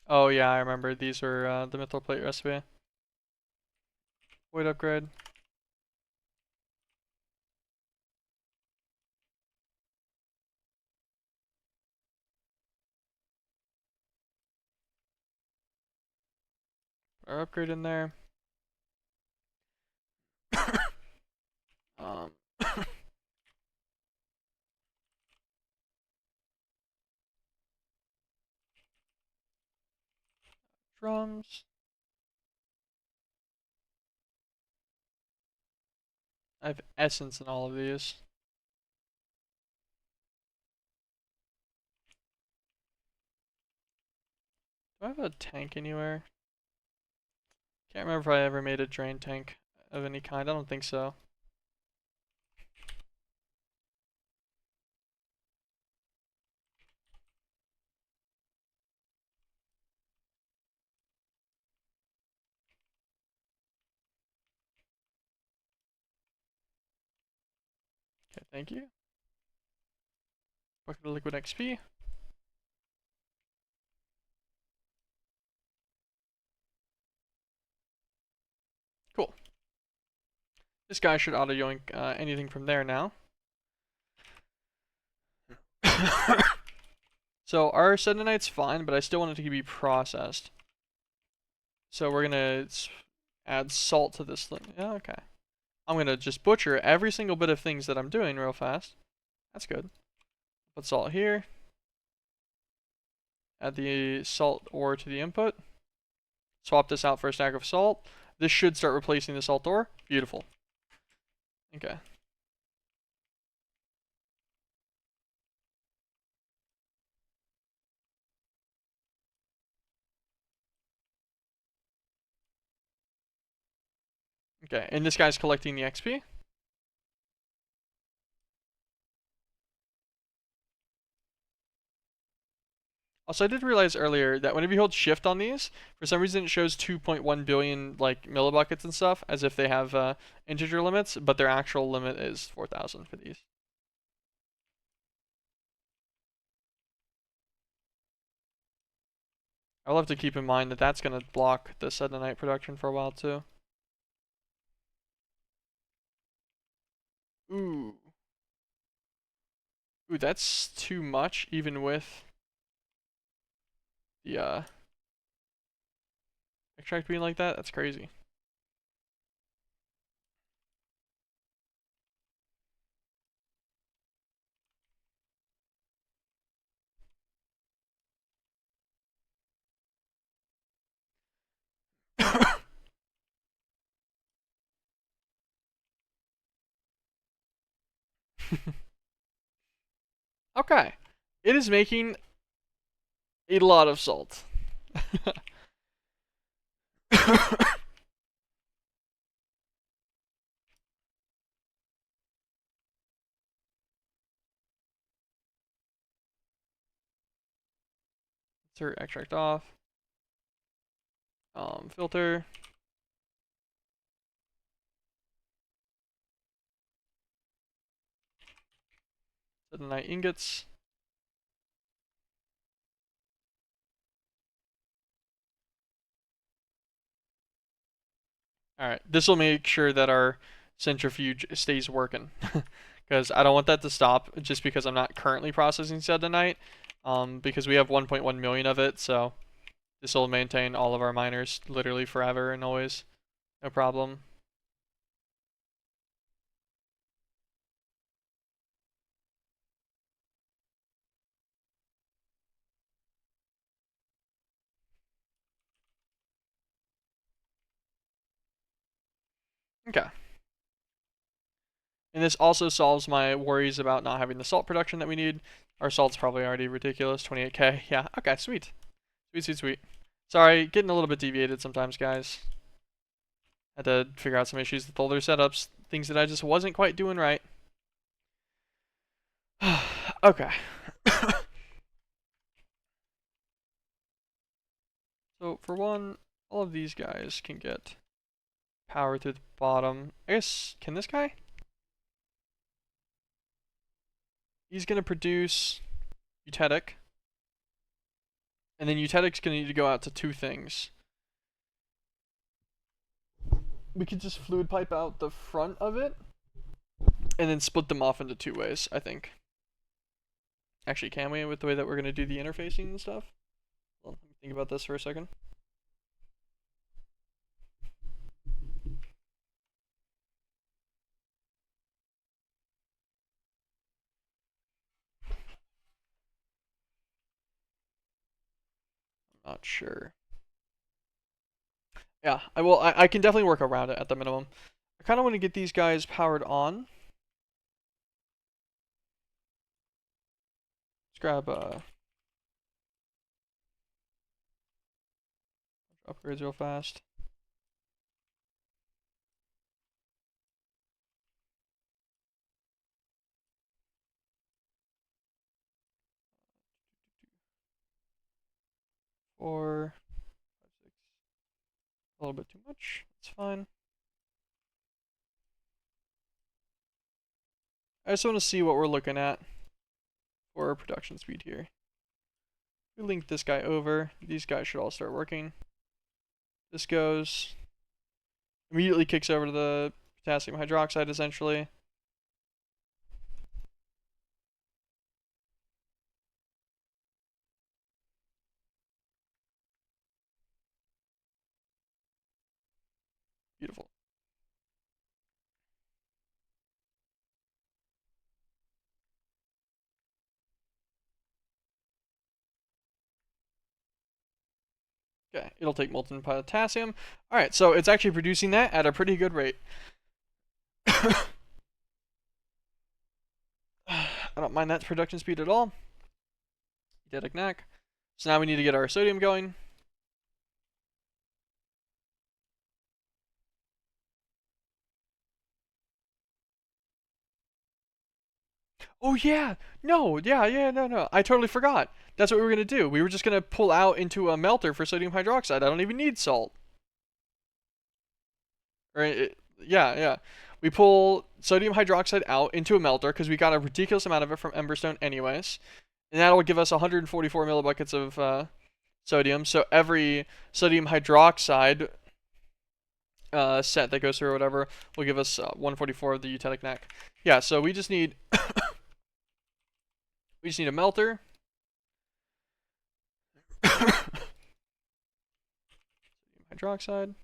Oh yeah, I remember. These were the mithril plate recipe. Void upgrade. Our upgrade in there. um, drums. I have essence in all of these. I have a tank anywhere? Can't remember if I ever made a drain tank of any kind. I don't think so. Okay, thank you. Bucket of liquid XP. Cool. This guy should auto yoink anything from there now. So our sedenite's fine, but I still want it to be processed. So we're gonna add salt to this thing. Yeah, okay. I'm gonna just butcher every single bit of things that I'm doing real fast. That's good. Put salt here. Add the salt ore to the input. Swap this out for a stack of salt. This should start replacing the salt ore. Beautiful. Okay. Okay, and this guy's collecting the XP. Also, I did realize earlier that whenever you hold shift on these, for some reason it shows 2.1 billion like millibuckets and stuff, as if they have integer limits, but their actual limit is 4,000 for these. I'll have to keep in mind that that's going to block the sedenite production for a while too. Ooh. Ooh, that's too much, even with the extract being like that. That's crazy. Okay. It is making a lot of salt. Insert extract off. Filter. Sedenite ingots. Alright, this will make sure that our centrifuge stays working. Because I don't want that to stop just because I'm not currently processing sedenite. Because we have 1.1 million of it, so this will maintain all of our miners literally forever and always. No problem. Okay. And this also solves my worries about not having the salt production that we need. Our salt's probably already ridiculous, 28k. Yeah, okay, sweet. Sweet, sweet, sweet. Sorry, getting a little bit deviated sometimes, guys. Had to figure out some issues with older setups, things that I just wasn't quite doing right. Okay. So, for one, all of these guys can get power through the bottom. I guess, can this guy? He's going to produce Eutetic. And then Eutetic's going to need to go out to two things. We could just fluid pipe out the front of it. And then split them off into two ways, I think. Actually, can we, with the way that we're going to do the interfacing and stuff? Well, let me think about this for a second. I'm not sure. Yeah, I can definitely work around it at the minimum. I kind of want to get these guys powered on. Let's grab Upgrades real fast. Four, 5, 6. A little bit too much. That's fine. I just want to see what we're looking at for production speed here. We link this guy over. These guys should all start working. This goes. Immediately kicks over to the potassium hydroxide, essentially. Beautiful. Okay, it'll take molten potassium. Alright, so it's actually producing that at a pretty good rate. I don't mind that production speed at all. Eutectic knack. So now we need to get our sodium going. Oh yeah, no, no. I totally forgot. That's what we were gonna do. We were just gonna pull out into a melter for sodium hydroxide. I don't even need salt. Right? Yeah. We pull sodium hydroxide out into a melter because we got a ridiculous amount of it from Emberstone anyways. And that'll give us 144 millibuckets of sodium. So every sodium hydroxide set that goes through or whatever will give us 144 of the eutectic knack. Yeah, so we just need a melter. Hydroxide.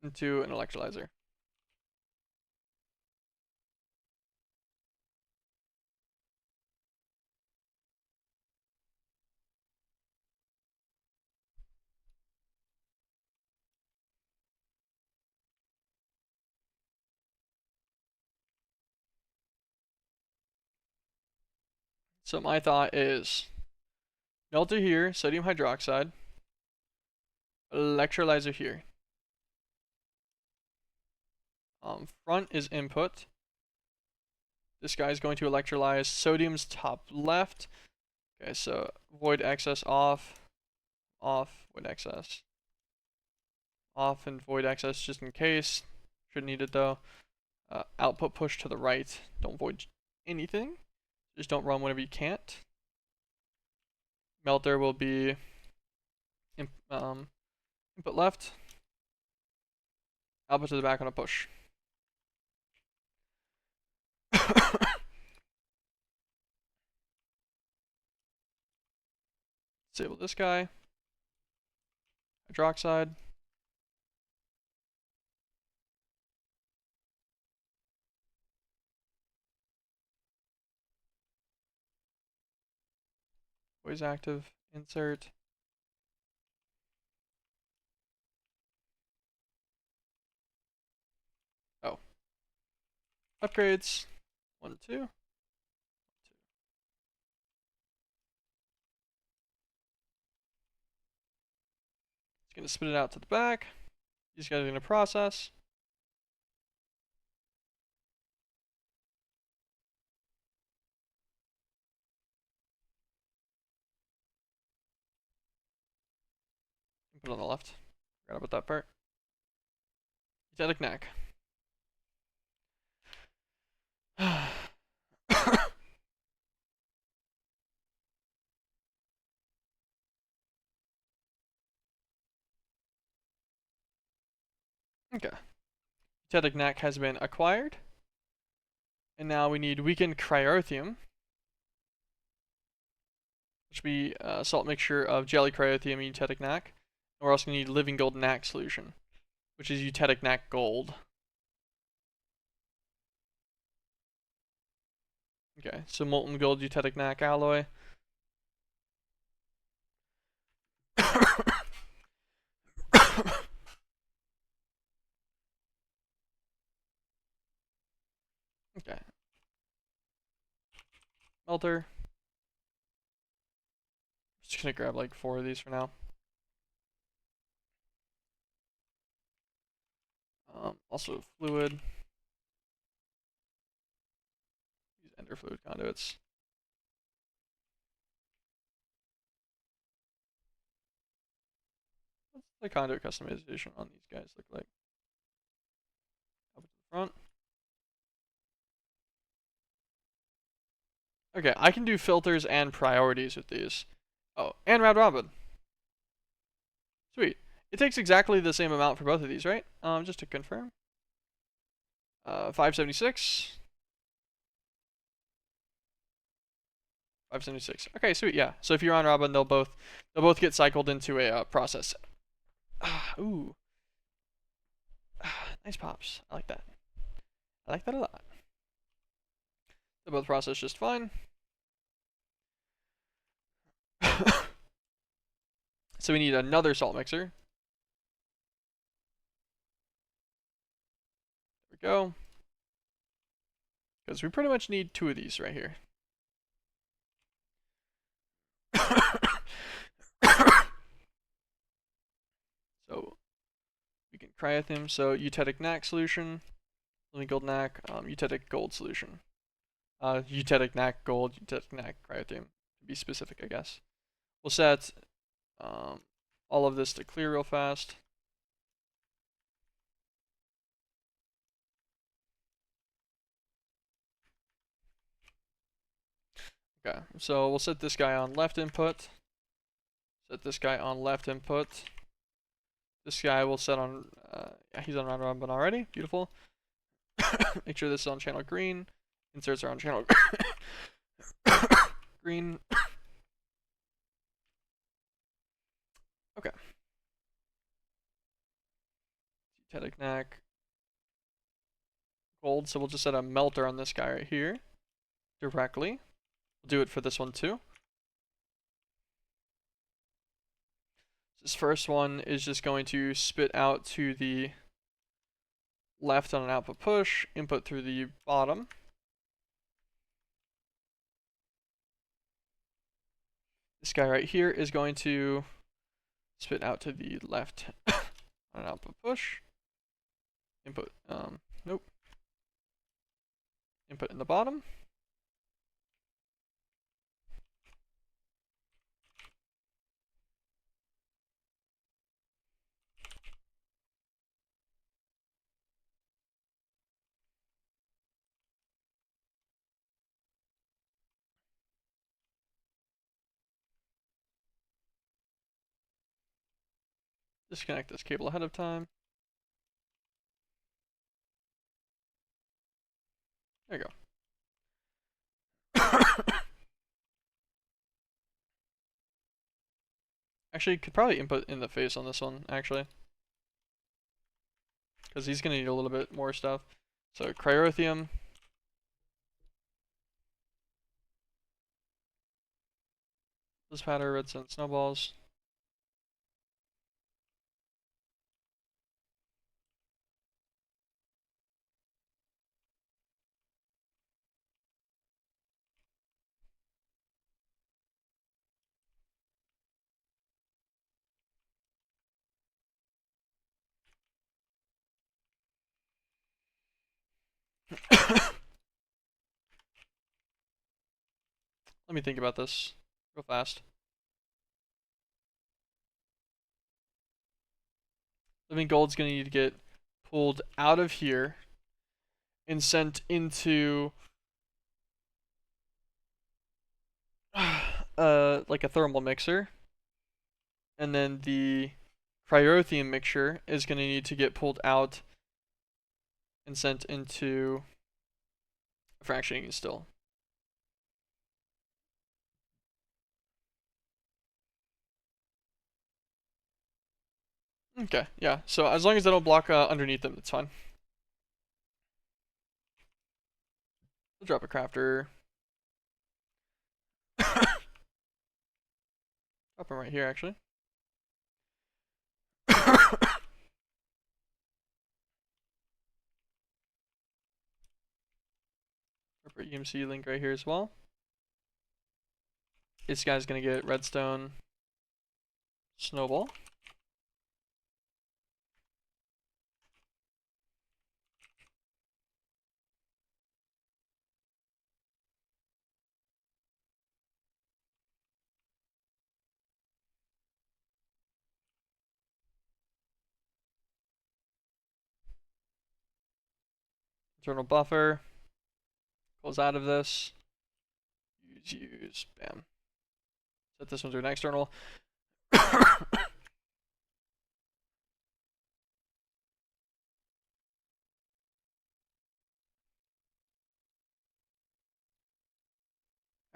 Into an electrolyzer. So my thought is melter here, sodium hydroxide, electrolyzer here. Front is input. This guy is going to electrolyze sodium's top left. Okay, so void excess off, void excess, off, and void excess just in case. Shouldn't need it though. Output push to the right. Don't void anything. Just don't run whenever you can't. Melter will be input left. Output to the back on a push. Disable this guy. Hydroxide. Voice active. Insert. Oh. Upgrades. 1, 2. It's going to spit it out to the back. These guys are going to process. Put it on the left. Forgot about that part. Eutectic knack. Okay. Eutectic knack has been acquired. And now we need weakened cryothium, which will be a salt mixture of jelly cryothium and eutectic knack. And we're also going to need living gold knack solution, which is eutectic knack gold. Okay, so molten gold eutectic knack alloy. Okay, melter. Just gonna grab like 4 of these for now. Also fluid. Use ender fluid conduits. What's the conduit customization on these guys look like? Up to the front. Okay, I can do filters and priorities with these. Oh, and round robin. Sweet. It takes exactly the same amount for both of these, right? Just to confirm. 576. 576. Okay, sweet. Yeah. So if you're on robin, they'll both get cycled into a process. Ooh. Nice pops. I like that. I like that a lot. They both process just fine. So we need another salt mixer. There we go. Because we pretty much need 2 of these right here. So we can cryothem. So eutectic NaC solution, living gold NaC, eutectic gold solution. Eutectic NaC gold, eutectic NaC cryothem, to be specific, I guess. We'll set all of this to clear real fast. Okay, so we'll set this guy on left input. Set this guy on left input. This guy will set on, yeah, he's on round robin already. Beautiful. Make sure this is on channel green. Inserts are on channel green. Okay. Eutectic NaC gold, so we'll just set a melter on this guy right here directly. We'll do it for this one too. This first one is just going to spit out to the left on an output push, input through the bottom. This guy right here is going to spit out to the left on an output push. Input, nope. Input in the bottom. Disconnect this cable ahead of time. There you go. Actually, could probably input in the face on this one, actually. Because he's going to need a little bit more stuff. So, cryothium. This powder, red sun snowballs. Let me think about this real fast. Living gold's going to need to get pulled out of here and sent into like a thermal mixer. And then the cryothium mixture is going to need to get pulled out and sent into fractionating still. Okay, yeah. So as long as they don't block underneath them, it's fine. We'll drop a crafter. Drop him right here, actually. Drop our EMC link right here as well. This guy's gonna get redstone snowball. Internal buffer. Pulls out of this. Use. Bam. Set this one to an external.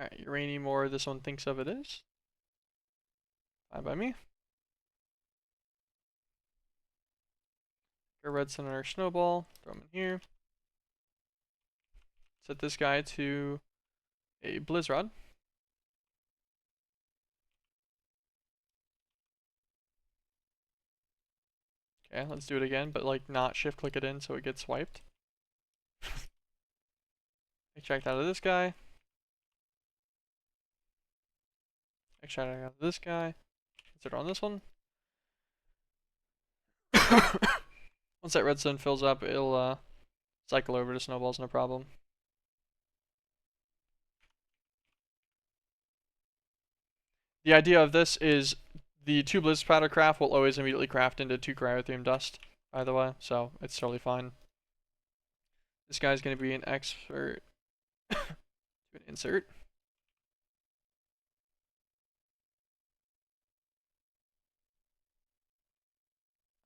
Alright, uranium ore, this one thinks of it is. Fine by me. Our redstone and our snowball. Throw them in here. Set this guy to a blizzrod. Okay, let's do it again, but like not shift click it in so it gets swiped. Extract out of this guy. Extract out of this guy. Insert on this one. Once that redstone fills up, it'll cycle over to snowballs, no problem. The idea of this is the 2 blizzard powder craft will always immediately craft into 2 cryotheum dust, by the way, so it's totally fine. This guy's going to be an expert. Do an insert.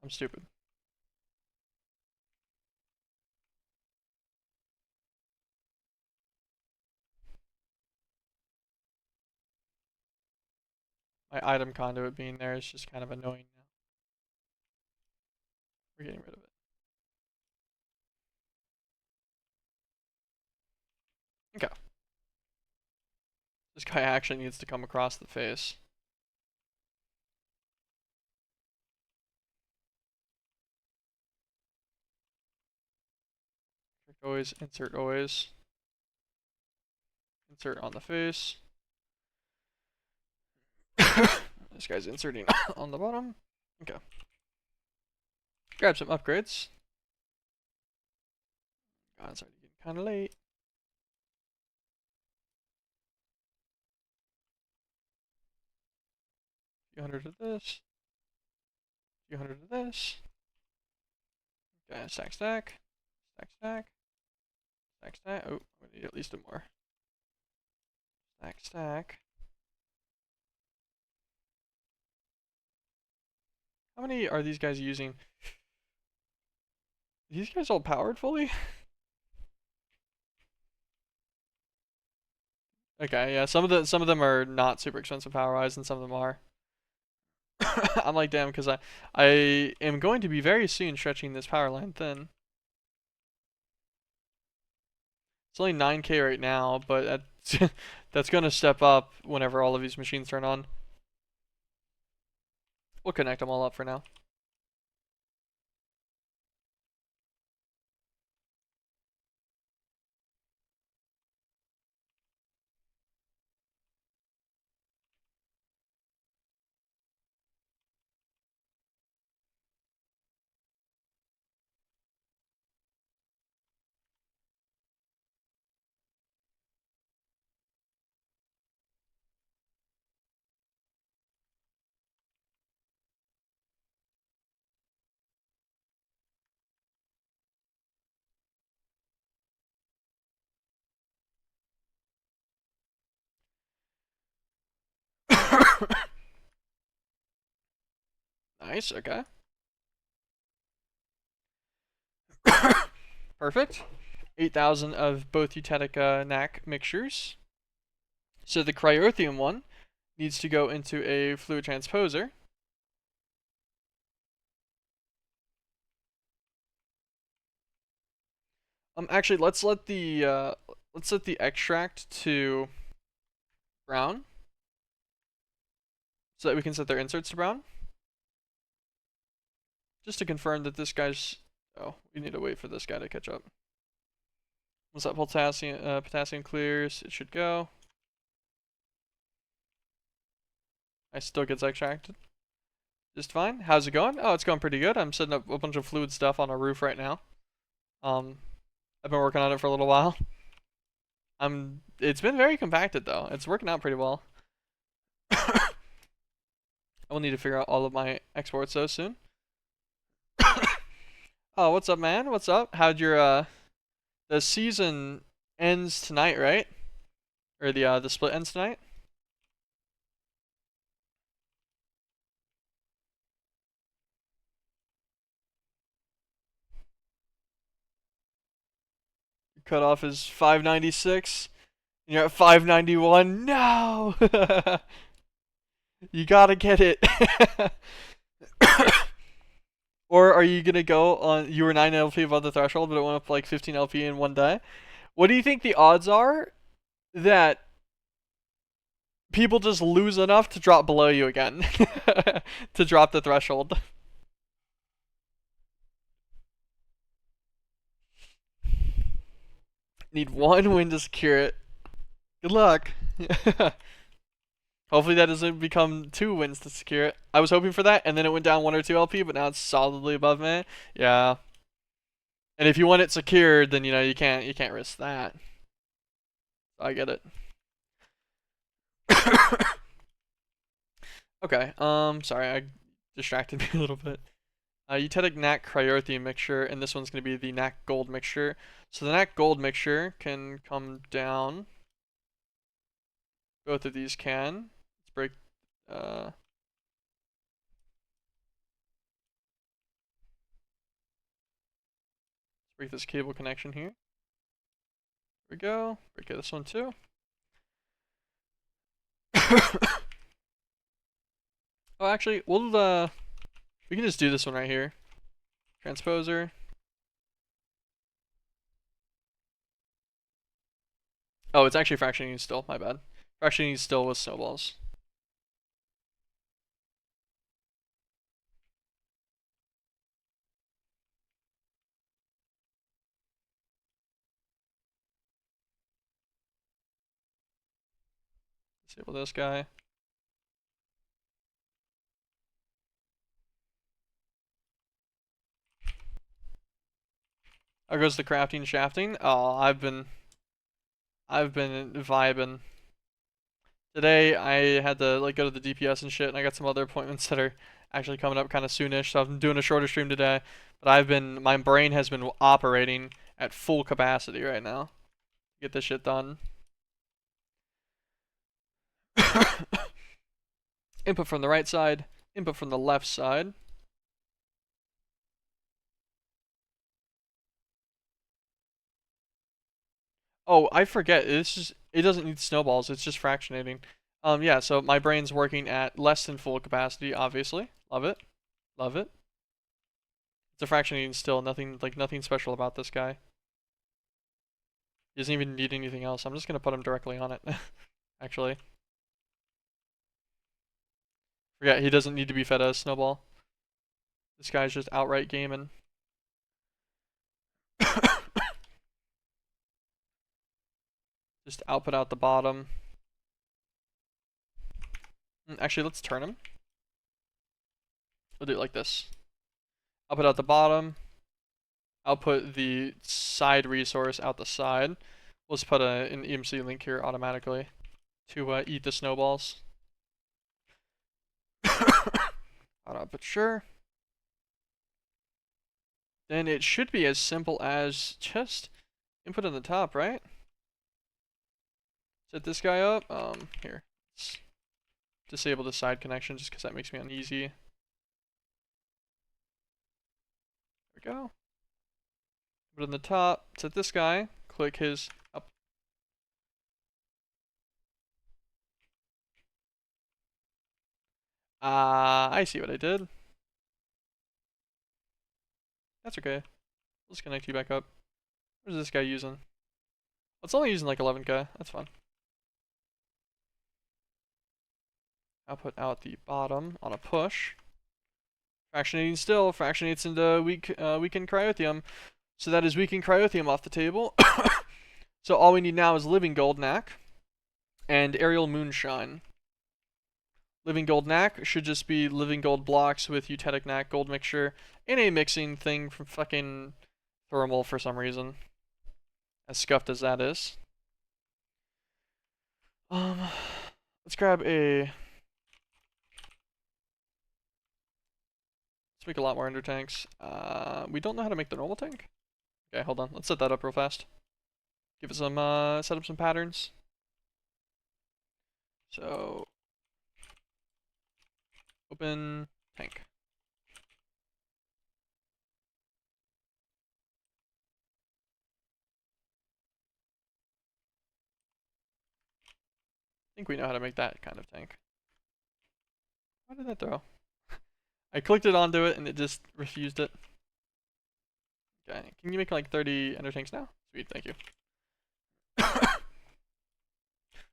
I'm stupid. My item conduit being there is just kind of annoying now. We're getting rid of it. Okay. This guy actually needs to come across the face. Always, insert always. Insert on the face. This guy's inserting on the bottom. Okay. Grab some upgrades. God, it's already getting kind of late. A few hundred of this. A few hundred of this. Okay, stack, stack. Stack, stack. Stack, stack. Oh, we need at least 2 more. Stack, stack. How many are these guys using? Are these guys all powered fully? Okay, yeah, some of them are not super expensive power-wise, and some of them are. I'm like, damn, because I am going to be very soon stretching this power line thin. It's only 9K right now, but that's going to step up whenever all of these machines turn on. We'll connect them all up for now. Nice, okay. Perfect. 8,000 of both Eutetica NAC mixtures. So the cryothium one needs to go into a fluid transposer. Actually, let's set the extract to brown, so that we can set their inserts to brown. Just to confirm that this guy's. Oh, we need to wait for this guy to catch up. Once that potassium clears, it should go. I still gets extracted. Just fine. How's it going? Oh, it's going pretty good. I'm setting up a bunch of fluid stuff on our roof right now. I've been working on it for a little while. It's been very compacted though. It's working out pretty well. I will need to figure out all of my exports though soon. Oh, what's up, man? What's up? How'd your the season ends tonight, right? Or the split ends tonight? Cutoff is 596. You're at 591. No! You gotta get it. Or are you gonna go on? You were 9 LP above the threshold, but it went up like 15 LP in one day. What do you think the odds are that people just lose enough to drop below you again? To drop the threshold? Need one win to secure it. Good luck. Hopefully that doesn't become 2 wins to secure it. I was hoping for that, and then it went down 1 or 2 LP, but now it's solidly above me. Yeah. And if you want it secured, then you can't risk that. I get it. Okay. Sorry, I distracted me a little bit. Eutetic NAC Cryothium mixture, and this one's gonna be the NAC Gold mixture. So the NAC Gold mixture can come down. Both of these can. Let's break. Let's break this cable connection here. There we go. Break this one too. Oh, actually, we can just do this one right here. Transposer. Oh, it's actually fractionating still. My bad. Fractionating still with snowballs. Disable this guy. How goes the crafting shafting? Oh, I've been vibing. Today I had to like go to the DPS and shit, and I got some other appointments that are actually coming up kind of soonish. So I'm doing a shorter stream today, but my brain has been operating at full capacity right now. Get this shit done. Input from the right side, input from the left side. Oh, I forget. It doesn't need snowballs. It's just fractionating. Yeah. So my brain's working at less than full capacity. Obviously, love it, love it. It's a fractionating still. Nothing special about this guy. He doesn't even need anything else. I'm just gonna put him directly on it. Actually, forget he doesn't need to be fed a snowball. This guy's just outright gaming. Just output out the bottom. Actually, let's turn him. We'll do it like this. Output out the bottom. Output the side resource out the side. We'll just put an EMC link here automatically to eat the snowballs. But sure. Then it should be as simple as just input on the top, right? Set this guy up. Here. Let's disable the side connection just because that makes me uneasy. There we go. Put it on the top. Set this guy. Click his up. I see what I did. That's okay. Let's connect you back up. What is this guy using? It's only using like 11k. That's fine. Output out the bottom on a push. Fractionating still. Fractionates into weakened cryothium. So that is weakened cryothium off the table. So all we need now is living gold NAC and aerial moonshine. Living gold knack should just be living gold blocks with eutetic knack gold mixture in a mixing thing from fucking thermal for some reason. As scuffed as that is. Let's grab a. Let's make a lot more ender tanks. We don't know how to make the normal tank. Okay, hold on. Let's set that up real fast. Give it some, set up some patterns. So, open tank. I think we know how to make that kind of tank. Why did that throw? I clicked it onto it and it just refused it. Okay, can you make like 30 ender tanks now? Sweet, thank you.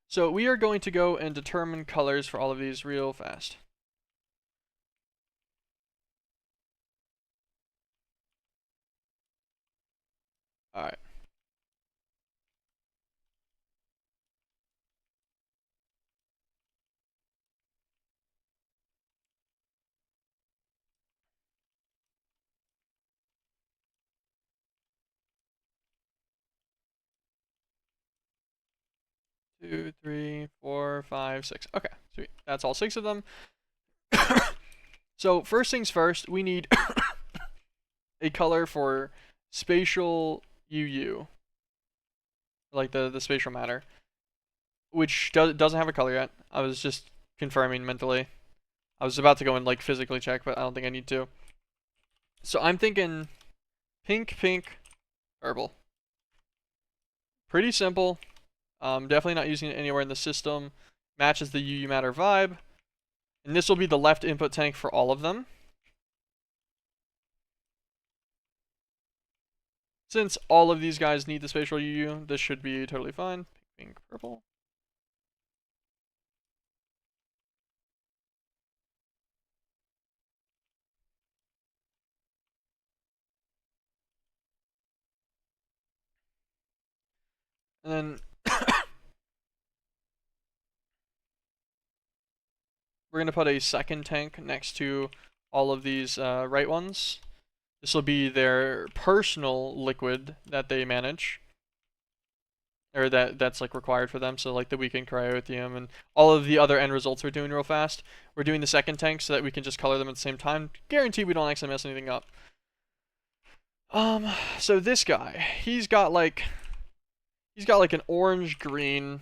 So we are going to go and determine colors for all of these real fast. Alright. Two, three, four, five, six. Okay, sweet. That's all 6 of them. So first things first, we need a color for spatial UU, like the spatial matter, which doesn't have a color yet. I was just confirming mentally. I was about to go and like physically check, but I don't think I need to. So I'm thinking pink, pink, purple. Pretty simple. Definitely not using it anywhere in the system. Matches the UU matter vibe. And this will be the left input tank for all of them. Since all of these guys need the spatial UU, this should be totally fine. Pink, purple. And then we're going to put a second tank next to all of these right ones. This will be their personal liquid that they manage. Or that's like required for them. So like the weekend cryotheum and all of the other end results we're doing real fast. We're doing the second tank so that we can just color them at the same time. Guarantee we don't actually mess anything up. So this guy, he's got like an orange green.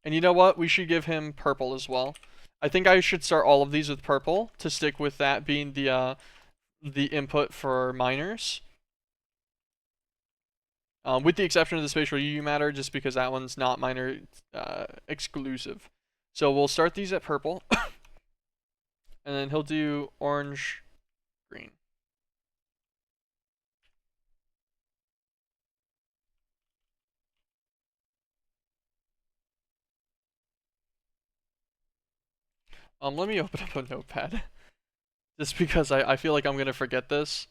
And you know what? We should give him purple as well. I think I should start all of these with purple to stick with that being the input for miners. With the exception of the spatial UU matter, just because that one's not miner exclusive. So we'll start these at purple. And then he'll do orange, green. Let me open up a notepad. Just because I feel like I'm going to forget this.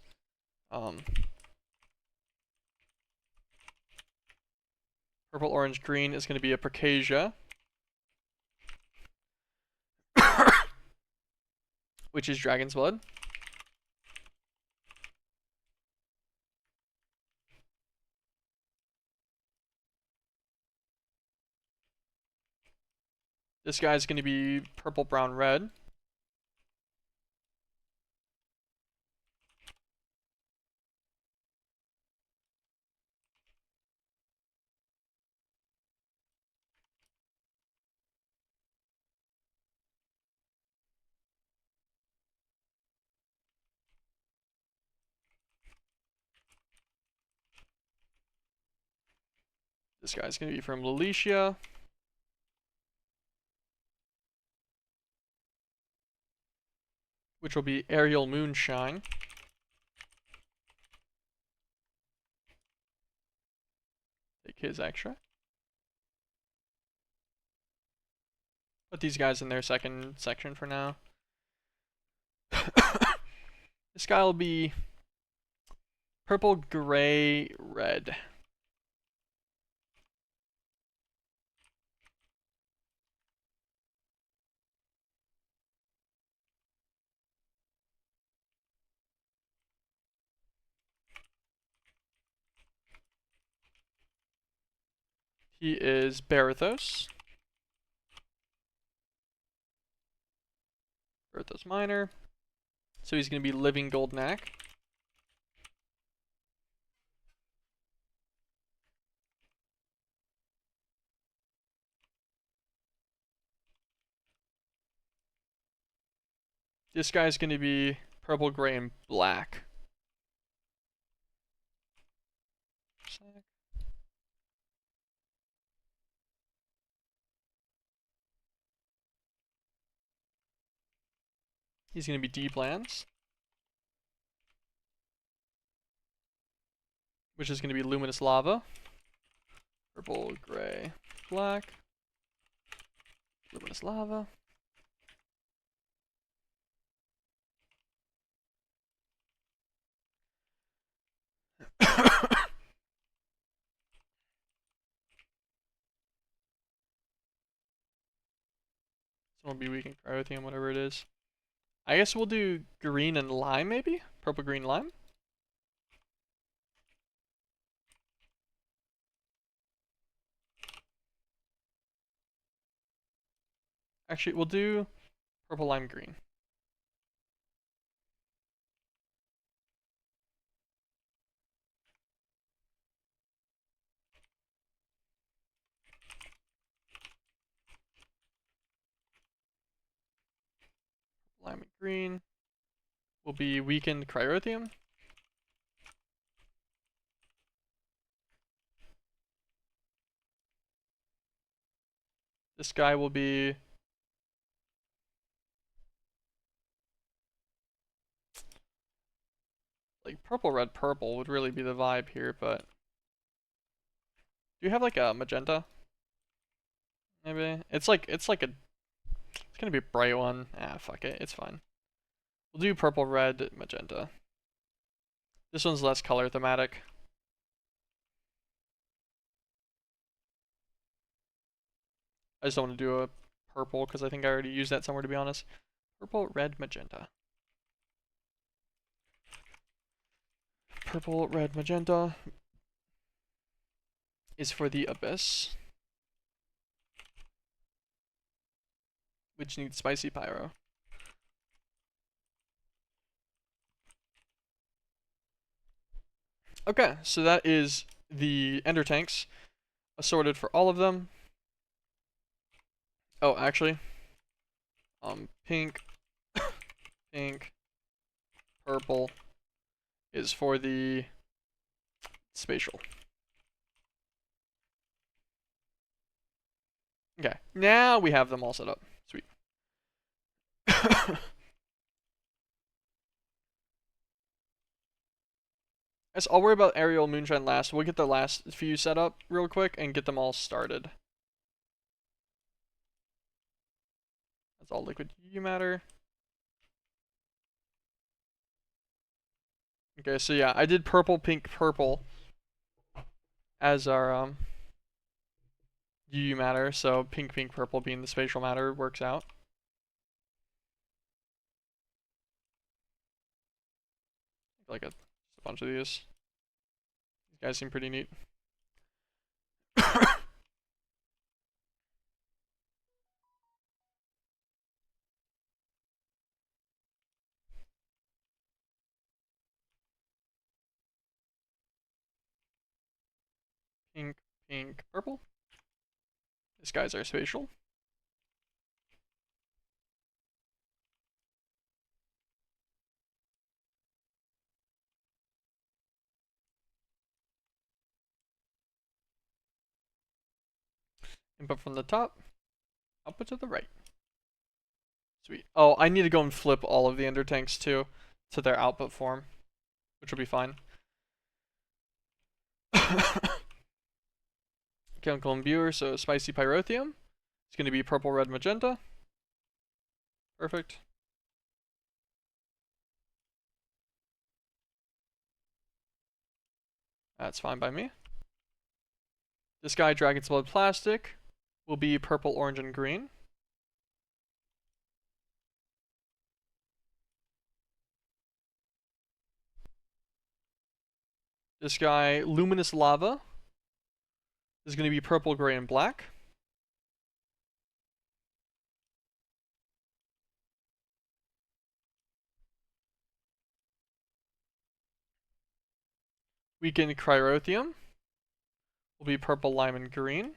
Purple, orange, green is going to be a Percasia. Which is Dragon's Blood. This guy's going to be purple, brown, red. This guy's going to be from Lalicia. Which will be Aerial Moonshine. Take his extra. Put these guys in their second section for now. This guy will be purple, gray, red. He is Barathos. Barathos Minor. So he's going to be Living Goldenak. This guy's going to be Purple, Gray, and Black. He's going to be Deep Lands, which is going to be Luminous Lava. Purple, Gray, Black. Luminous Lava. Someone will be weak in Cryotheum, whatever it is. I guess we'll do green and lime, maybe? Purple, green, lime? Actually, we'll do purple, lime, green. Lime and green will be weakened Cryotheum. This guy will be like purple, red, purple would really be the vibe here, but do you have like a magenta? Maybe it's gonna be a bright one. Ah, fuck it, it's fine. We'll do purple, red, magenta. This one's less color thematic. I just don't want to do a purple because I think I already used that somewhere, to be honest. Purple, red, magenta. Purple, red, magenta is for the Abyss, which needs Spicy Pyro. Okay, so that is the Ender Tanks assorted for all of them. Oh, actually, pink, pink, purple is for the spatial. Okay, now we have them all set up. Sweet. Yes, I'll worry about Aerial Moonshine last. We'll get the last few set up real quick and get them all started. That's all liquid UU matter. Okay, so yeah, I did purple, pink, purple as our UU matter, so pink, pink, purple being the spatial matter works out. Like a bunch of these. These guys seem pretty neat. Pink, pink, purple. This guy's our spatial. Input from the top, output to the right. Sweet. Oh, I need to go and flip all of the Ender Tanks too to their output form, which will be fine. Chemical Imbuer, so Spicy Pyrotheum. It's going to be purple, red, magenta. Perfect. That's fine by me. This guy, Dragon's Blood Plastic, will be purple, orange, and green. This guy, Luminous Lava, This is going to be purple, gray, and black. Weakened cryotheum will be purple, lime, and green.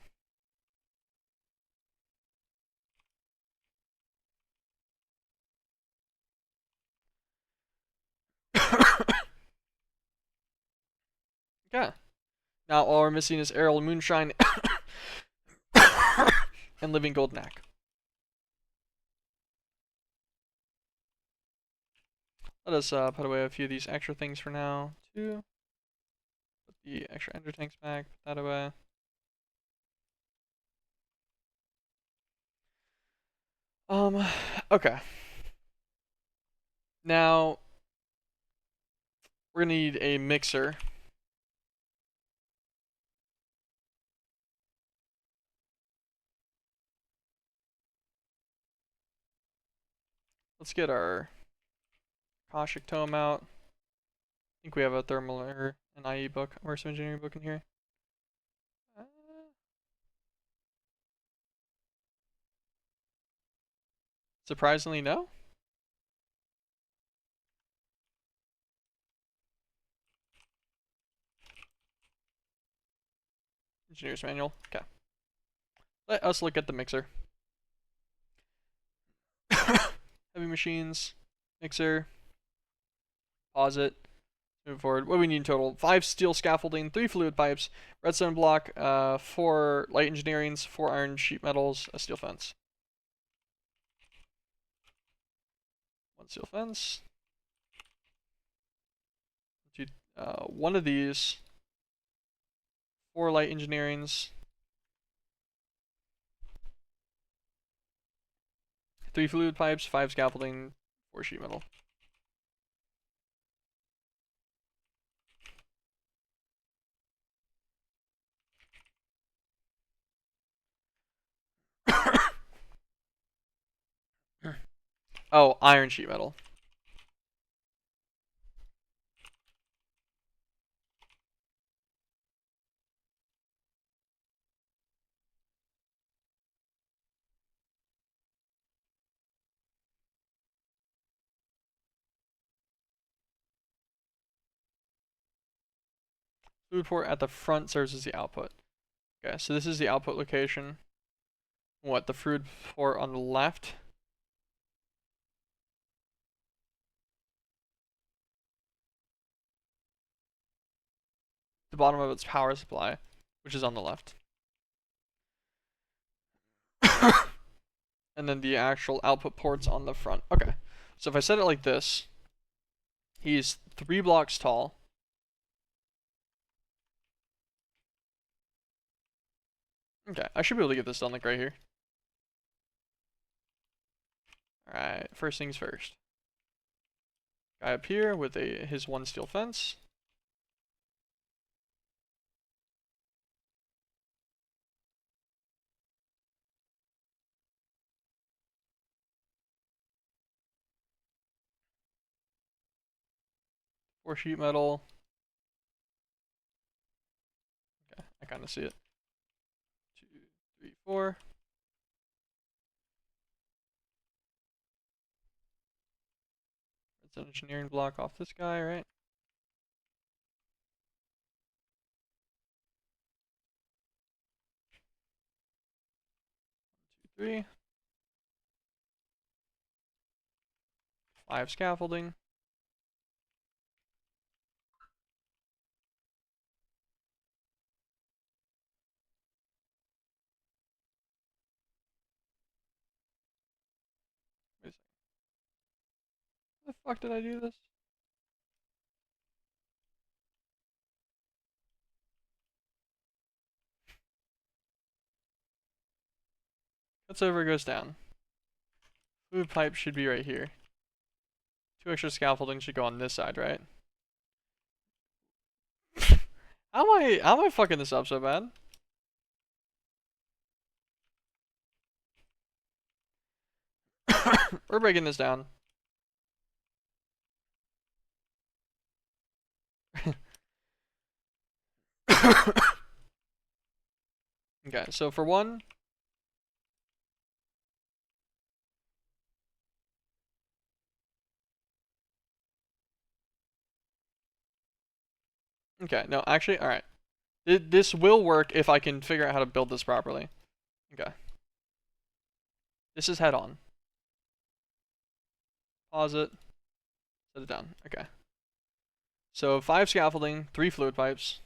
Okay. Now all we're missing is Aerial Moonshine and Living Gold Knack. Let us put away a few of these extra things for now, too. Put the extra ender tanks back, put that away. Okay. Now, we're gonna need a mixer. Let's get our Akashic Tome out. I think we have a thermal or an IE book, immersive engineering book in here. Surprisingly, no. Engineer's manual. Okay. Let us look at the mixer. Heavy machines, mixer. Pause it. Move forward. What do we need in total? 5 steel scaffolding, 3 fluid pipes, redstone block, 4 light engineerings, 4 iron sheet metals, a steel fence. 1 steel fence. One of these. 4 light engineerings. 3 fluid pipes, 5 scaffolding, 4 sheet metal. Oh, iron sheet metal. Fluid port at the front serves as the output. Okay, so this is the output location. What, the fluid port on the left? The bottom of its power supply, which is on the left. And then the actual output ports on the front. Okay, so if I set it like this, he's 3 blocks tall. Okay, I should be able to get this done like right here. Alright, first things first. Guy up here with his 1 steel fence. Four sheet metal. Okay, I kind of see it. 2, 3, 4. It's an engineering block off this guy, right? 1, 2, 3. 5 scaffolding. Wait a second. How the fuck did I do this? Cuts over, goes down. Fluid pipe should be right here. 2 extra scaffolding should go on this side, right? How am I fucking this up so bad? We're breaking this down. Okay, so for one, okay, no, actually, all right. This will work if I can figure out how to build this properly. Okay, this is head on. Pause it, set it down. Okay, so 5 scaffolding, 3 fluid pipes.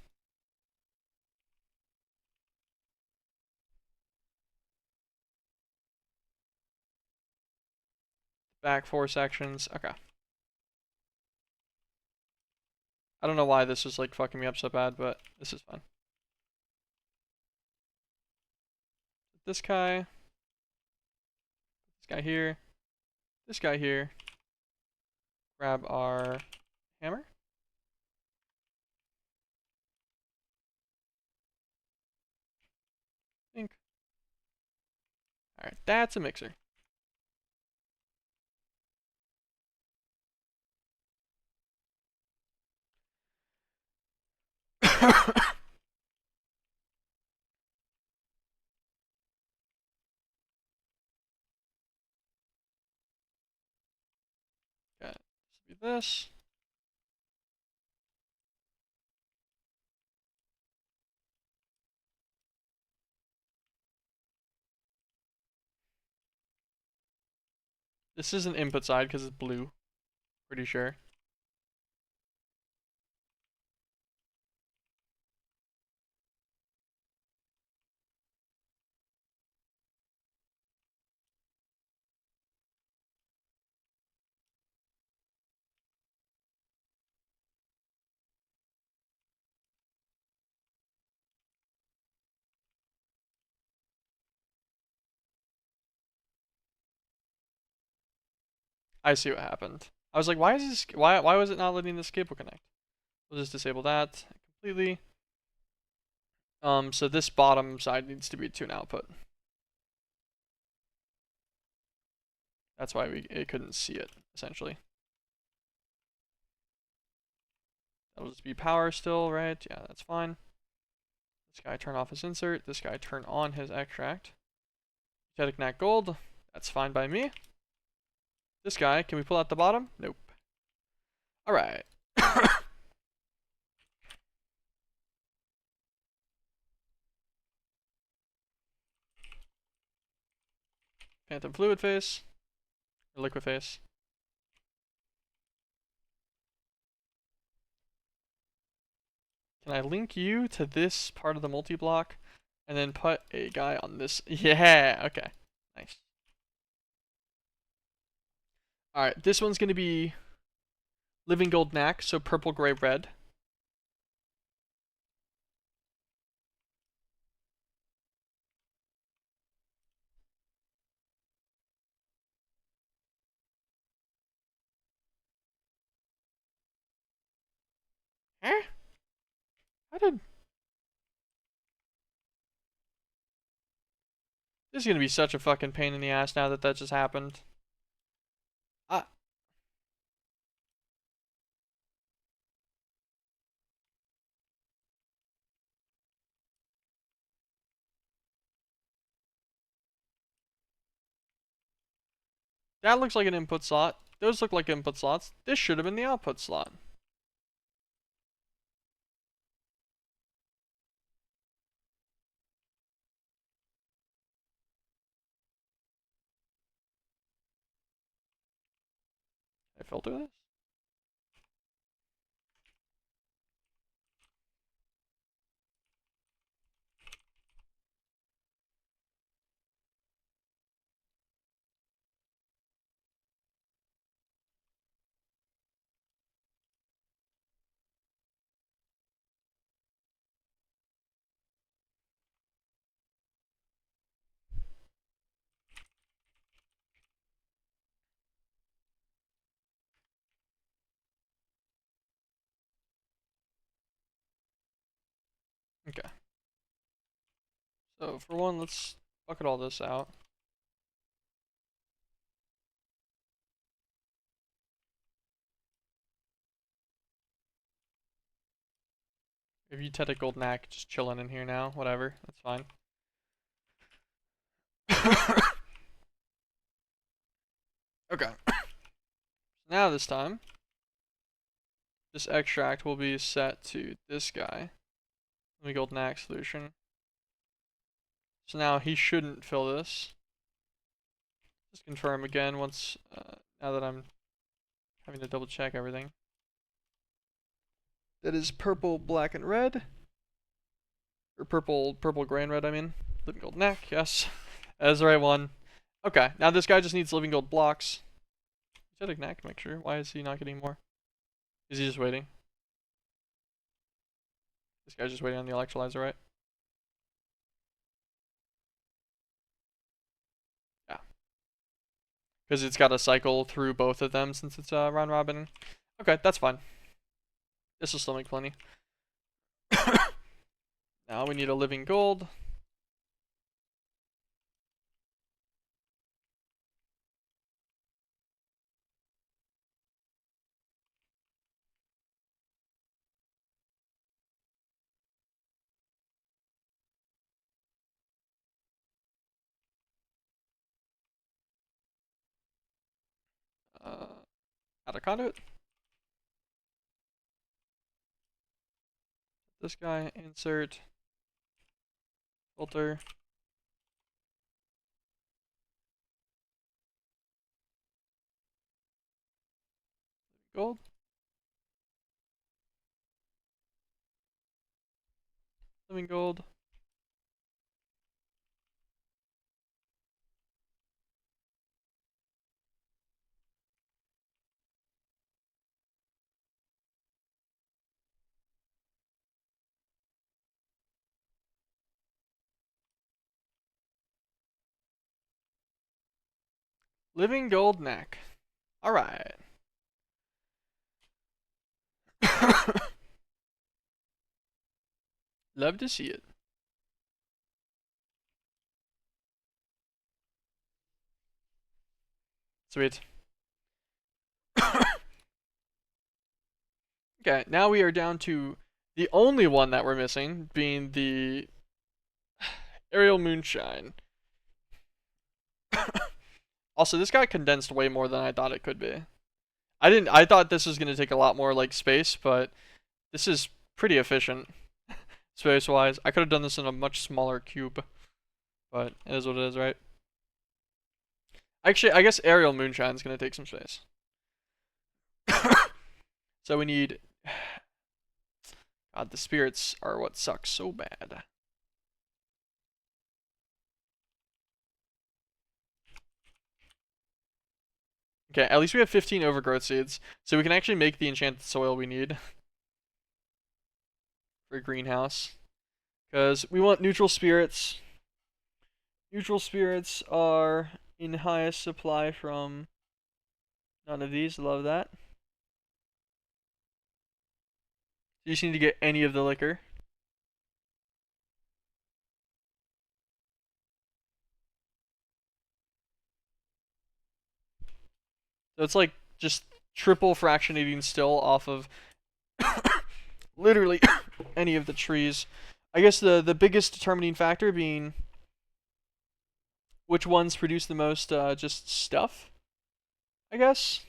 Back 4 sections. Okay. I don't know why this is like fucking me up so bad, but this is fine. This guy here, this guy here. Grab our hammer. Think. Alright, that's a mixer. Okay, this will be this. This is an input side because it's blue. Pretty sure. I see what happened. I was like, why is this? Why was it not letting this cable connect? We'll just disable that completely. So this bottom side needs to be to an output. That's why it couldn't see it essentially. That'll just be power still, right? Yeah, that's fine. This guy turn off his insert. This guy turn on his extract. Connect gold. That's fine by me. This guy, can we pull out the bottom? Nope. Alright. Phantom fluid face. Or liquid face. Can I link you to this part of the multi-block and then put a guy on this? Yeah, okay. Nice. Alright, this one's going to be living gold knack, so purple, gray, red. Eh? How did... This is going to be such a fucking pain in the ass now that just happened. That looks like an input slot. Those look like input slots. This should have been the output slot. I filter this? Okay. So for one, let's bucket all this out. If you Gold Knack just chilling in here now, whatever, that's fine. Okay. Now this time, this extract will be set to this guy. Let me go with NAC solution. So now he shouldn't fill this. Just confirm again once, now that I'm having to double check everything. That is purple, black, and red. Or purple, gray, and red, I mean. Living gold neck, yes. That is the right one. Okay, now this guy just needs living gold blocks. Is that a neck mixture? Why is he not getting more? Is he just waiting? This guy's just waiting on the electrolyzer, right? Yeah. Because it's got to cycle through both of them since it's round robin. Okay, that's fine. This will still make plenty. Now we need a living gold. Add a conduit. This guy, insert, filter. Gold. Living gold. Living gold neck. Alright. Love to see it. Sweet. Okay, now we are down to the only one that we're missing, being the aerial moonshine. Also, this got condensed way more than I thought it could be. I thought this was gonna take a lot more like space, but this is pretty efficient space-wise. I could have done this in a much smaller cube, but it is what it is, right? Actually, I guess aerial moonshine's gonna take some space. So we need. God, the spirits are what sucks so bad. Okay, at least we have 15 overgrowth seeds, so we can actually make the enchanted soil we need for a greenhouse. Because we want neutral spirits. Neutral spirits are in highest supply from none of these. Love that. You just need to get any of the liquor. So it's like just triple fractionating still off of literally any of the trees. I guess the biggest determining factor being which ones produce the most just stuff, I guess.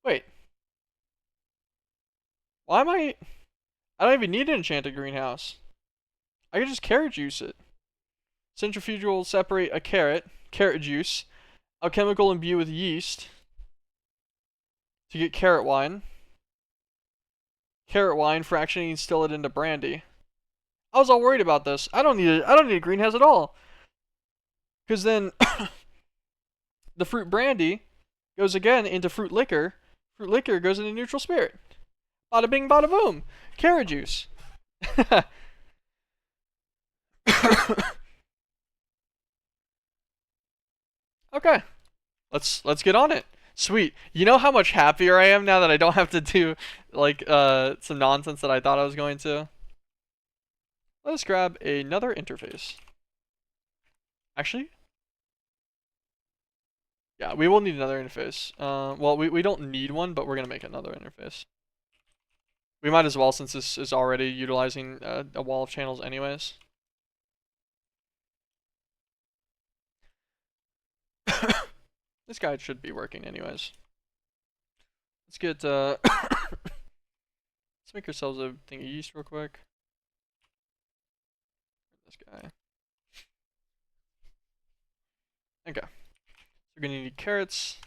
Wait. Why am I don't even need an enchanted greenhouse. I can just carrot juice it. Centrifugal separate a carrot juice, alchemical imbue with yeast to get carrot wine. Carrot wine fractionating still it into brandy. I was all worried about this. I don't need a greenhouse at all. Because then the fruit brandy goes again into fruit liquor. Fruit liquor goes into neutral spirit. Bada bing, bada boom. Carrot juice. Okay. Let's get on it. Sweet. You know how much happier I am now that I don't have to do like some nonsense that I thought I was going to. Let us grab another interface. Actually, yeah, we will need another interface. Well, we don't need one, but we're gonna make another interface. We might as well, since this is already utilizing a wall of channels anyways. This guide should be working anyways. Let's get, let's make ourselves a thing of yeast real quick. This guy. Okay. So we're gonna need carrots.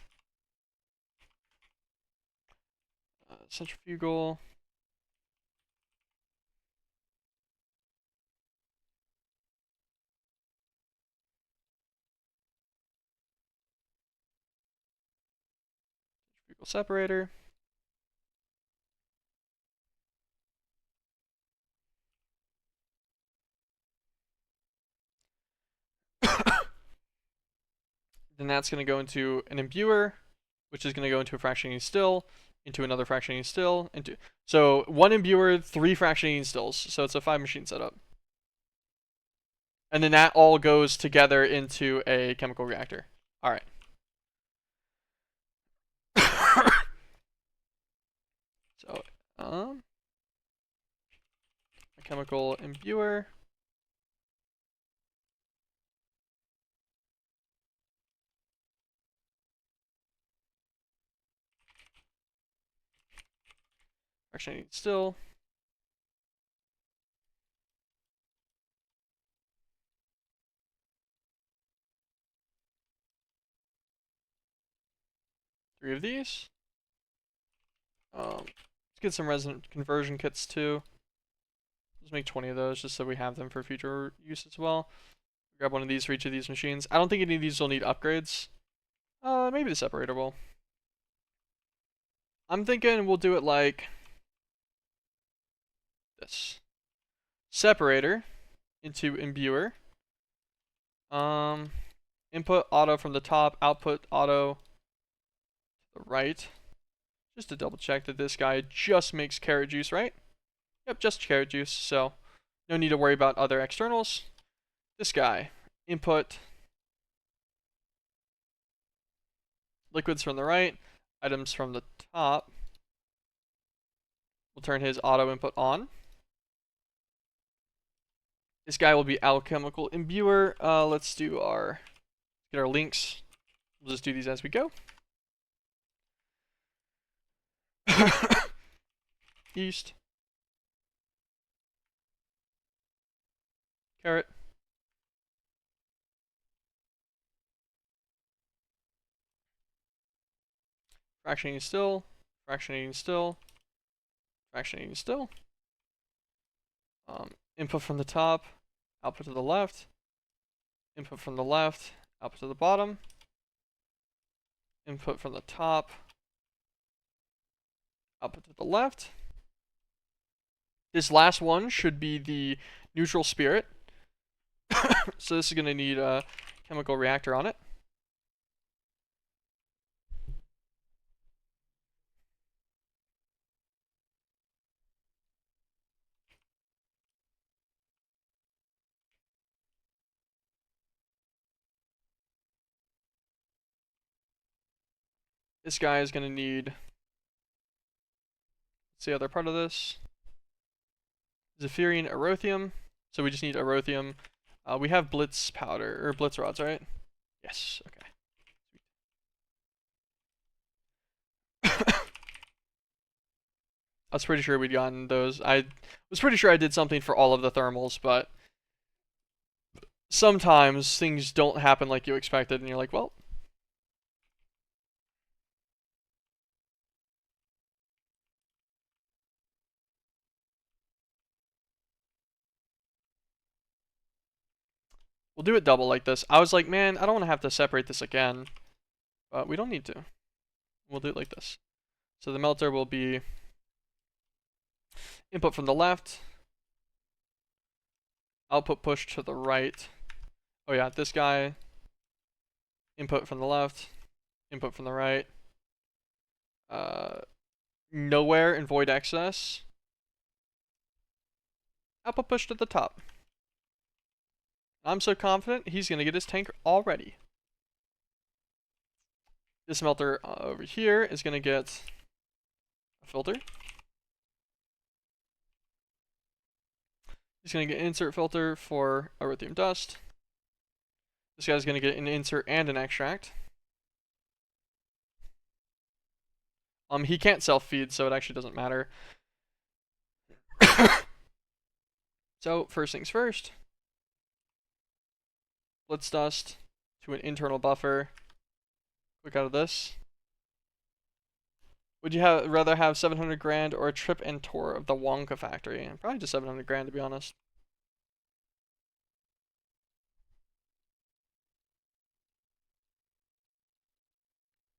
Centrifugal. Centrifugal separator. Then that's going to go into an imbuer, which is going to go into a fractionating still, into another fractionating still, so one imbuer, 3 fractionating stills. So it's a 5 machine setup. And then that all goes together into a chemical reactor. All right. So, a chemical imbuer. Fractionating still. Three of these. Let's get some resin conversion kits too. Let's make 20 of those just so we have them for future use as well. Grab one of these for each of these machines. I don't think any of these will need upgrades. Maybe the separator will. I'm thinking we'll do it like this. Separator into imbuer. Input auto from the top, output auto to the right. Just to double check that this guy just makes carrot juice, right? Yep, just carrot juice, so no need to worry about other externals. This guy, input liquids from the right, items from the top. We'll turn his auto input on. This guy will be alchemical imbuer. Let's get our links. We'll just do these as we go. Yeast. Carrot. Fractionating still. Fractionating still. Fractionating still. Input from the top, output to the left. Input from the left, output to the bottom. Input from the top, output to the left. This last one should be the neutral spirit. So this is going to need a chemical reactor on it. This guy is going to need, what's the other part of this? Zephyrian Erothium. So we just need Erothium. We have Blitz powder, or Blitz rods, right? Yes, okay. I was pretty sure we'd gotten those. I was pretty sure I did something for all of the thermals, but sometimes things don't happen like you expected, and you're like, well. We'll do it double like this. I was like, man, I don't want to have to separate this again, but we don't need to. We'll do it like this. So the melter will be input from the left, output push to the right. Oh yeah, this guy, input from the left, input from the right. Nowhere and void excess. Output push to the top. I'm so confident he's going to get his tank already. This melter over here is going to get a filter. He's going to get an insert filter for erythium dust. This guy's going to get an insert and an extract. He can't self-feed, so it actually doesn't matter. So, first things first. Blitz dust to an internal buffer. Click out of this. Would you rather have 700 grand or a trip and tour of the Wonka factory? Probably just 700 grand, to be honest.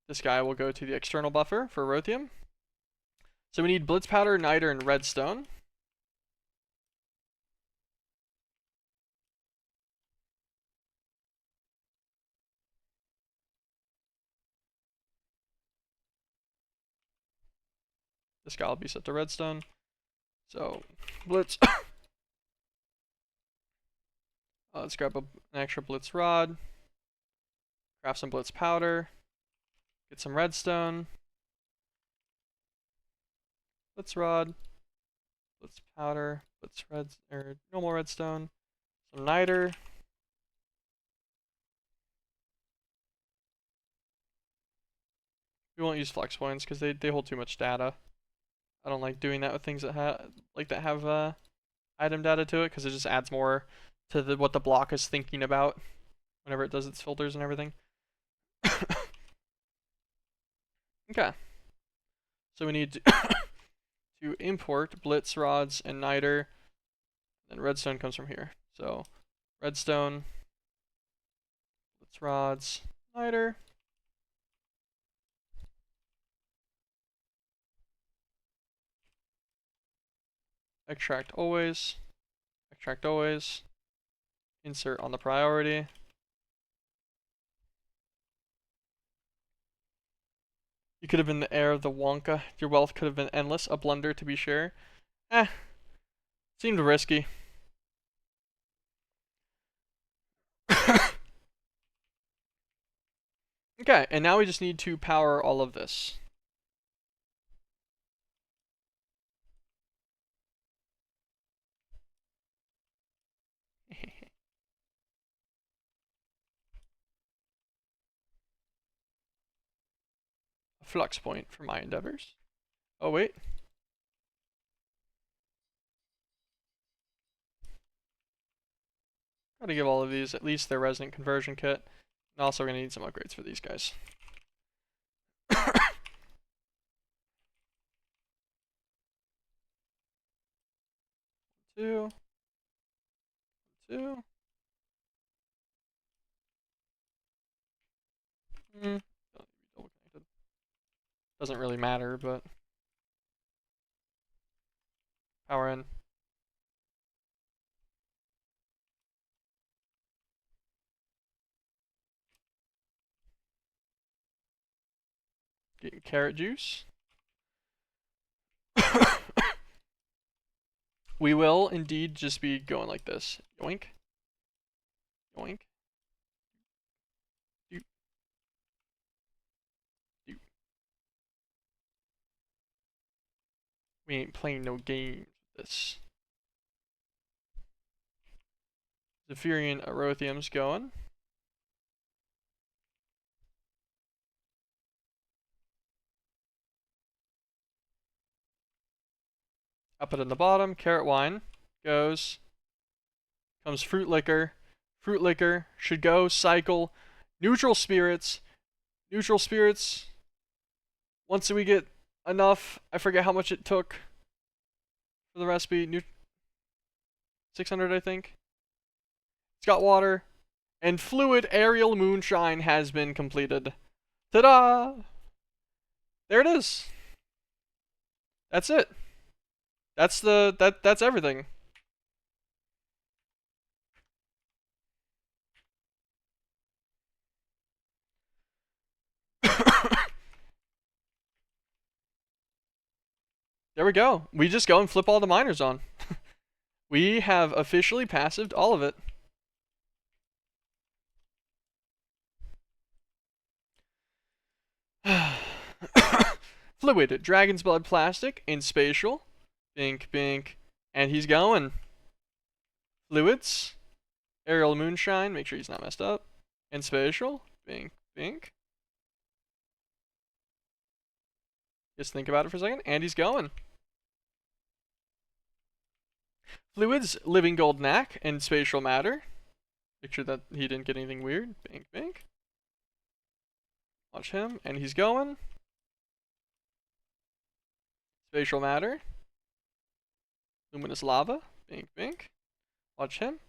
This guy will go to the external buffer for Rothium. So we need Blitz Powder, Niter, and Redstone. This guy will be set to Redstone. So, Blitz. Let's grab an extra Blitz Rod. Craft some Blitz Powder. Get some Redstone. Blitz Rod. Blitz Powder. Blitz normal Redstone. Some Niter. We won't use flex points because they hold too much data. I don't like doing that with things that have item data to it because it just adds more to what the block is thinking about whenever it does its filters and everything. Okay. So we need to import Blitz rods and Niter. Then Redstone comes from here. So Redstone, Blitz rods, Niter. Extract always. Extract always. Insert on the priority. You could have been the heir of the Wonka. Your wealth could have been endless. A blunder, to be sure. Seemed risky. Okay, and now we just need to power all of this. A flux point for my endeavors. Oh, wait. Gotta give all of these at least their resonant conversion kit. And also we're gonna need some upgrades for these guys. Two. Doesn't really matter, but power in. Getting carrot juice. We will indeed just be going like this. Yoink. Yoink. Doop. Doop. We ain't playing no games with this. Zephyrian Erothium's going. Up it in the bottom. Carrot wine goes. Comes fruit liquor. Fruit liquor should go. Cycle. Neutral spirits. Neutral spirits. Once we get enough, I forget how much it took for the recipe. 600, I think. It's got water. And fluid aerial moonshine has been completed. Ta-da! There it is. That's it. That's everything. There we go. We just go and flip all the miners on. We have officially passived all of it. Fluid, Dragon's Blood Plastic, in Spatial. Bink, bink. And he's going. Fluids, aerial moonshine, make sure he's not messed up, and spatial, bink, bink. Just think about it for a second, and he's going. Fluids, living gold knack, and spatial matter. Make sure that he didn't get anything weird. Bink, bink. Watch him, and he's going. Spatial matter. Luminous lava. Bink, bink. Watch him.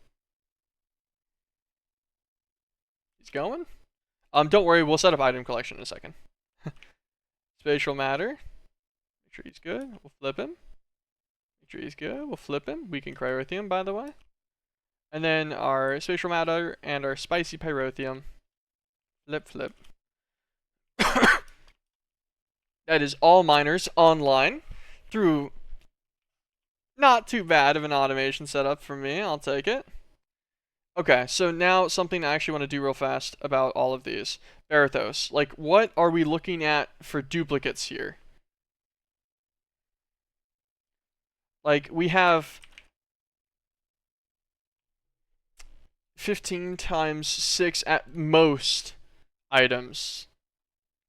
He's going. Don't worry, we'll set up item collection in a second. Spatial matter. Make sure he's good. We'll flip him. Make sure he's good. We'll flip him. We can Cryotheum, by the way. And then our spatial matter and our spicy pyrotheum. Flip, flip. That is all miners online through not too bad of an automation setup for me. I'll take it. Okay, so now something I actually want to do real fast about all of these. Barathos. Like, what are we looking at for duplicates here? Like, we have 15 times 6 at most items.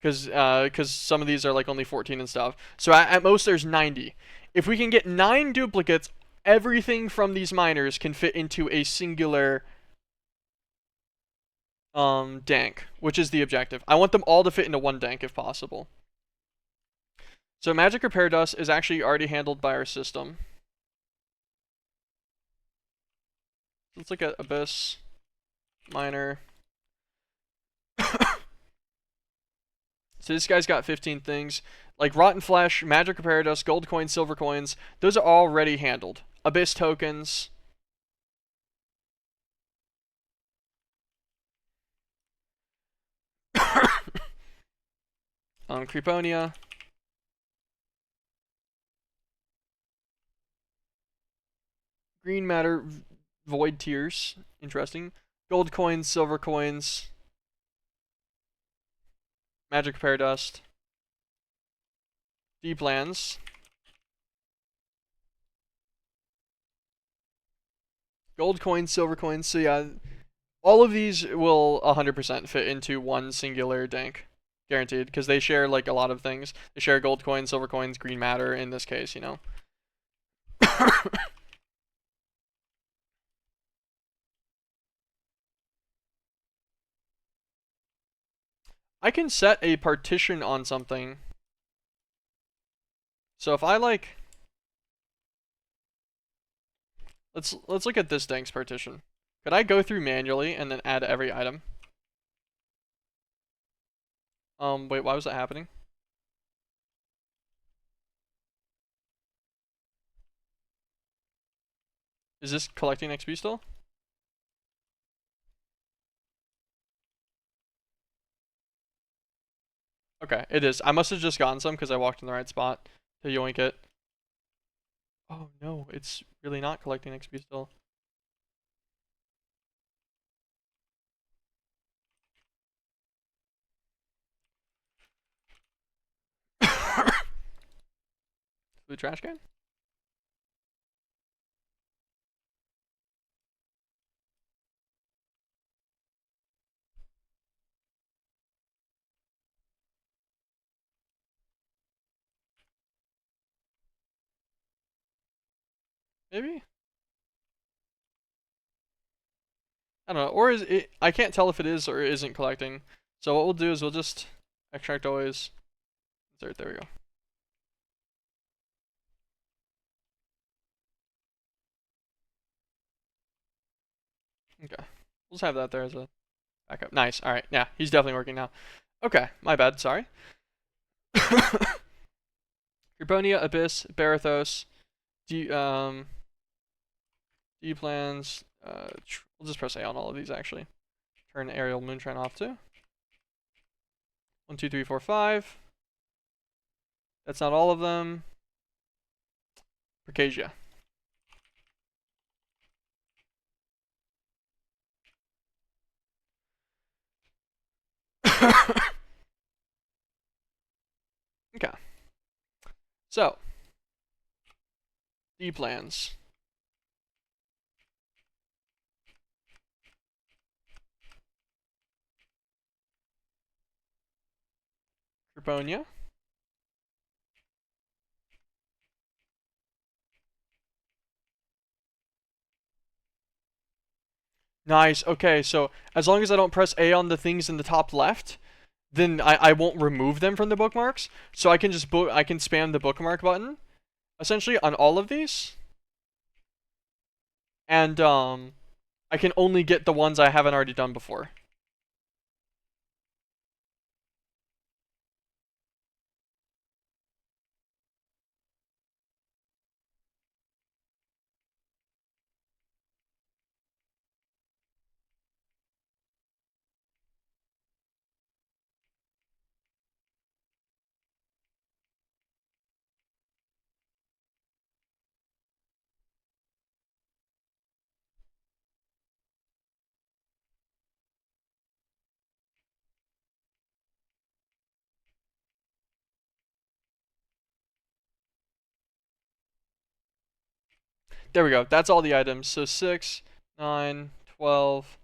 Because some of these are like only 14 and stuff. So at most there's 90. If we can get 9 duplicates, everything from these miners can fit into a singular dank, which is the objective. I want them all to fit into one dank if possible. So magic repair dust is actually already handled by our system. Let's look at abyss, miner. So this guy's got 15 things. Like rotten flesh, magic repair dust, gold coins, silver coins. Those are already handled. Abyss tokens. Creeponia. Green matter, void tears. Interesting. Gold coins, silver coins. Magic repair dust. Deep lands. Gold coins, silver coins. So yeah, all of these will 100% fit into one singular dank. Guaranteed. Because they share like a lot of things. They share gold coins, silver coins, green matter in this case, you know. I can set a partition on something. So if I like, let's look at this dank's partition. Could I go through manually and then add every item? Wait, why was that happening? Is this collecting XP still? Okay, it is. I must have just gotten some because I walked in the right spot to yoink it. Oh no, it's really not collecting XP still. The trash can? Maybe? I don't know. Or is it, I can't tell if it is or isn't collecting. So what we'll do is we'll just extract always. Insert, there we go. Okay. We'll just have that there as a backup. Nice. Alright. Yeah, he's definitely working now. Okay. My bad. Sorry. Creeponia, Abyss, Barathos, D plans. We'll just press A on all of these actually. Turn aerial moonshine off too. 1, 2, 3, 4, 5. That's not all of them. Percasia. Okay. So, D plans. Draponia. Nice. Okay, so as long as I don't press A on the things in the top left, then I won't remove them from the bookmarks. So I can just I can spam the bookmark button essentially on all of these, and I can only get the ones I haven't already done before. There we go. That's all the items. So 6, 9, 12,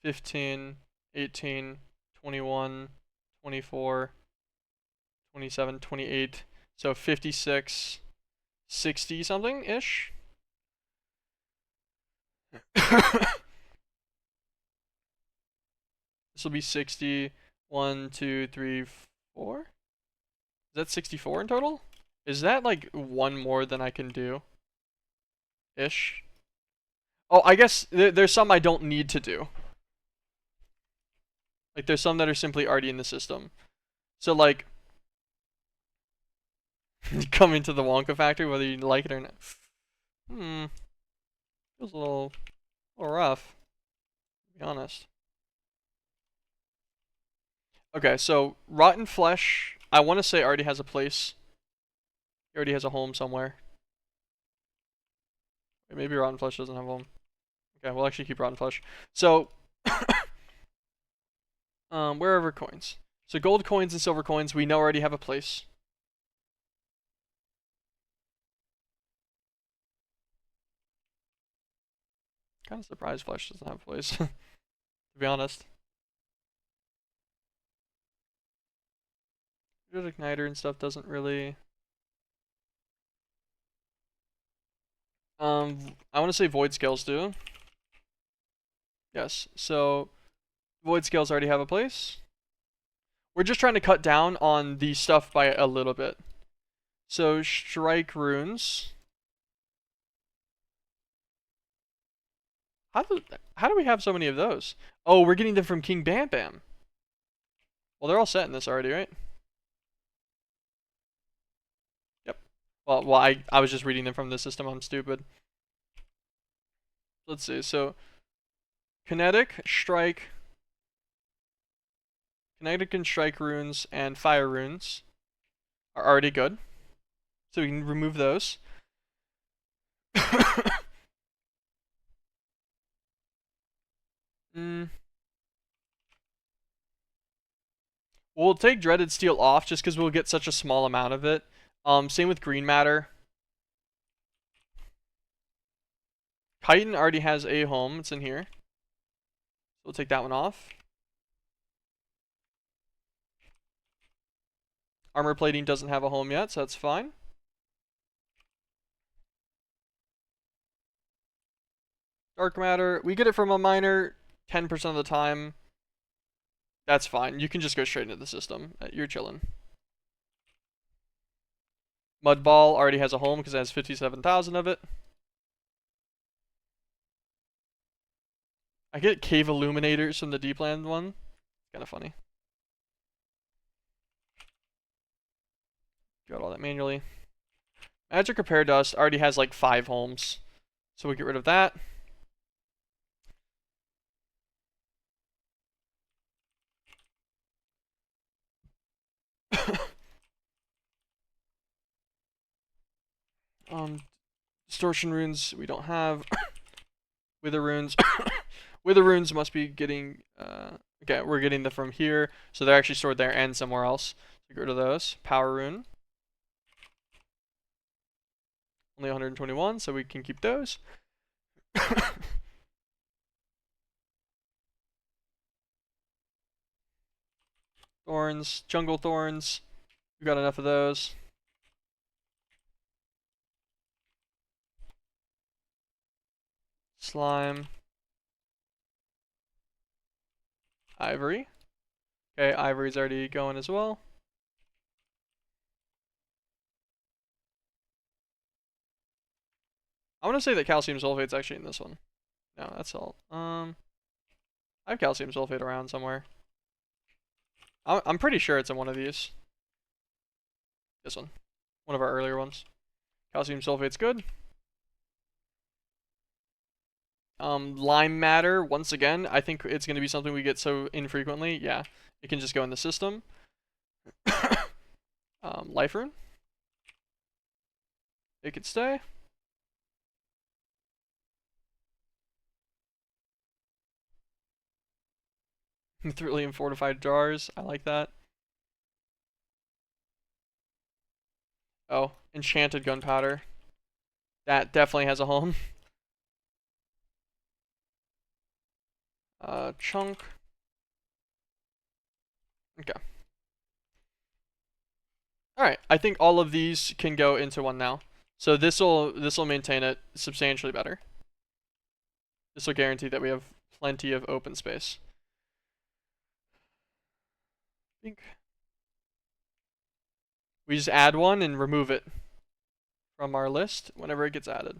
15, 18, 21, 24, 27, 28. So 56, 60 something ish. This will be 60. 1, 2, 3, 4. Is that 64 in total? Is that like one more than I can do? Ish. Oh, I guess there's some I don't need to do. Like there's some that are simply already in the system. So like coming to the Wonka factory, whether you like it or not. Feels a little rough, to be honest. Okay, so rotten flesh, I want to say already has a place. He already has a home somewhere. Maybe rotten flesh doesn't have a home. Okay, we'll actually keep rotten flesh. So, wherever coins. So gold coins and silver coins, we know already have a place. Kind of surprised flesh doesn't have a place, to be honest. Good igniter and stuff doesn't really. I want to say void scales do. Yes, so void scales already have a place. We're just trying to cut down on the stuff by a little bit. So strike runes. How do we have so many of those? Oh, we're getting them from King Bam Bam. Well, they're all set in this already, right? Yep. Well, I was just reading them from the system. I'm stupid. Let's see. So kinetic, strike, kinetic and strike runes and fire runes are already good. So we can remove those. We'll take dreaded steel off just because we'll get such a small amount of it. Same with green matter. Chitin already has a home. It's in here. So we'll take that one off. Armor plating doesn't have a home yet, so that's fine. Dark matter, we get it from a miner 10% of the time. That's fine. You can just go straight into the system. You're chilling. Mudball already has a home because it has 57,000 of it. I get cave illuminators from the deep land one. It's kind of funny. Got all that manually. Magic Repair Dust already has like 5 homes. So we get rid of that. Distortion runes we don't have. Wither runes. Wither runes must be getting. Okay, we're getting them from here, so they're actually stored there and somewhere else. So get rid of those. Power rune. Only 121, so we can keep those. Thorns, jungle thorns. We got enough of those. Slime. Ivory. Okay, ivory's already going as well. I want to say that calcium sulfate's actually in this one. No, that's all. I have calcium sulfate around somewhere. I'm pretty sure it's in one of these. This one. One of our earlier ones. Calcium sulfate's good. Lime matter, once again, I think it's going to be something we get so infrequently. Yeah, it can just go in the system. Life rune. It could stay. Thrillium fortified jars. I like that. Oh, enchanted gunpowder. That definitely has a home. Chunk. Okay. All right. I think all of these can go into one now. So this will maintain it substantially better. This will guarantee that we have plenty of open space. I think we just add one and remove it from our list whenever it gets added.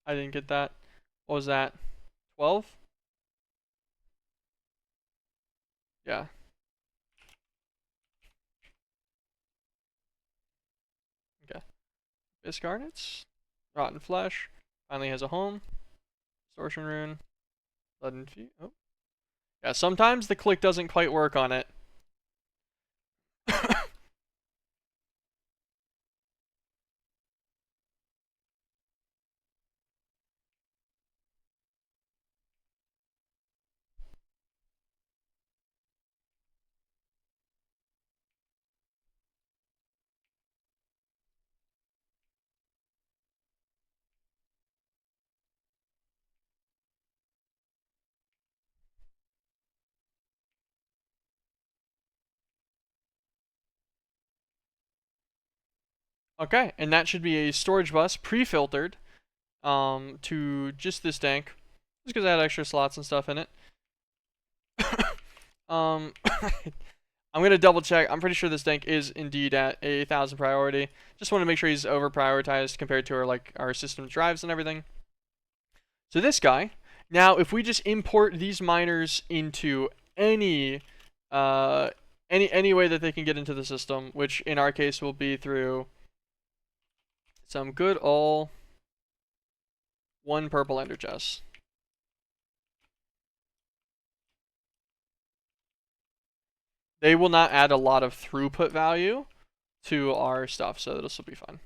I didn't get that. What was that? 12? Yeah. Okay. Biscarnets. Rotten Flesh. Finally has a home. Distortion Rune. Blood and Feet. Oh. Yeah, sometimes the click doesn't quite work on it. Okay, and that should be a storage bus pre-filtered to just this tank. Just because I had extra slots and stuff in it. I'm gonna double check. I'm pretty sure this tank is indeed at a 1,000 priority. Just want to make sure he's over prioritized compared to our system drives and everything. So this guy. Now, if we just import these miners into any any way that they can get into the system, which in our case will be through some good old one purple ender chest. They will not add a lot of throughput value to our stuff, so this will be fun.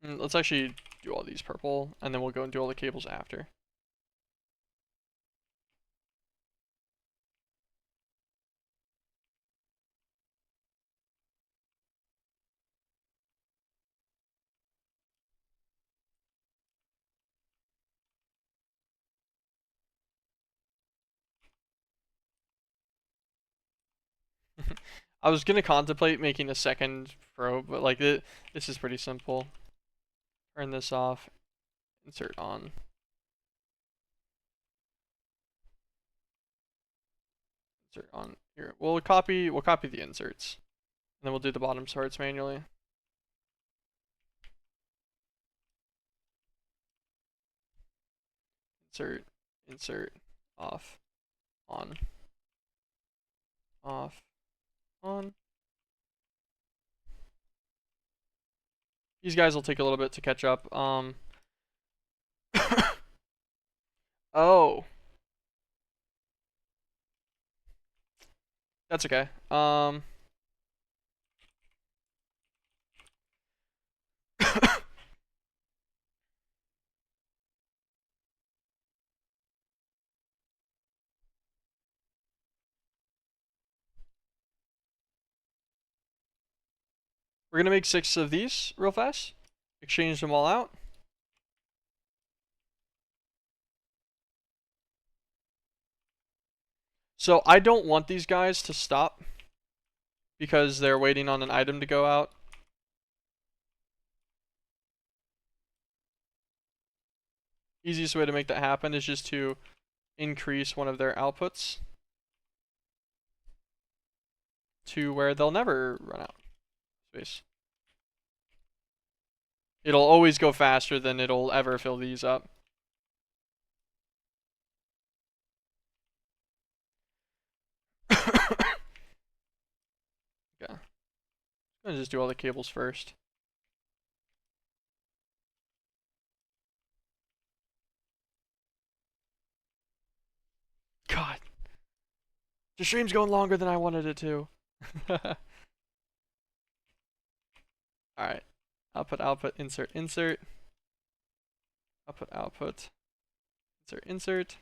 Let's actually do all these purple, and then we'll go and do all the cables after. I was gonna contemplate making a second probe, but like this is pretty simple. Turn this off, insert on. Insert on here. We'll copy the inserts. And then we'll do the bottom sorts manually. Insert, insert, off. On. Off. On. These guys will take a little bit to catch up. Oh. That's okay. We're gonna make 6 of these real fast. Exchange them all out. So I don't want these guys to stop because they're waiting on an item to go out. Easiest way to make that happen is just to increase one of their outputs to where they'll never run out of space. It'll always go faster than it'll ever fill these up. Okay. I'm gonna just do all the cables first. God. The stream's going longer than I wanted it to. Alright. Output, output, insert, insert. Output, output. Insert, insert.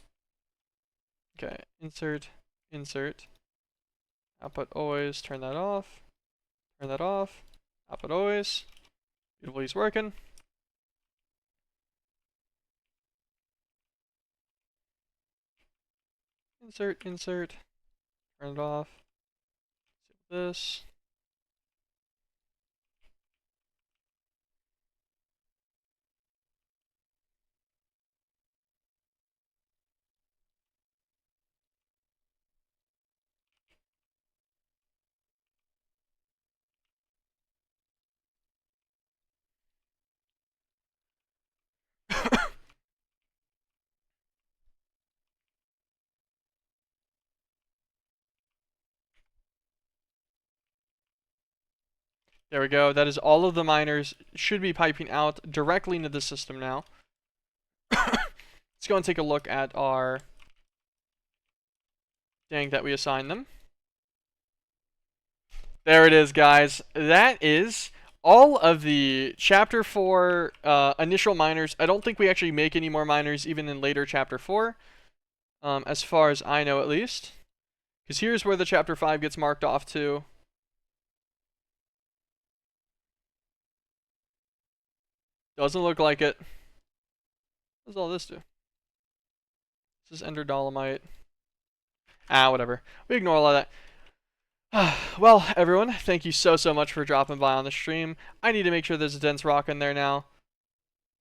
Okay, insert, insert. Output always, turn that off. Turn that off. Output always. Beautiful, he's working. Insert, insert. Turn it off. Save this. There we go. That is all of the miners should be piping out directly into the system now. Let's go and take a look at our thing that we assigned them. There it is, guys. That is all of the Chapter 4 initial miners. I don't think we actually make any more miners even in later Chapter 4, as far as I know at least. Because here's where the Chapter 5 gets marked off to. Doesn't look like it. What does all this do? This is Ender Dolomite. Ah, whatever. We ignore all of that. Well, everyone, thank you so much for dropping by on the stream. I need to make sure there's a dense rock in there now.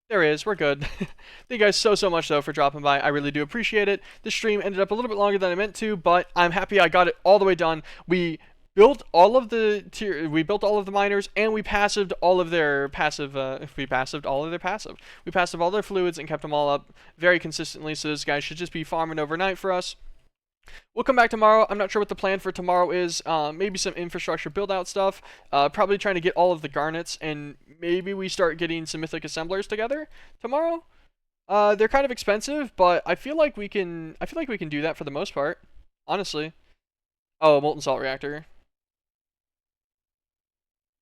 There is. We're good. Thank you guys so much, though, for dropping by. I really do appreciate it. The stream ended up a little bit longer than I meant to, but I'm happy I got it all the way done. We built all of the miners, and we passived all of their passive. We passived all of their passive. We passived all their fluids and kept them all up very consistently. So this guy should just be farming overnight for us. We'll come back tomorrow. I'm not sure what the plan for tomorrow is. Maybe some infrastructure build-out stuff. Probably trying to get all of the garnets, and maybe we start getting some mythic assemblers together tomorrow. They're kind of expensive, but I feel like we can. I feel like we can do that for the most part. Honestly. Oh, molten salt reactor.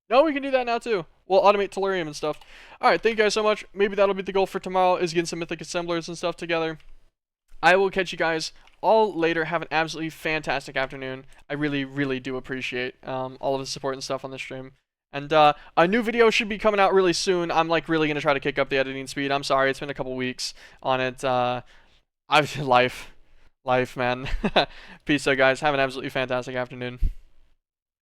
No, we can do that now too. We'll automate tellurium and stuff. All right, thank you guys so much. Maybe that'll be the goal for tomorrow, is getting some mythic assemblers and stuff together. I will catch you guys all later. Have an absolutely fantastic afternoon. I really do appreciate all of the support and stuff on the stream. And a new video should be coming out really soon. I'm like really gonna try to kick up the editing speed. I'm sorry, it's been a couple weeks on it. Life, man. Peace out, guys. Have an absolutely fantastic afternoon.